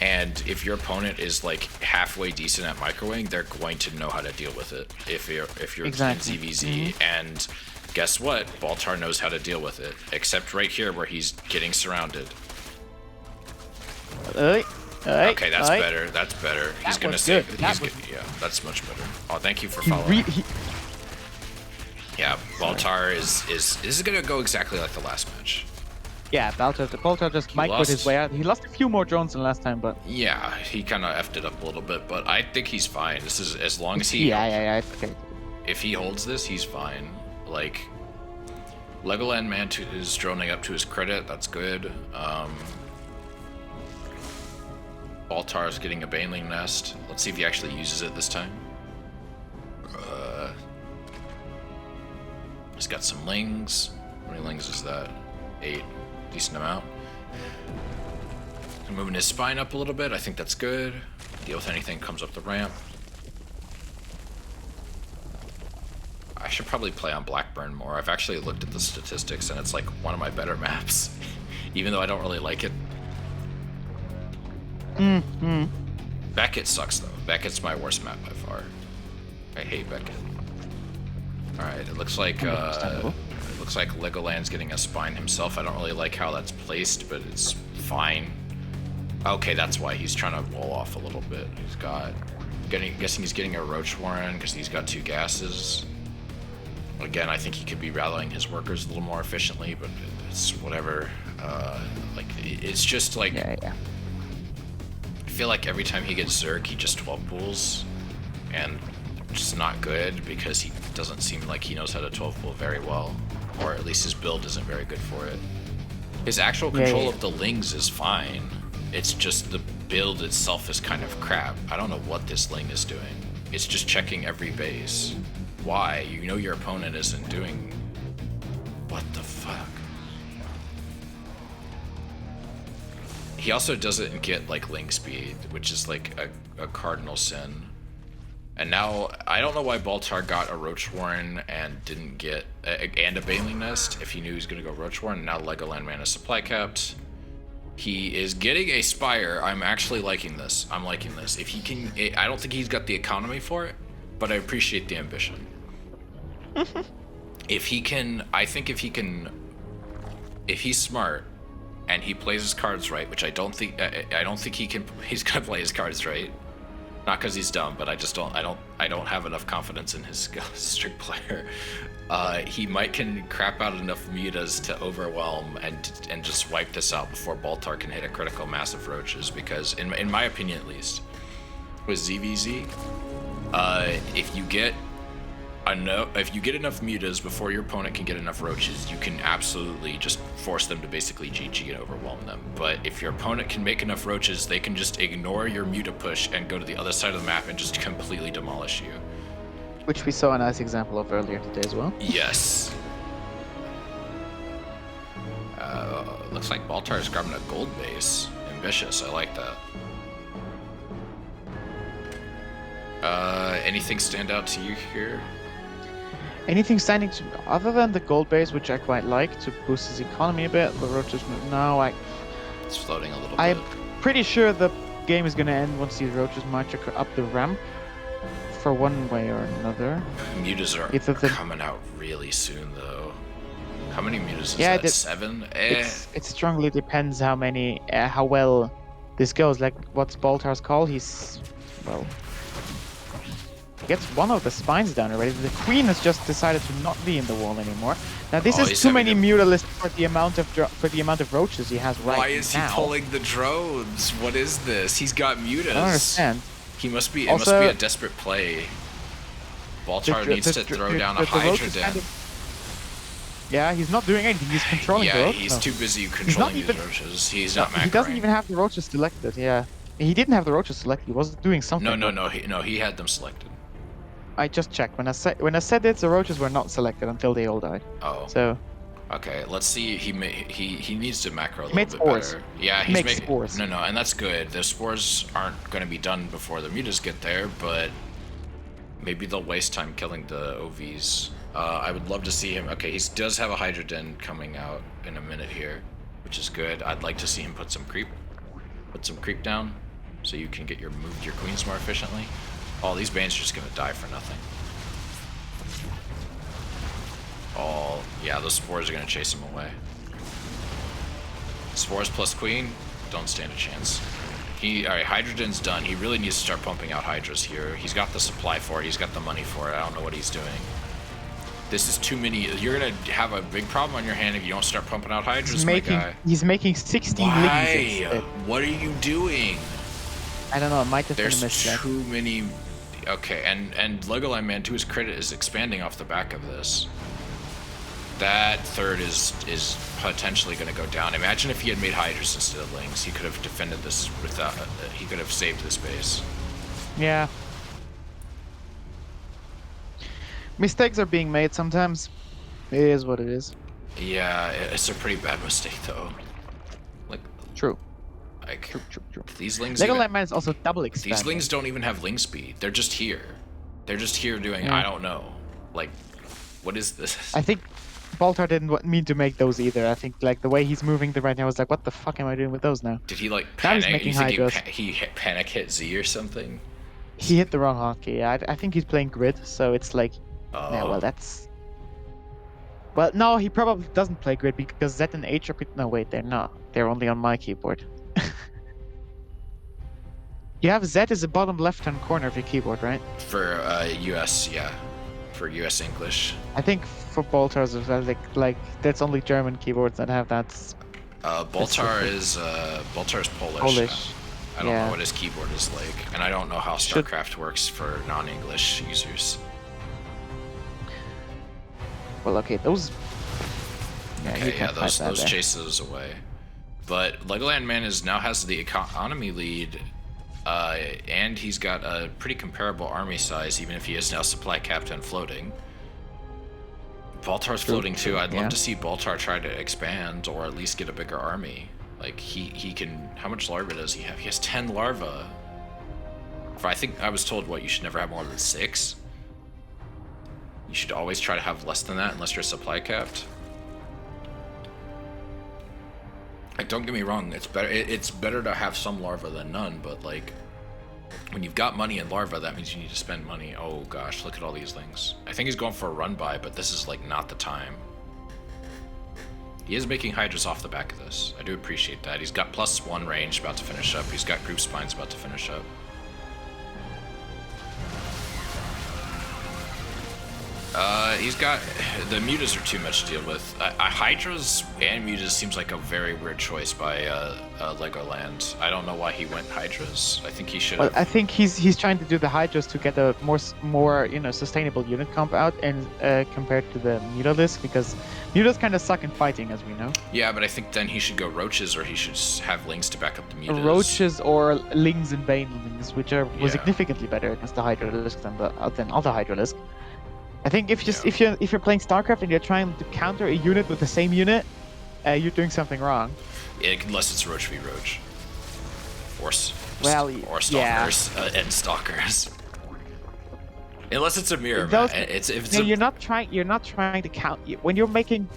and if your opponent is like halfway decent at microwaving, they're going to know how to deal with it. If you're Exactly. in ZVZ, and guess what? Baltar knows how to deal with it, except right here where he's getting surrounded. Okay, that's better. That's better. He's That gonna was save. good. Yeah, that's much better. Oh, thank you for He following. re- he- Yeah, Baltar is this is gonna go exactly like the last match. Yeah, Baltar just might put his lost. way out. He lost a few more drones than last time, but Yeah, he kind of effed it up a little bit, but I think he's fine. This is as long as he yeah. Okay. if he holds this, he's fine. Like Legoland Man is droning up to his credit. That's good. Baltar's getting a Baneling Nest. Let's see if he actually uses it this time. He's got some lings. How many lings is that? 8. Decent amount. Moving his spine up a little bit. I think that's good. Deal with anything comes up the ramp. I should probably play on Blackburn more. I've actually looked at the statistics, and it's like one of my better maps, even though I don't really like it. Beckett sucks though. Beckett's my worst map by far. I hate Beckett. All right, it looks like Legoland's getting a spine himself. I don't really like how that's placed, but it's fine. Okay, that's why he's trying to wall off a little bit. Guessing he's getting a Roach Warren because he's got 2 gases. Again, I think he could be rallying his workers a little more efficiently, but it's whatever. Like it's just like Yeah. I feel like every time he gets Zerg, he just 12 pools, and just not good because he doesn't seem like he knows how to 12 pool very well, or at least his build isn't very good for it. His actual control of the lings is fine, It's just the build itself is kind of crap. I don't know what this Ling is doing. It's just checking every base. Why? You know your opponent isn't doing... What the fuck? He also doesn't get, like, Ling speed, which is, like, a cardinal sin. And now, I don't know why Baltar got a Roach Warren and didn't get... and a Baneling Nest, if he knew he was going to go Roach Warren. Now Legoland mana supply capped. He is getting a Spire. I'm actually liking this. I'm liking this. If he can... I don't think he's got the economy for it, but I appreciate the ambition. If he can... I think if he can... If he's smart, and he plays his cards right, which I don't think he can... He's gonna play his cards right. Not because he's dumb, but I just don't... I don't have enough confidence in his skill as a strict player. He can crap out enough mutas to overwhelm and just wipe this out before Baltar can hit a critical mass of roaches, because in my opinion at least, with ZVZ, if you get enough mutas before your opponent can get enough roaches, you can absolutely just force them to basically GG and overwhelm them. But if your opponent can make enough roaches, they can just ignore your muta push and go to the other side of the map and just completely demolish you. Which we saw a nice example of earlier today as well. Yes. Looks like Baltar is grabbing a gold base. Ambitious, I like that. Anything stand out to you here? Anything standing to other than the gold base, which I quite like to boost his economy a bit. The roaches, no, It's floating a little bit. I'm pretty sure the game is gonna end once these roaches march up the ramp, for one way or another. Mutas are Either the- coming out really soon, though. How many mutas is Yeah, that? 7? It strongly depends how many, how well this goes. Like, what's Baltar's call? He's, well, he gets one of the spines down already. The queen has just decided to not be in the wall anymore. Now this he's is too many having mutalisks for the amount of roaches he has right now. Why is he pulling the drones? What is this? He's got mutas. I don't understand. He must be. Also, it must be a desperate play. Baltar needs to throw down a Hydra Den. Yeah, he's not doing anything. He's controlling the Yeah, roaches. he's No. too busy controlling these even- roaches. He's not macroing. He doesn't even have the roaches selected. Yeah, he didn't have the roaches selected. He was doing something. No. He had them selected. I just checked. When I said it, the roaches were not selected until they all died. Oh. So Okay, let's see. He needs to macro a little made bit spores. better. Yeah, He he's makes spores. No, and that's good. The spores aren't going to be done before the mutas get there, but maybe they'll waste time killing the OVs. I would love to see him. Okay, he does have a Hydra Den coming out in a minute here, which is good. I'd like to see him put some creep down, so you can get your queens more efficiently. Oh, these Banes are just gonna die for nothing. Oh, yeah, those spores are gonna chase him away. Spores plus queen, don't stand a chance. Alright, Hydra Den's done. He really needs to start pumping out Hydras here. He's got the supply for it, he's got the money for it. I don't know what he's doing. This is too many. You're gonna have a big problem on your hand if you don't start pumping out Hydras, my guy. He's making 16 Why? lings instead. What are you doing? I don't know. It might have been a There's misstep. too many. Okay, and Legoland Man, to his credit, is expanding off the back of this. That third is potentially going to go down. Imagine if he had made Hydras instead of Lings. He could have defended this without. He could have saved this base. Yeah. Mistakes are being made sometimes. It is what it is. Yeah, it's a pretty bad mistake though. Like, True. True. These Lings. Legoland Man is also double expanding. These Lings don't even have Ling speed. They're just here. They're just here doing. Yeah. I don't know. Like, what is this? I think Baltar didn't mean to make those either. I think like the way he's moving right now is like, what the fuck am I doing with those now? Did he like Now he's panic? making You think Hydras. he panic hit Z or something? He hit the wrong hotkey. Yeah, I think he's playing grid, so it's like, Oh. yeah, well that's. Well, no, he probably doesn't play grid because Z and H are. No, wait, they're not. They're only on my keyboard. You have Z as the bottom left-hand corner of your keyboard, right? For US, yeah. For US English. I think for Baltar's as well, like that's only German keyboards that have that. Baltar is Polish. Polish. I don't yeah. know what his keyboard is like, and I don't know how Should- StarCraft works for non-English users. Well, okay, those. Yeah, you Okay, yeah, can't fight those that there. chase those away. But Legoland Man now has the economy lead, and he's got a pretty comparable army size, even if he is now supply capped and floating. Baltar's floating too. I'd love to see Baltar try to expand or at least get a bigger army. Like he can. How much larva does he have? He has 10 larva. I think I was told you should never have more than 6. You should always try to have less than that unless you're supply capped. Like, don't get me wrong, it's better. It's better to have some larva than none. But like, when you've got money in larva, that means you need to spend money. Oh gosh, look at all these things. I think he's going for a run by, but this is like not the time. He is making hydras off the back of this. I do appreciate that. He's got +1 range about to finish up. He's got group spines about to finish up. He's got... The mutas are too much to deal with. Hydras and mutas seems like a very weird choice by Legoland. I don't know why he went hydras. I think he should have... Well, I think he's trying to do the hydras to get a more sustainable unit comp out, and compared to the mutalisk, because mutas kind of suck in fighting, as we know. Yeah, but I think then he should go roaches, or he should have lings to back up the mutas. Roaches or lings and banelings, which were significantly better against the hydralisk than other hydralisk. I think if you're playing StarCraft and you're trying to counter a unit with the same unit, you're doing something wrong. Yeah, unless it's Roach v Roach, or Stalkers and Stalkers. Unless it's a mirror match. You're not trying to count when you're making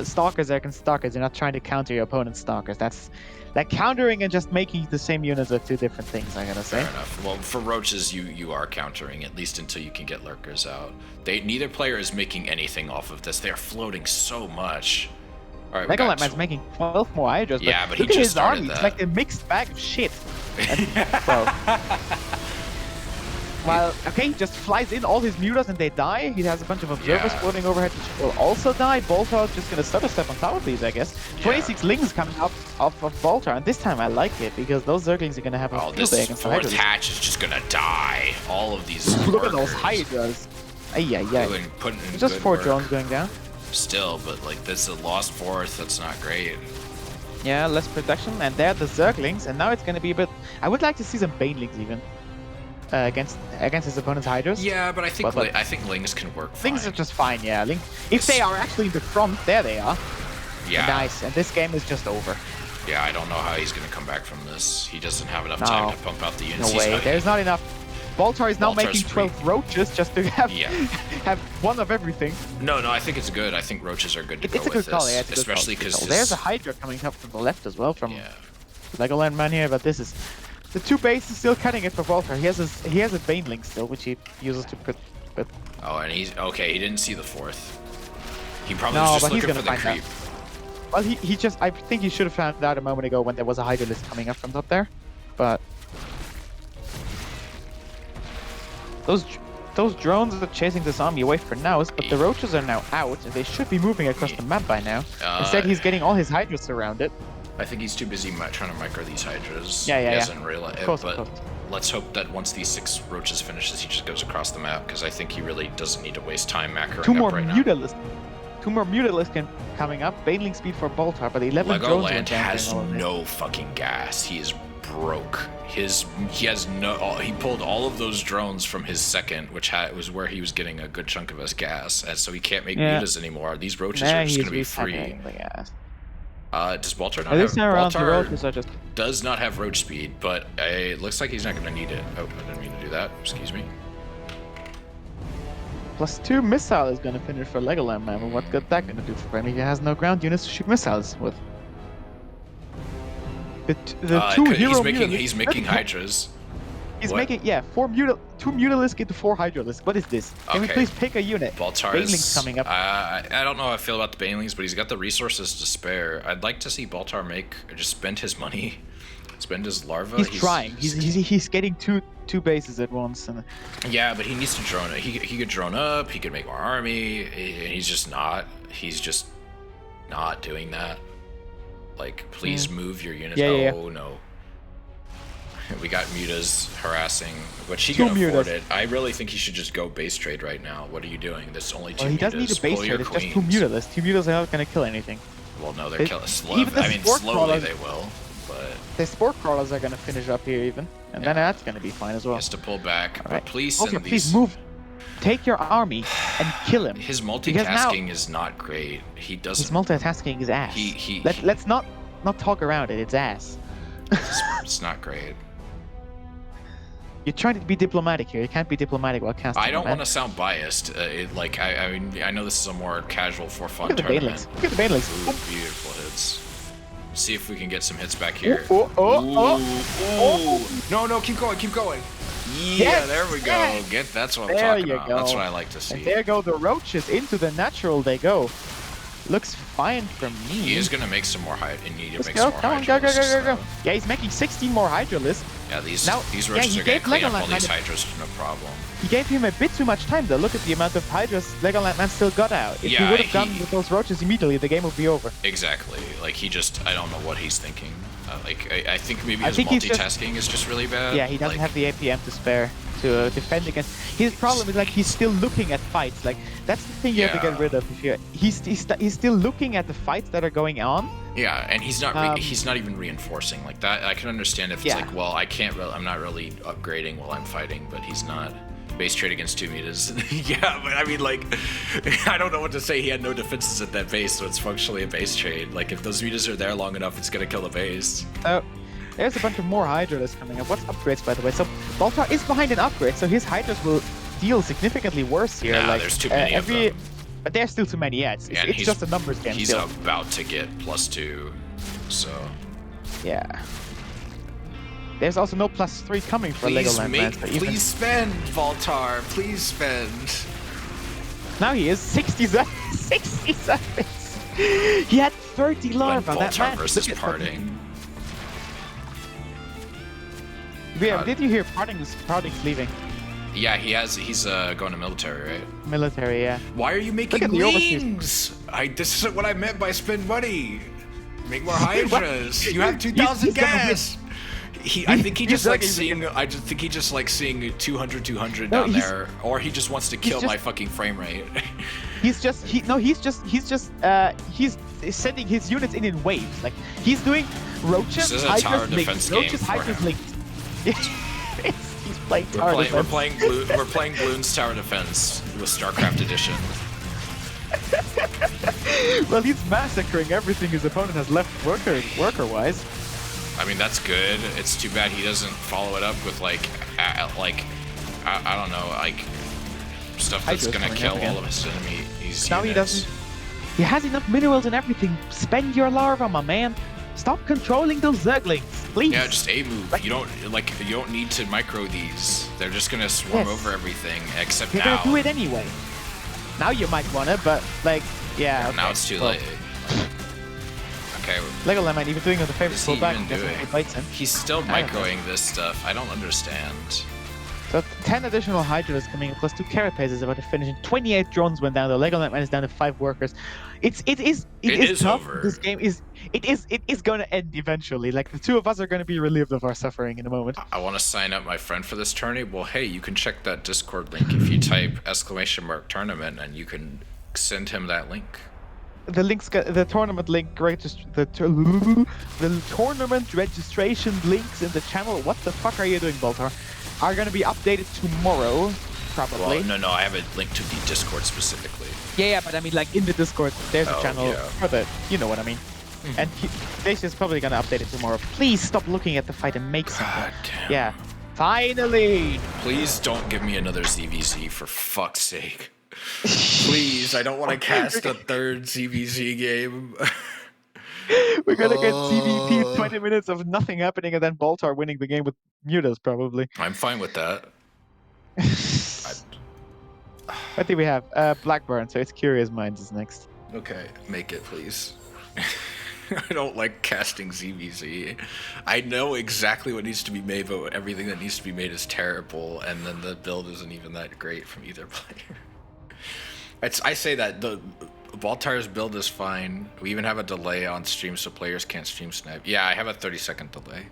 Stalkers against Stalkers. You're not trying to counter your opponent's Stalkers. That's like countering and just making the same units are two different things. I gotta say. Fair enough. Well, for Roaches, you are countering at least until you can get Lurkers out. Neither player is making anything off of this. They are floating so much. All right, Legoland Man's making 12 more hydras. Yeah, but he look at just his started army. that. It's like a mixed bag of shit. Well, okay, he just flies in all his mutas and they die. He has a bunch of observers floating overhead which will also die. Baltar's just gonna stutter step on top of these, I guess. 26 lings coming up off of Baltar, and this time I like it because those Zerglings are gonna have a field day against the fourth Hydras. hatch is just gonna die. All of these. Look at those Hydras. Just 4 drones going down. Still, but like this is a lost fourth. That's not great. Yeah, less protection, and they're the Zerglings, and now it's gonna be a bit. I would like to see some Banelings even. Against his opponent's Hydras. Yeah, but I think Lings can work fine. Lings are just fine, yeah. If they are actually in the front, there they are. Yeah. Nice, and this game is just over. Yeah, I don't know how he's going to come back from this. He doesn't have enough time to pump out the units. No way, there's not enough. Baltar is now making 12 free. roaches just to have have one of everything. No, I think it's good. I think roaches are good to go it's a with good call, this. yeah, it's a good Especially call. because there's a Hydra coming up from the left as well from Legoland Man here, but this is... The 2 base is still cutting it for Baltar. He has a Baneling still, which he uses to put. Oh, and he's okay. He didn't see the 4th. He probably was just looking for the creep. Well, he just. I think he should have found out a moment ago when there was a Hydralisk coming up from top there, but those drones are chasing this army away for now. But the roaches are now out, and they should be moving across the map by now. Instead, he's getting all his Hydras surrounded. I think he's too busy trying to micro these Hydras. Yeah. He doesn't realize it, Of but course. let's hope that once these 6 roaches finishes, he just goes across the map, because I think he really doesn't need to waste time macroing 2 more up right now. Two more Mutalisk coming up. Baneling speed for Baltar, but 11 drones Legoland has all no fucking gas. He is broke. He pulled all of those drones from his second, which was where he was getting a good chunk of his gas, and so he can't make mutas anymore. These roaches are just going to be free. Does Baltar not have... Baltar does not have roach speed, but it looks like he's not going to need it. Oh, I didn't mean to do that. Excuse me. +2 missile is going to finish for Legoland Man, but what good that going to do for him? He has no ground units to shoot missiles with. He's making Hydras. He's making 2 Mutalisk into 4 Hydralisk. What is this? Can we please pick a unit? Baltar's coming up. I don't know how I feel about the Banelings, but he's got the resources to spare. I'd like to see Baltar just spend his money, spend his larva. He's trying. He's getting two bases at once. And... Yeah, but he needs to drone it. He could drone up. He could make more army. And he's just not. He's just not doing that. Like, please move your units. Oh no. We got mutas harassing, which he can afford it. I really think he should just go base trade right now. What are you doing? There's only 2 mutas. He doesn't need a base trade. It's just 2 mutas. 2 mutas are not going to kill anything. Well, no, they're They- killing. even the I mean, sport slowly crawlers- they will, but The sport crawlers are gonna finish up here even, and then Yeah. that's gonna be fine as he well. has to pull back. All But right. please Also, send please these. move. Take your army and kill him. His Because now- multitasking is not great. He His doesn't. multitasking is ass. He- Let's not talk around it. It's ass. It's not great. You're trying to be diplomatic here. You can't be diplomatic while casting. I don't man. want to sound biased. I mean, I know this is a more casual for fun Look at the tournament. banelings. Look at the banelings. Ooh, beautiful hits. See if we can get some hits back here. No, keep going, keep going. Yeah, Yes, there we go. yes. That's what I'm There talking you about. go. That's what I like to And see. there go the roaches into the natural. They go. Looks fine for me. He is gonna make some more and need to Let's make go. some more Come on, go, go, go, Hydralisks, go, go. though. Yeah, he's making 16 more Hydralisks. Yeah, these Now- these yeah, roaches he are gonna gave clean up Legoland all these kind Hydras, no problem. He gave him a bit too much time though. Look at the amount of Hydras Legoland Man still got out. If he Yeah, would have gone he- with those roaches immediately, the game would be over. Exactly. Like he just, I don't know what he's thinking. I think maybe I his think he's just- multitasking is just really bad. Yeah, he doesn't Like, have the APM to spare to defend against. His problem is like he's still looking at fights. Like that's the thing you have to Yeah. get rid of. If you, he's still looking at the fights that are going on. Yeah, and he's not Um, he's not even reinforcing like that. I can understand if it's Yeah. like, well, I'm not really upgrading while I'm fighting, but he's not. Base trade against 2 meters. Yeah, but I mean, like, I don't know what to say. He had no defenses at that base, so it's functionally a base trade. Like, if those meters are there long enough, it's gonna kill the base. So there's a bunch of more Hydralisks coming up. What's upgrades by the way? So Baltar is behind an upgrade, so his Hydras will deal significantly worse here. Nah, like, there's too many of them. But there's still too many. Yeah, it's, Yeah, and it's he's- just a numbers game. He's still. about to get +2, so Yeah. There's also no +3 coming for Legoland Man. So even please spend, Voltar, please spend. now he is 67. 67. He had 30 When larvae. That Voltar man, versus look at Parting. Yeah, God. did you hear Parting's leaving? Yeah, he's going to military, right? Military, yeah. Why are you making at the overseas. wings? This isn't what I meant by spend money. Make more hydras. You have He's 2,000 gonna gas. I think he he's just likes joking, seeing. I just think he just likes seeing 200 No, down he's- there, or he just wants to kill just- my fucking frame rate. He's sending his units in waves. Like he's doing roaches, This is a tower hydras, defense links, game roaches, for hydras, him. links. He's playing We're, tower we're defense. playing Bloons Tower Defense with StarCraft Edition. Well, he's massacring everything his opponent has left worker-wise. I mean, that's good. It's too bad he doesn't follow it up with like I don't know, like stuff that's Hydras gonna coming kill up again. all of his enemies. Now he doesn't. He has enough minerals and everything. Spend your larva, my man. Stop controlling those Zerglings, please. Yeah, just a move. Like- You don't need to micro these. They're just gonna swarm Yes. over everything. Except You're now. gonna do it anyway. Now you might want it, but like, yeah. Now okay. it's too Well, late. Okay, Legoland might even doing it the favor what is to he pull back even and guess doing? what bites him. He's still I don't know. microing this stuff. I don't understand. So 10 additional Hydras coming in, plus 2 Carapace is about to finish. And 28 drones went down. The Legoland Man is down to 5 workers. It is tough. over. This game is going to end eventually. Like the two of us are going to be relieved of our suffering in a moment. I want to sign up my friend for this tourney. Well, hey, you can check that Discord link if you type !tournament and you can send him that link. The tournament link the tournament registration links in the channel. What the fuck are you doing, Baltar? Are going to be updated tomorrow, probably. Well, no, I have a link to the Discord specifically. Yeah, but I mean, like in the Discord, there's a Oh, channel yeah. for the, you know what I mean. And Dacia is probably gonna update it tomorrow. Please stop looking at the fight and make something. God damn. Yeah, finally. Please don't give me another ZVZ for fuck's sake. Please, I don't want to cast a third ZVZ game. We're gonna get CVP 20 minutes of nothing happening and then Baltar winning the game with Mutas probably. I'm fine with that. What do we have? Blackburn. So it's Curious Minds is next. Okay, make it, please. I don't like casting ZVZ. I know exactly what needs to be made, but everything that needs to be made is terrible, and then the build isn't even that great from either player. I say that the Baltar's build is fine. We even have a delay on stream, so players can't stream snipe. Yeah, I have a 30-second delay.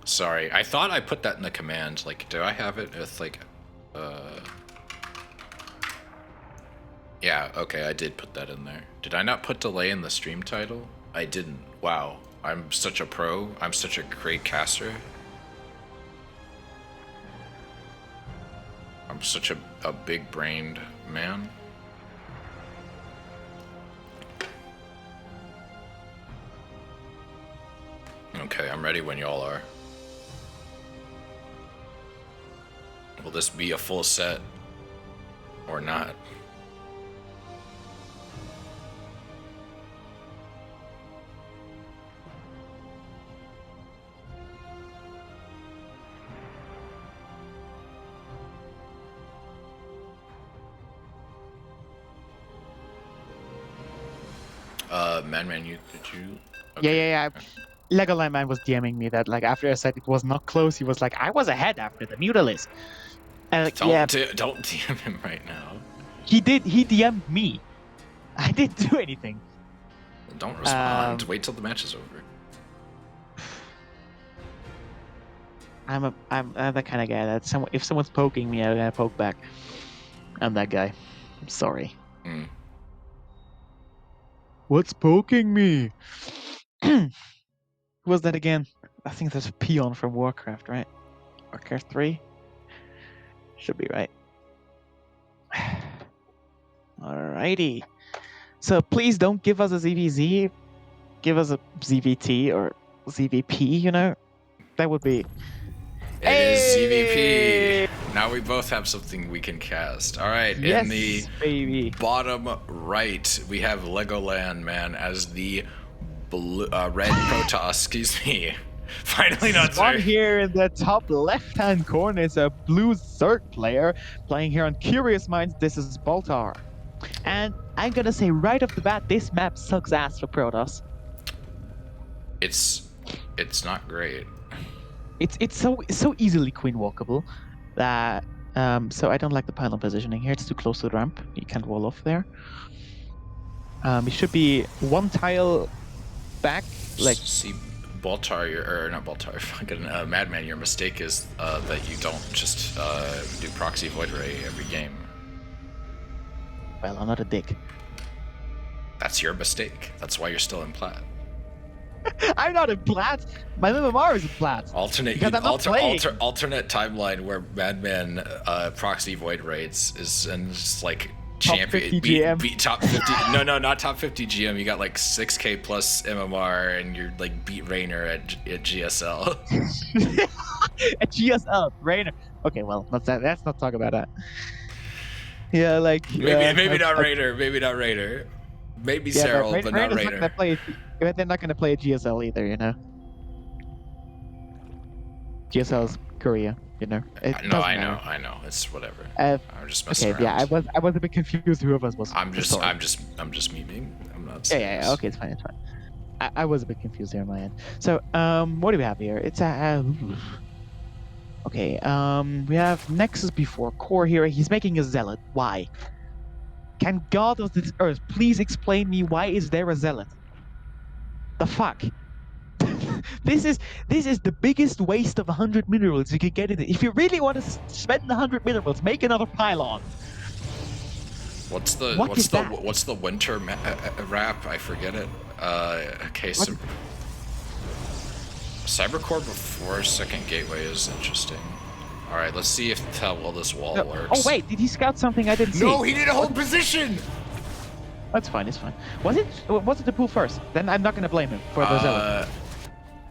Sorry, I thought I put that in the command. Like, do I have it with like, Yeah, okay, I did put that in there. Did I not put delay in the stream title? I didn't. Wow, I'm such a pro. I'm such a great caster. I'm such a big-brained man. Okay, I'm ready when y'all are. Will this be a full set or not? Madman, did you? Okay. Yeah. Legoland Man was DMing me that like after I said it was not close, he was like, I was ahead after the Mutalis. And like, Don't yeah, don't DM him right now. he did. He DM'd me. I didn't do anything. Don't respond. Wait till the match is over. I'm that kind of guy that if someone's poking me, I'm gonna poke back. I'm that guy. I'm sorry. Mm. What's poking me? Who was that again? I think that's a peon from Warcraft, right? Warcraft 3? Should be right. Alrighty. So please don't give us a ZVZ. Give us a ZVT or ZVP, you know? That would be... It is ZVP. Now we both have something we can cast. All right, Yes, in the baby. bottom right, we have Legoland Man as the blue, red Protoss. Excuse me. Finally, not One sorry. here in the top left-hand corner is a blue Zerg player playing here on Curious Minds. This is Baltar. And I'm gonna say right off the bat, this map sucks ass for Protoss. It's not great. It's so easily queen walkable that so I don't like the pylon positioning here. It's too close to the ramp. You can't wall off there. It should be one tile back, like See, Baltar, or not Baltar, fucking Madman. Your mistake is that you don't just do proxy void ray every game. well, I'm not a dick. That's your mistake. That's why you're still in plat. I'm not in plat. My MMR is in plat. Alternate Because I'm not playing. alternate timeline where Madman proxy void raids is and just like Top champion 50 GM. beat top 50. No, not top 50 GM. You got like 6k plus MMR and you're like beat Rainer at GSL. At GSL, Rainer. Okay, well, let's not talk about that. Yeah, like Maybe not Rainer. Maybe not Rainer. Maybe Cyril, but not Rainer's Rainer. not gonna play. They're not gonna play a GSL either, you know. GSL's Korea, you know. It No, doesn't I know, matter. I know. It's whatever. Uh, I'm just messing okay, around. yeah, I was a bit confused who of us was. I'm just sorry. memeing. I'm not. Yeah, Serious. okay, it's fine. I was a bit confused here on my end. So, what do we have here? It's a. Okay, we have Nexus before Core here. He's making a zealot. Why? Can God of this earth please explain me why is there a zealot? The fuck? This is the biggest waste of 100 minerals you could get in it. If you really want to spend 100 minerals, make another pylon. What's the What what's is the that? what's the winter rap? I forget it. Okay, so Cybercore before second gateway is interesting. All right, let's see if how well this wall No. works. Oh wait, did he scout something I didn't see? No, he didn't hold position. That's fine. It's fine. Was it the pool first? Then I'm not gonna blame him for the zealot.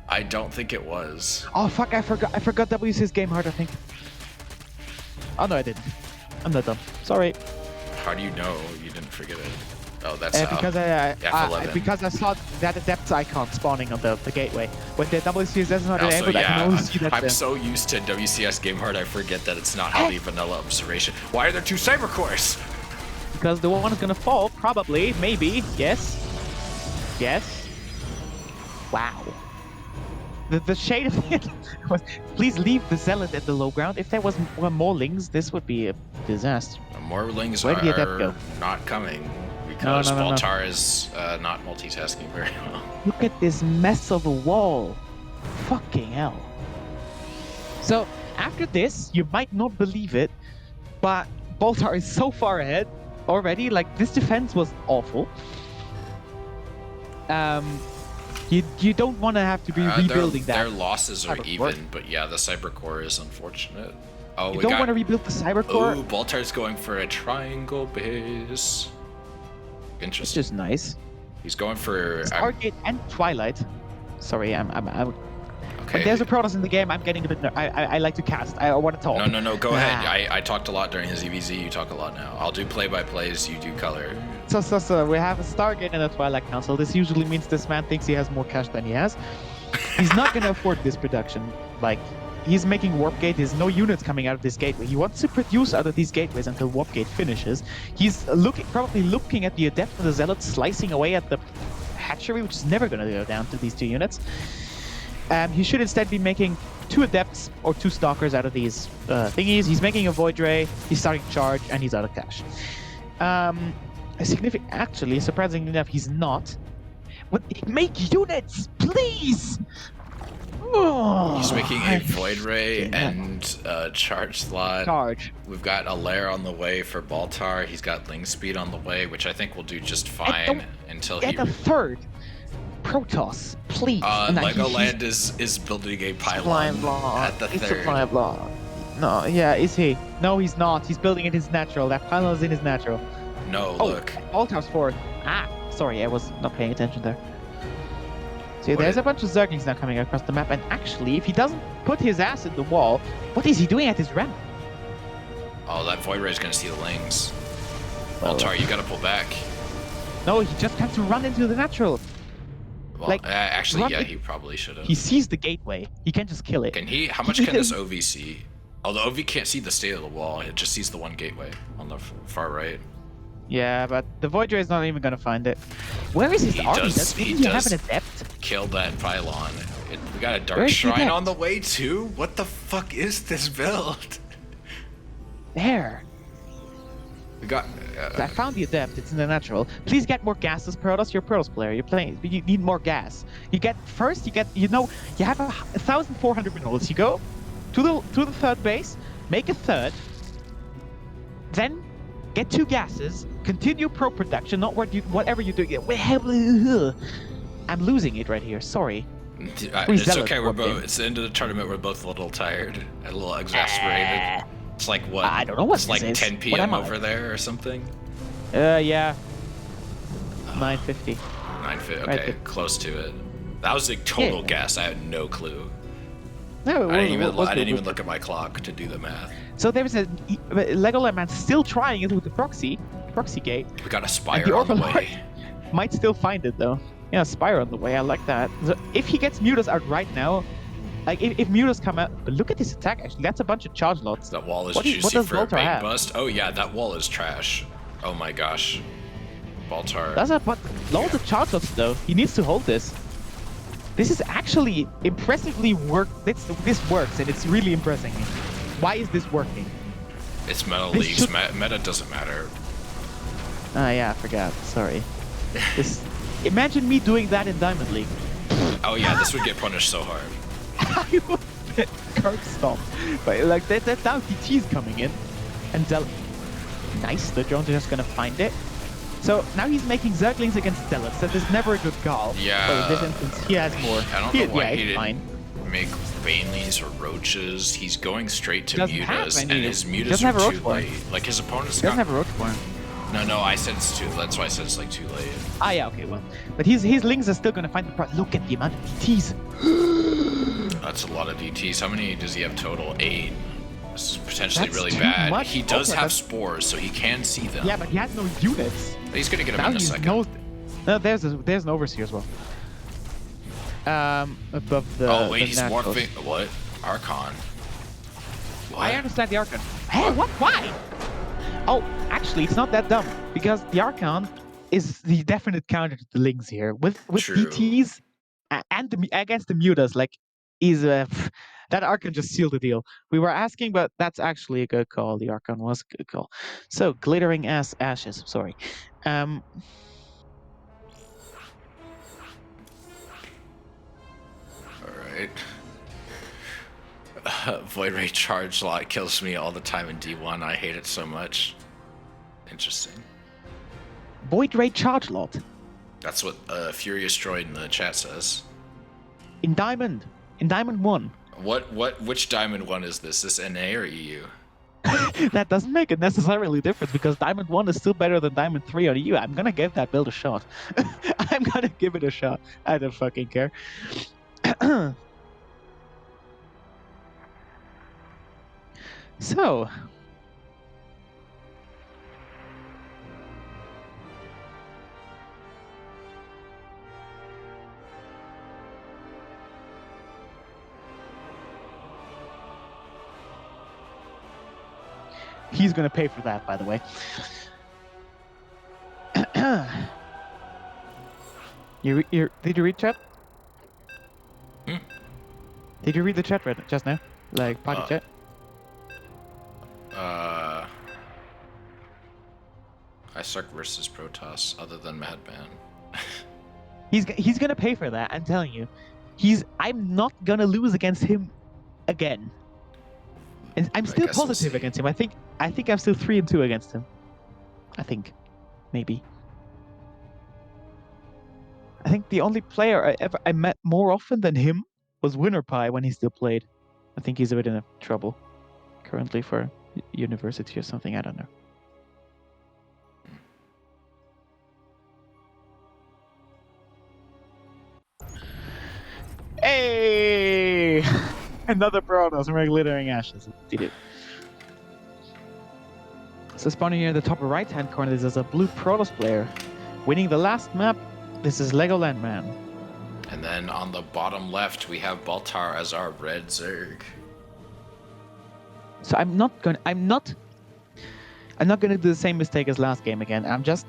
I don't think it was. Oh fuck! I forgot WC's game hard. I think. Oh no, I didn't. I'm not dumb. Sorry. How do you know you didn't forget it? Oh, that's Because F11. because I saw that adept icon spawning on the gateway. When the WCS is not Also, enabled, I can only see that. I'm so used to WCS Game Hard, I forget that it's not heavy vanilla observation. Why are there two Cybercores? Because the one is gonna fall, probably, maybe, yes. Yes. Wow. The shade of it was, please leave the zealot at the low ground. If there was more lings, this would be a disaster. More lings Where did the adept are go? not coming because No. Baltar is not multitasking very well. Look at this mess of a wall. Fucking hell. So, after this, you might not believe it, but Baltar is so far ahead already. Like, this defense was awful. You don't want to have to be rebuilding their that. losses are Cybercore. even, but yeah, the Cyber Core is unfortunate. Oh, You we don't got. want to rebuild the cyber core. Ooh, Baltar's going for a triangle base. It's Interesting. just nice. He's going for. Stargate and Twilight. Sorry, I'm Okay. When there's a Protoss in the game, I'm getting a bit. I like to cast. I want to talk. No. Go ahead. Ah. I talked a lot during his EVZ. You talk a lot now. I'll do play-by-plays. You do color. So we have a Stargate and a Twilight Council. This usually means this man thinks he has more cash than he has. He's not gonna afford this production. Like, he's making Warp Gate. There's no units coming out of this gateway. He wants to produce out of these gateways until Warp Gate finishes. He's probably looking at the Adept and the Zealot slicing away at the hatchery, which is never gonna go down to these two units. He should instead be making 2 Adepts or 2 Stalkers out of these thingies. He's making a Void Ray, he's starting Charge, and he's out of cash. Actually, surprisingly enough, he's not. Make units, please! Oh, He's making a Void Ray and Charge slot. Charge. We've got a lair on the way for Baltar. He's got Ling Speed on the way, which I think will do just fine until he. Get a third Protoss, please. Legoland is building a pylon at the It's third. supply block. No, yeah, is he? No, he's not. He's building it in his natural. That pylon is in his natural. No, Oh, look. Altar's forward. Ah, sorry, I was not paying attention there. See, What there's is- a bunch of Zerglings now coming across the map, and actually, if he doesn't put his ass in the wall, what is he doing at his ramp? Oh, that Void Ray's gonna see the Lings. Well, Baltar, you gotta pull back. No, he just has to run into the natural. Well, like, actually, run yeah, it- he probably should have. He sees the gateway. He can just kill it. Can he? How much can this OV see? Oh, the OV can't see the state of the wall. It just sees the one gateway on the far right. Yeah, but the Void Ray is not even gonna find it. Where is his He army? does- Didn't he he have does. an Adept? Kill that pylon. We got a Dark Where's the Shrine Adept? on the way too? What the fuck is this build? There. We got. I found the Adept. It's in the natural. Please get more gases, Protoss. You're a Protoss player. You're playing. You need more gas. You have 1,400 minerals. You go to the third base, make a third, then get 2 gases, continue pro production, not whatever you do. I'm losing it right here. Sorry. It's Zealot okay. We're working. both. It's the end of the tournament. We're both a little tired, and a little exasperated. It's like what? I don't know what It's like this is. 10 What p.m. am I? over there or something. Yeah. 9:50. 9:50. Right Okay, there. close to it. That was a total Yeah. guess. I had no clue. No, I didn't even look at my clock to do the math. So there's a Legoland man still trying it with the proxy gate. We got a And Spire the on the Orphan way. Might still find it though. Yeah, Spire on the way. I like that. So if he gets Mutas out right now, like if Mutas come out, but look at this attack. Actually, that's a bunch of charge lots. That wall is What juicy does for a Baltar bait have? bust. Oh yeah, that wall is trash. Oh my gosh. Baltar. That's a loads of charge lots though. He needs to hold this. This is actually impressively This works, and it's really impressing me. Why is this working? It's Meta This Leagues. should- Meta doesn't matter. Ah, yeah, I forgot. Sorry. This. Imagine me doing that in Diamond League. Oh yeah, this would get punished so hard. I would get curb stomped. But like that now DT's coming in. And nice, the drones are just gonna find it. So now he's making Zerglings against Zealots. That is never a good call. Yeah. But in this instance, he has more. I don't know why yeah, he it's fine. didn't make Baneleys or Roaches. He's going straight to Doesn't have Mutas, and any. his He Mutas doesn't have a are Roach too form. late. Like his opponent's He doesn't got. have a Roach form. No, I said it's too. That's why I said it's like too late. Ah, yeah, okay, well. But his Lings are still gonna find the part. Look at the amount of DTs. That's a lot of DTs. How many does he have total? 8. This is potentially That's really too bad. much. He does Also, have that's- spores, so he can see them. Yeah, but he has no units. He's gonna get them Now in a he's second. there's an Overseer as well. Above the. Oh wait, the he's naturals. morphing. What? Archon. I What? understand the Archon. Hey, what? Why? Oh, actually, it's not that dumb because the Archon is the definite counter to the Lings here with True. DTs and against the Mutas. Like, that Archon just sealed the deal. We were asking, but that's actually a good call. The Archon was a good call. So glittering ass ashes. Sorry. Alright. Void Ray Charge Lot kills me all the time in D1. I hate it so much. Interesting. Void Ray Charge Lot. That's what Furious Droid in the chat says. In Diamond 1. Which Diamond 1 is this? This NA or EU? That doesn't make a necessarily difference because Diamond 1 is still better than Diamond 3 on EU. I'm gonna give that build a shot. I'm gonna give it a shot. I don't fucking care. So. He's gonna pay for that, by the way. Did you read chat? Hmm? Did you read the chat just now? Like party chat? I suck versus Protoss, other than Madman. He's gonna pay for that. I'm telling you. I'm not gonna lose against him again. And I'm still guess we'll positive see. against him. I think I'm still 3-2 against him. I think, maybe. I think the only player I met more often than him was WinnerPie when he still played. I think he's a bit in trouble currently for university or something. I don't know. Hey! Another Protoss from Glittering Ashes. Did it. So spawning here in the top right-hand corner, this is a blue Protoss player. Winning the last map, this is Legoland Man. And then on the bottom left, we have Baltar as our red Zerg. So I'm not gonna do the same mistake as last game again. I'm just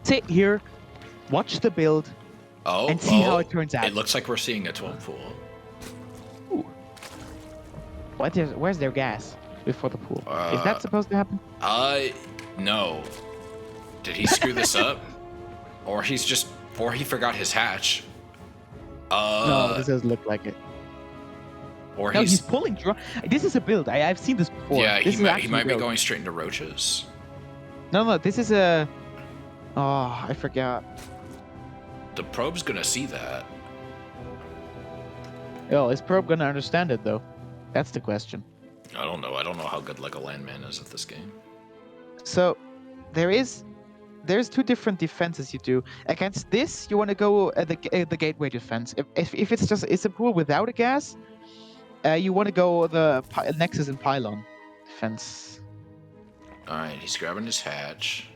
sit here, watch the build, and see how it turns out. It looks like we're seeing a 12 pool. Ooh. Where's their gas before the pool? Is that supposed to happen? No. Did he screw this up? Or he forgot his hatch? No, this doesn't look like it. Or No, he's pulling. This is a build. I've seen this before. Yeah, This he is might be build. going straight into roaches. No, this is a. Oh, I forgot. The probe's gonna see that. Oh, is Probe gonna understand it though? That's the question. I don't know. I don't know how good Legoland Man is at this game. So, there's two different defenses you do. Against this, you want to go the gateway defense. If it's a pool without a gas, you want to go the Nexus and Pylon defense. All right, he's grabbing his hatch.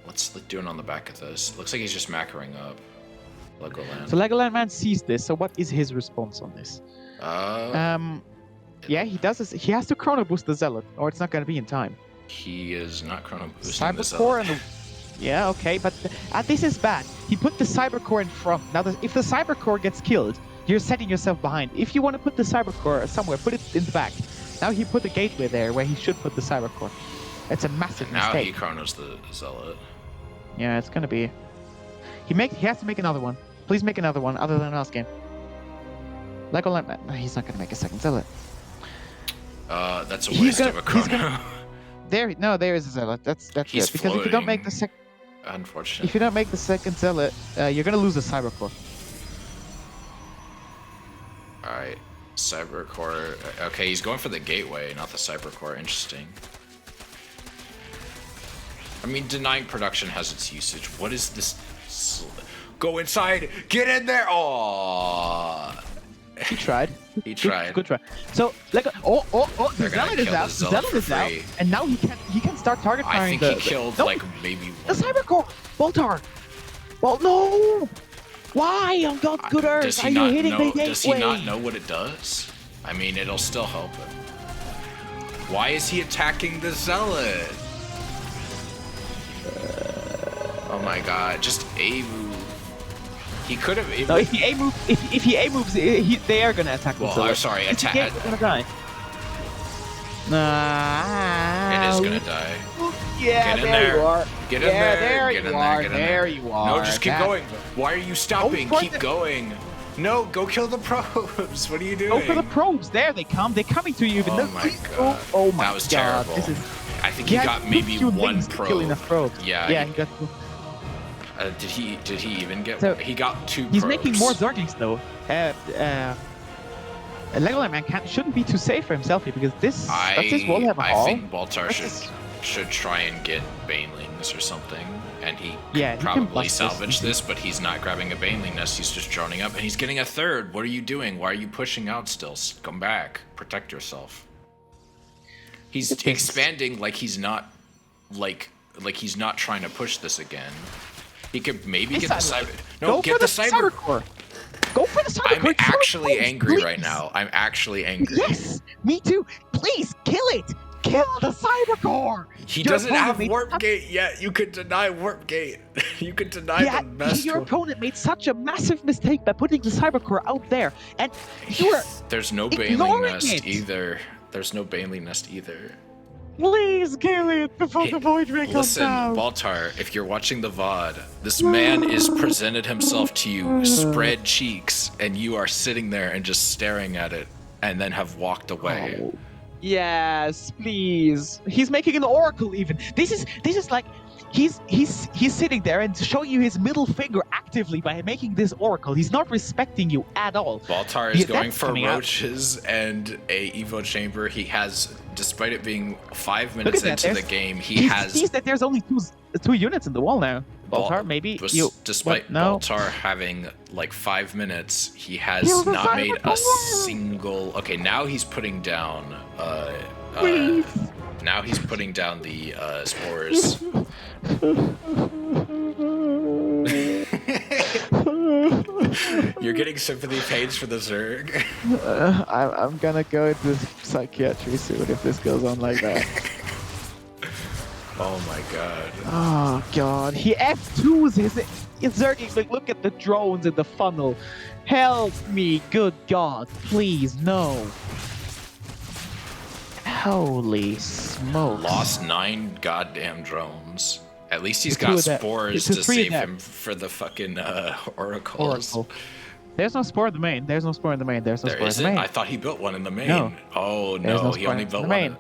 What's doing on the back of this? Looks like he's just macroing up Legoland. So Legoland Man sees this. So what is his response on this? Yeah, he does this. He has to chrono boost the Zealot, or it's not going to be in time. He is not chrono boosting this. Cybercore and the... Yeah, okay, but this is bad. He put the Cybercore in front. Now, if the Cybercore gets killed, you're setting yourself behind. If you want to put the Cybercore somewhere, put it in the back. Now he put the gateway there where he should put the Cybercore. It's a massive Now mistake. he chronos the Zealot. Yeah, it's gonna be. He has to make another one. Please make another one other than last game. Legoland. No, he's not gonna make a second Zealot. That's a waste of a chrono. There is a Zealot. That's He's it. Because if you don't make floating. the Unfortunately. if you don't make the second Zealot, you're gonna lose the Cybercore. Alright. Cybercore. Okay, he's going for the gateway, not the Cybercore. Interesting. I mean, denying production has its usage. What is this? Go inside! Get in there! Oh, He tried. He tried. Good try. So, the They're gonna Zealot is kill the out. The Zealot Zealot for is out, free. and now he can start target I firing. think he killed no, like maybe the one. Cybercore. Boltar. Well, no. Why on God's good earth Does are he you not hitting know? the gateway? Does he not know what it does? I mean, it'll still help him. Why is he attacking the Zealot? Oh my God! Just A move. He could have. No, if he A moves, if he A moves, they are gonna attack the Well, Zealot. I'm sorry. If he gets, they're gonna die. It is gonna die. Yeah, Get in there there. you are. Get in Yeah, there. there Get you in are. there. Get in There there. you are. No, just keep going. Why are you stopping? for Keep the- going. No, go kill the probes. What are you doing? Go for the probes. There they come. They're coming to you. Oh No, my please- God. Oh my That was God. terrible. This is. I think he had got too maybe few one things to kill in a probe. probe. Yeah. Yeah, he got. Did he even get? So, he got 2 He's probes. making more Zerglings though. Legoland Man shouldn't be too safe for himself here because this does this wall have a I hall? think Baltar This should is- should try and get Banelings or something, and he Yeah, could he can probably bust salvage this. this, but he's not grabbing a Baneling nest. He's just droning up, and he's getting a 3rd. What are you doing? Why are you pushing out still? Come back. Protect yourself. He's It is. expanding like he's not he's not trying to push this again. He could maybe get the cyber. No, Go get for the cyber. core. Go for the cyber I'm core. Kill it, actually please, angry right please. now. I'm actually angry. Yes, me too. Please kill it. Kill the cyber core. He Your doesn't have opponent made warp such- gate yet. You could deny warp gate. You could deny Yeah, the best your one. opponent made such a massive mistake by putting the cyber core out there, and you are There's no Baneling ignoring nest it. either. There's no Baneling nest either. please kill it before Hey, the void ray comes Listen, down. Baltar, if you're watching the VOD, this man is presented himself to you, spread cheeks, and you are sitting there and just staring at it, and then have walked away. Oh. Yes, please. He's making an oracle even. This is like he's sitting there and showing you his middle finger actively by making this oracle. He's not respecting you at all. Baltar is Yeah, going that's for coming out. roaches and a Evo chamber. He has, despite it being 5 Look minutes at that, into the there's- game, he He has sees that there's only two units in the wall now. Bal- Baltar, maybe Bes- despite what? No. Baltar having like 5 minutes, he has Kill the not made a cybercore! single. Okay, now he's putting down. Please. Now he's putting down the spores. You're getting sympathy pains for the Zerg. I'm gonna go into psychiatry soon if this goes on like that. Oh my god. Oh god, he F2s his Zerging. Like, look at the drones in the funnel. Help me, good god, please, no. Holy smokes. Lost 9 goddamn drones. At least he's To two got of that- spores to to three of save them. him for the fucking oracles. Oracle. There's no spore in the main. There's no spore in the main. There's no There spore in the isn't? main. I thought he built one in the main. No. Oh There's no, no he spore only in built the one. main.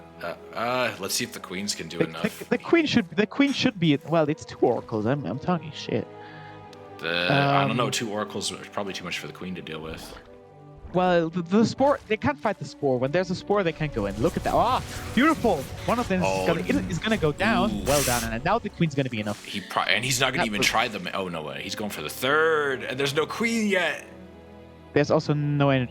Let's see if the queens can do The, enough. the queen should be well. It's 2 oracles. I'm talking shit. I don't know. um, 2 oracles are probably too much for the queen to deal with. Well, the spore, they can't fight the spore. When there's a spore, they can't go in. Look at that. Ah, beautiful. One of them Oh, is gonna go down. oof. Well done. And now the queen's gonna be enough. And he's not gonna That even was- try them. Oh no way, he's going for the 3rd, and there's no queen yet. There's also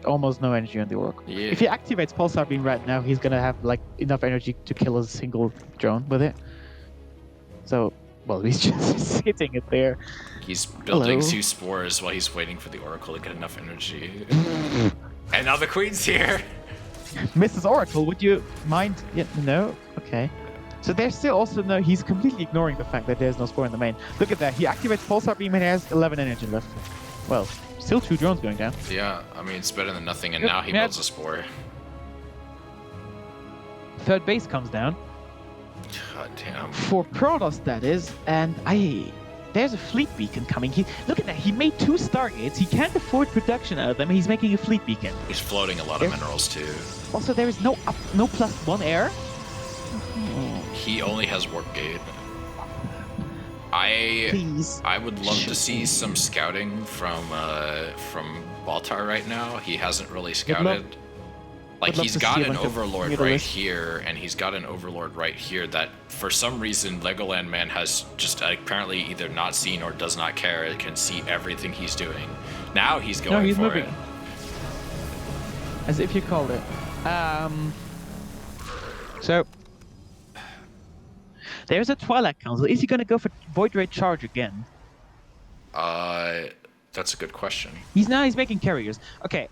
almost no energy on the oracle. Yeah. If he activates Pulsar Beam right now, he's gonna have like enough energy to kill a single drone with it. So, well, he's just sitting it there. He's building Hello. 2 spores while he's waiting for the oracle to get enough energy. And now the queen's here. Mrs. Oracle, would you mind? Yeah, no? Okay. So there's still also no. He's completely ignoring the fact that there's no spore in the main. Look at that. He activates Pulsar Beam and he has 11 energy left. Well, still 2 drones going down. Yeah, I mean it's better than nothing. And Yep, now he yeah. builds a spore. Third base comes down. God damn. For Protoss, that is. And there's a fleet beacon coming. Look at that. He made 2 Stargates. He can't afford production out of them. He's making a fleet beacon. He's floating a lot of Yes. minerals too. Also, there is no +1 air. He only has warp gate. I Please. would love to see some scouting from Baltar right now. He hasn't really scouted. Like would love he's to got see a an bunch of overlord Middle right East. here, and he's got an overlord right here that for some reason Legoland Man has just apparently either not seen or does not care. It can see everything he's doing. Now he's going No, he's for moving. it. As if you called it. So there's a Twilight Council. Is he gonna go for Void Ray Charge again? That's a good question. He's making carriers. Okay.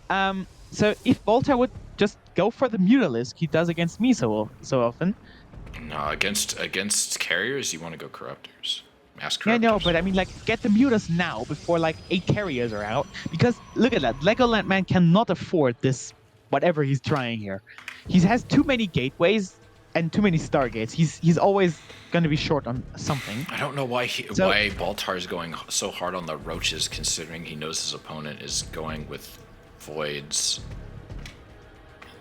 So if Baltar would just go for the Mutalisk he does against me so often. No, against carriers, you want to go corruptors. Mass corruptors. Yeah, no, but I mean, like, get the Mutas now before like 8 carriers are out. Because look at that, Legoland Man cannot afford this. Whatever he's trying here, he has too many gateways and too many Stargates. He's always going to be short on something. I don't know why So- why Baltar is going so hard on the roaches, considering he knows his opponent is going with voids.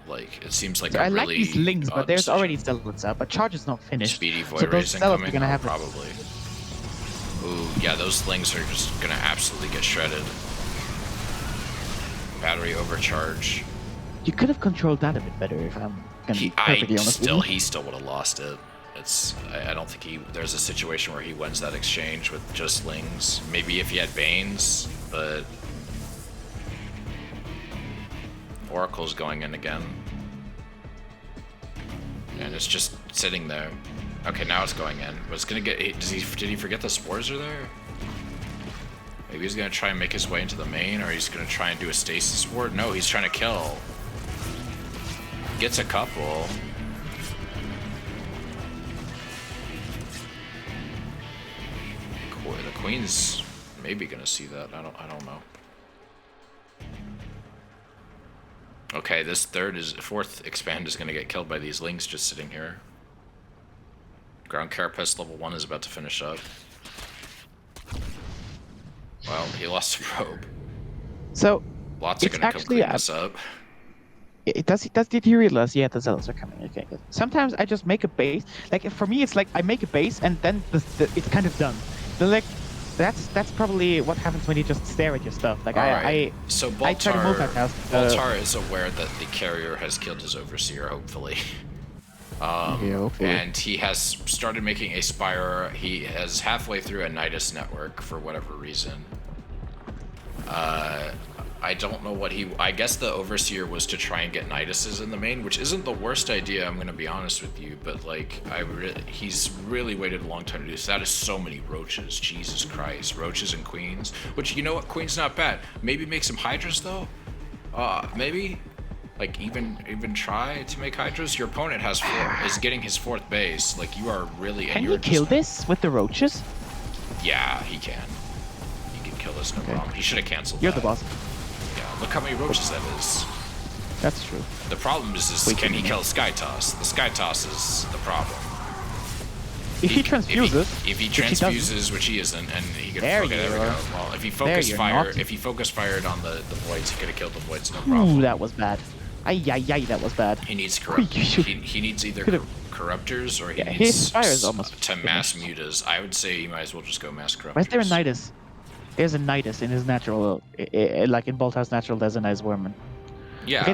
Like, it seems like So a I like really these links, but odd there's decision. already zealots up. A charge is not finished. Speedy Void so those Raising zealots coming? are gonna Oh, have probably. Ooh, yeah, those lings are just gonna absolutely get shredded. Battery overcharge. You could have controlled that a bit better if I'm gonna be perfectly honest with you. He still would have lost it. I don't think there's a situation where he wins that exchange with just lings. Maybe if he had Banes, but Oracle's going in again. And it's just sitting there. Okay, now it's going in. But it's gonna get. Did he forget the spores are there? Maybe he's gonna try and make his way into the main, or he's gonna try and do a stasis ward. No, he's trying to kill. Gets a couple. The queen's maybe gonna see that. I don't know. Okay, this fourth expand is gonna get killed by these lings just sitting here. Ground Carapace level 1 is about to finish up. Well, he lost a probe. So Lots are it's gonna come actually clean this up. did you realize? Yeah, the zealots are coming. Okay, good. Sometimes I just make a base. Like for me, it's like I make a base and then it's kind of done. Then like that's probably what happens when you just stare at your stuff. Like Alright, so I try to multitask. Baltar is aware that the carrier has killed his overseer, hopefully. Yeah, hopefully. And he has started making a Spire. He is halfway through a Nidus network for whatever reason. I don't know what I guess the Overseer was to try and get Niduses in the main, which isn't the worst idea, I'm gonna be honest with you, but like, he's really waited a long time to do this. That is so many Roaches, Jesus Christ. Roaches and Queens, which, you know what, Queen's not bad. Maybe make some Hydras though? Maybe? Like, even try to make Hydras? Your opponent is getting his 4th base, like, you are really... Can you kill this with the roaches? Yeah, he can. He can kill this, no problem. He should have canceled You're that. the boss. Yeah, look how many roaches that is. That's true. The problem is can he kill Sky Toss? The Sky Toss is the problem. If he transfuses, if he doesn't- transfuses, which he isn't, and he could There okay, there we you go. are. Well, if he you're fired on the voids, he could have killed the voids, no problem. Ooh, that was bad. Ay, that was bad. He needs You should- he needs either could've- Corruptors or he Yeah, his needs Spire is almost to mass mutas. I would say you might as well just go mass Corruptors. Why is there a Nidus? There's a Nidus in his natural, like in Baltar's natural, there's a nice Wormman. Yeah. Okay,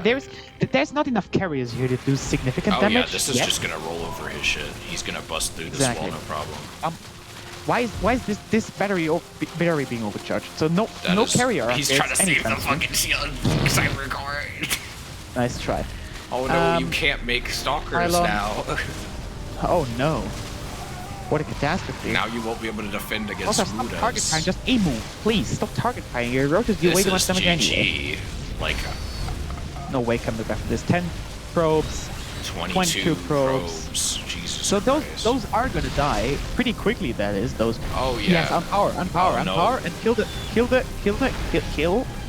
there's not enough carriers here to do significant Oh damage. yeah, this is yet. just gonna roll over his shit. He's gonna bust through this Exactly. wall, no problem. Why is this battery being overcharged? So no That is- carrier. He's upgrades trying to save the anytime soon. fucking shield cyber card. Nice try. Oh no, you Um, can't make stalkers Pylon. now. Oh no! What a catastrophe! Now you won't be able to defend against Also, stop Mudas. target firing. Just a move, please. Stop target firing. Your roaches do way This too much is damage anyway. GG. Like No way coming back from this. 10 probes. 22 probes. probes. Jesus So Christ. those are gonna die pretty quickly. That is those. Oh Yes, yeah. unpower, no. and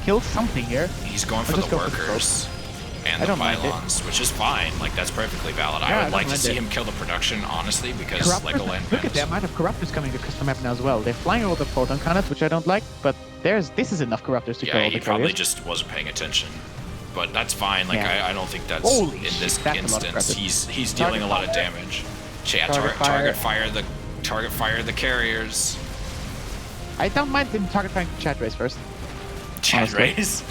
kill something here. He's going I'll for the just go for the workers and I the don't mind it. pylons, which is fine. Like that's perfectly valid. Yeah, I I would don't like to mind see it. him kill the production, honestly, because Corruptors, Legoland look at the amount of Corruptors coming to custom map now as well. They're flying over the photon cannons, which I don't like, but this is enough Corruptors to kill Yeah, all he the probably carriers. just wasn't paying attention. But that's fine. Like Yeah. I don't think that's Holy in shit, this that's a lot of instance. Corruptors. He's dealing Target a lot of fire. damage. Yeah, Target fire. target fire the carriers. I don't mind them target firing chat race first. Chat Honestly. race.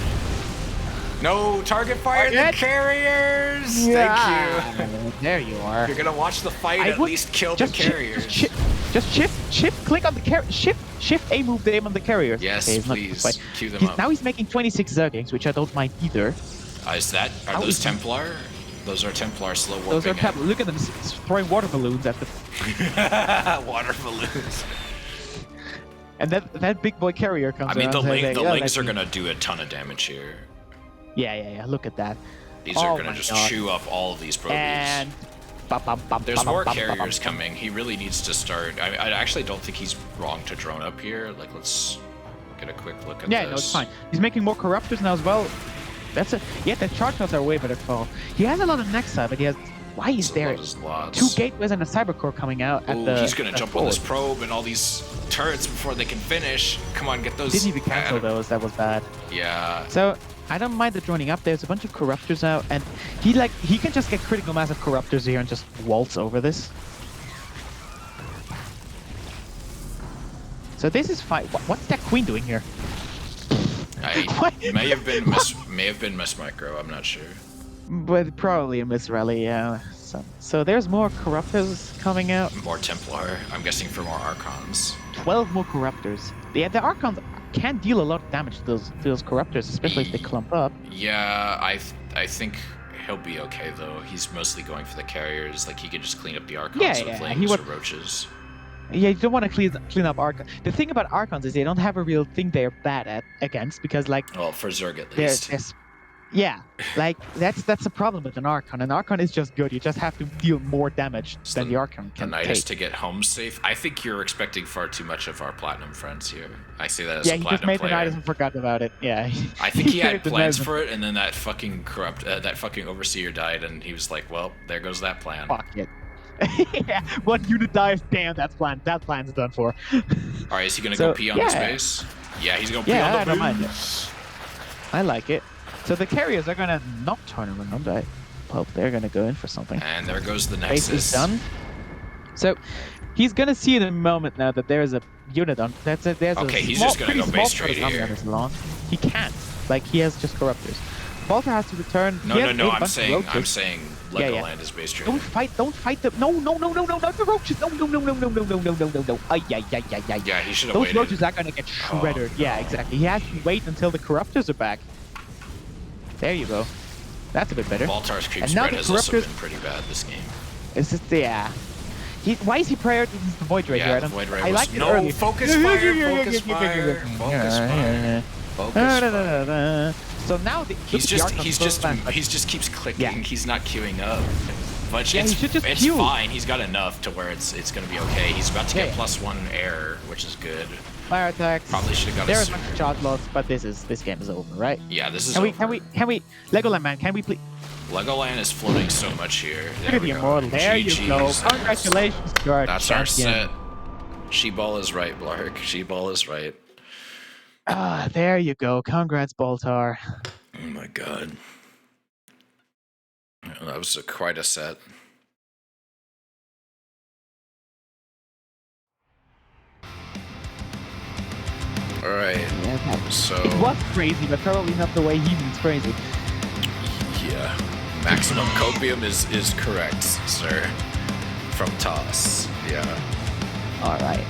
No, target fire the Target. carriers. Thank you. There you are. You're gonna watch the fight. I At would- least kill the carriers. Just shift, click on the shift A move the aim on the carriers. Yes, Okay, he's not please. quite- Cue them up. Now he's making 26 Zerglings, which I don't mind either. Are How those is he- Templar? Those are Templar slow warping. Those are tablet. Look at them throwing water balloons at the. water balloons. And that big boy carrier comes I mean, around the, and says, link, the "Yeah, links let are me-" gonna do a ton of damage here. Yeah. Look at that. These Oh are gonna my just God. chew up all of these probies. And. There's more carriers coming. He really needs to start. I actually don't think he's wrong to drone up here. Like, let's get a quick look at Yeah, this. no, it's fine. He's making more Corruptors now as well. That's it. Yeah, the charge notes are way better call. He has a lot of Nexa, but he has. Why is there Lots. 2 gateways and a Cybercore coming out at Ooh, the? he's gonna at jump on this forward? probe and all these turrets before they can finish. Come on, get those. Didn't even cancel those. That was bad. Yeah. So I don't mind the joining up. There's a bunch of corruptors out, and he can just get critical mass of corruptors here and just waltz over this. So this is fine. What's that queen doing here? What? may have been Miss Micro. I'm not sure. But probably a Miss Rally, yeah. So there's more corruptors coming out. More Templar. I'm guessing for more Archons. 12 more corruptors. Yeah, the Archons can deal a lot of damage to those corruptors, especially if they clump up. Yeah, I think he'll be okay though. He's mostly going for the carriers. Like he could just clean up the Archons with flames or roaches. Yeah, you don't want to clean up Archons. The thing about Archons is they don't have a real thing they're bad at against, because like well, for Zerg at least. Yeah, like that's a problem with an Archon. An Archon is just good. You just have to deal more damage than the Archon can The Nidus take. to get home safe. I think you're expecting far too much of our Platinum friends here. I say that as Yeah, a he Platinum just made player. the Nidus and forgot about it. Yeah. I think he had made the plans Nidus for it, and then that fucking that fucking Overseer died, and he was like, "Well, there goes that plan." Fuck it. Yeah, one unit dies. Damn, that plan's done for. All right, is he gonna go pee on the space? Yeah, he's gonna pee on the I don't mind it. base. I like it. So the carriers are gonna not turn around. I hope they're gonna go in for something. And there goes the Base Nexus. is done. So he's gonna see in a moment now that there's a unit on. There's Okay, a he's small, just gonna pretty go small base trade turret on here. his lawn. He can't. Like he has just corruptors. Baltar has to return. No, He no, has no. a I'm bunch of saying roaches. Legoland is base trade. Don't fight the. No, not the roaches. No, Ay. Yeah, he should have Those waited. roaches are gonna get shredded. Yeah, exactly. He has to wait until the corruptors are back. There you go. That's a bit better. Baltar's creep And now spread the has also corruptors- been pretty bad this game. It's just why is he prioritizing the Void Ray here? Yeah, the Void Ray I was... liked it No, earlier. focus fire, focus fire, focus fire, focus fire. So now He just keeps clicking. Yeah. He's not queuing up. But Yeah, he it's, should just it's queue. fine. He's got enough to where it's gonna be okay. He's about to get Yeah. +1 air, which is good. Fire attacks. Probably should have got There a are a bunch of charge lots, but this game is over, right? Yeah, this is Can over. we Legoland man? Can we please? Legoland is floating so much here. Look There at we the go. immortal. There you go. GG's. Congratulations, you are a That's our champion. set. She-Ball is right, Blark. She-Ball is right. Ah, there you go. Congrats, Baltar. Oh my god. That was quite a set. Alright, Yeah, so... it was crazy, but probably not the way he means crazy. Yeah. Maximum copium is correct, sir. From Toss. Yeah. All right.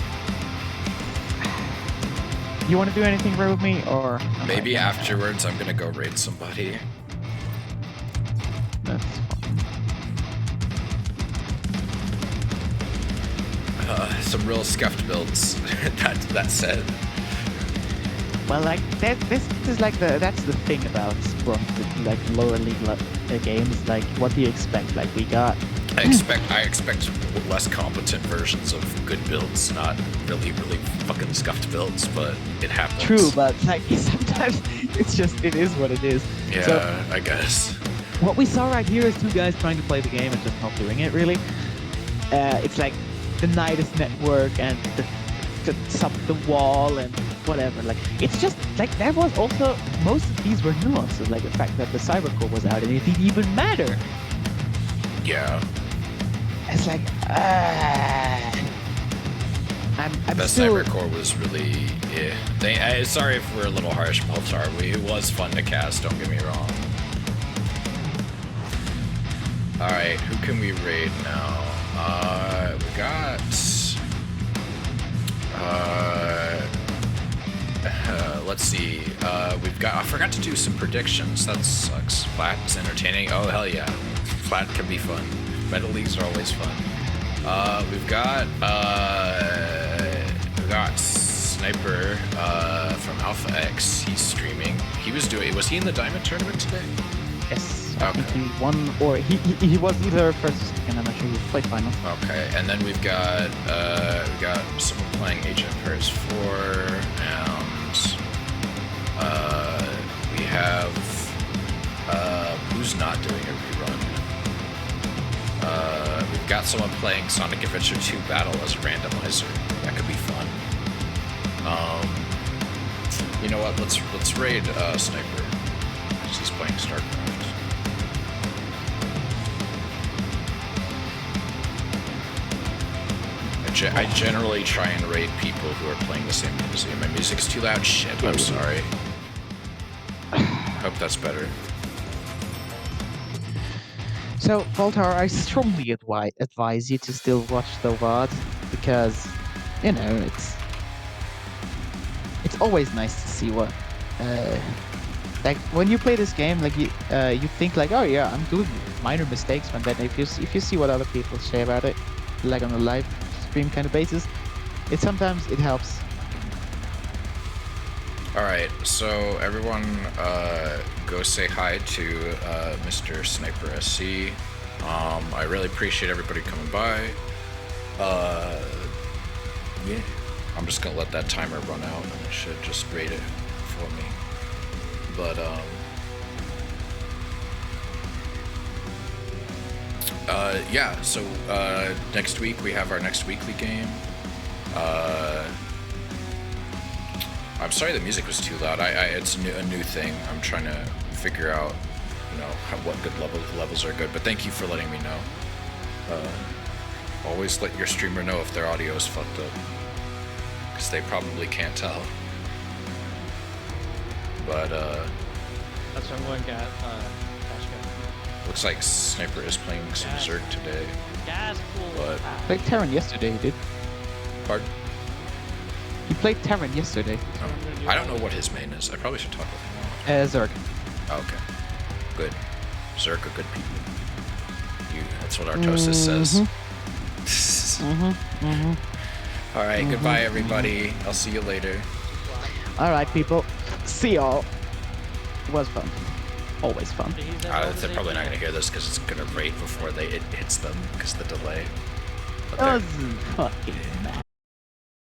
You want to do anything with me, or Maybe afterwards I'm gonna go raid somebody. That's fine. Some real scuffed builds. that said. Well, like this is like that's the thing about like lower league games. Like, what do you expect? Like, we got. I expect less competent versions of good builds, not really fucking scuffed builds, but it happens. True, but like sometimes it is what it is. Yeah, So, I guess. what we saw right here is two guys trying to play the game and just not doing it really. It's like the Nidus network and the sub the wall and whatever. Like, it's just like there was also most of these were nuances, like the fact that the Cyber Core was out and it didn't even matter. Yeah. It's like, I'm The still. Cyber Core was really, sorry if we're a little harsh, Baltar. It was fun to cast, don't get me wrong. Alright, who can we raid now? We got... let's see. We've got... I forgot to do some predictions. That sucks. Flat is entertaining. Oh, hell yeah. Flat can be fun. Metal Leagues are always fun. We've got Sniper from Alpha X. He's streaming. Was he in the Diamond Tournament today? Yes. I Okay. think he won, or he was either first or second. I'm not sure. He played final. Okay, and then we've got someone playing Age of Empires 4, and we have who's not doing a rerun. We've got someone playing Sonic Adventure 2 Battle as a randomizer. That could be fun. You know what? Let's raid Sniper. playing StarCraft. I generally try and rate people who are playing the same music. My music's too loud. Shit, I'm sorry. Hope that's better. So, Voltar, I strongly advise you to still watch the VOD because, you know, it's always nice to see what, like when you play this game, like you think like, oh yeah, I'm doing minor mistakes, but then if you see what other people say about it, like on a live stream kind of basis, sometimes it helps. Alright, so everyone go say hi to Mr. Sniper SC. I really appreciate everybody coming by. Yeah. I'm just gonna let that timer run out and it should just rate it for me. But yeah, so next week we have our next weekly game. I'm sorry the music was too loud. It's a new thing. I'm trying to figure out, you know, what good levels are good. But thank you for letting me know. Always let your streamer know if their audio is fucked up, because they probably can't tell. But That's what I'm going to looks like Sniper is playing some Zerg today. Gas pool. But Played Terran yesterday, he did. pardon? He played Terran yesterday. Oh, I don't know what his main is. I probably should talk with him. Zerg. Oh, okay. Good. Zerg are good people. That's what Artosis says. Alright, goodbye everybody. I'll see you later. All right, people. See y'all. It was fun. Always fun. They're probably not going to hear this because it's going to rate before it hits them because of the delay. But Doesn't fucking matter.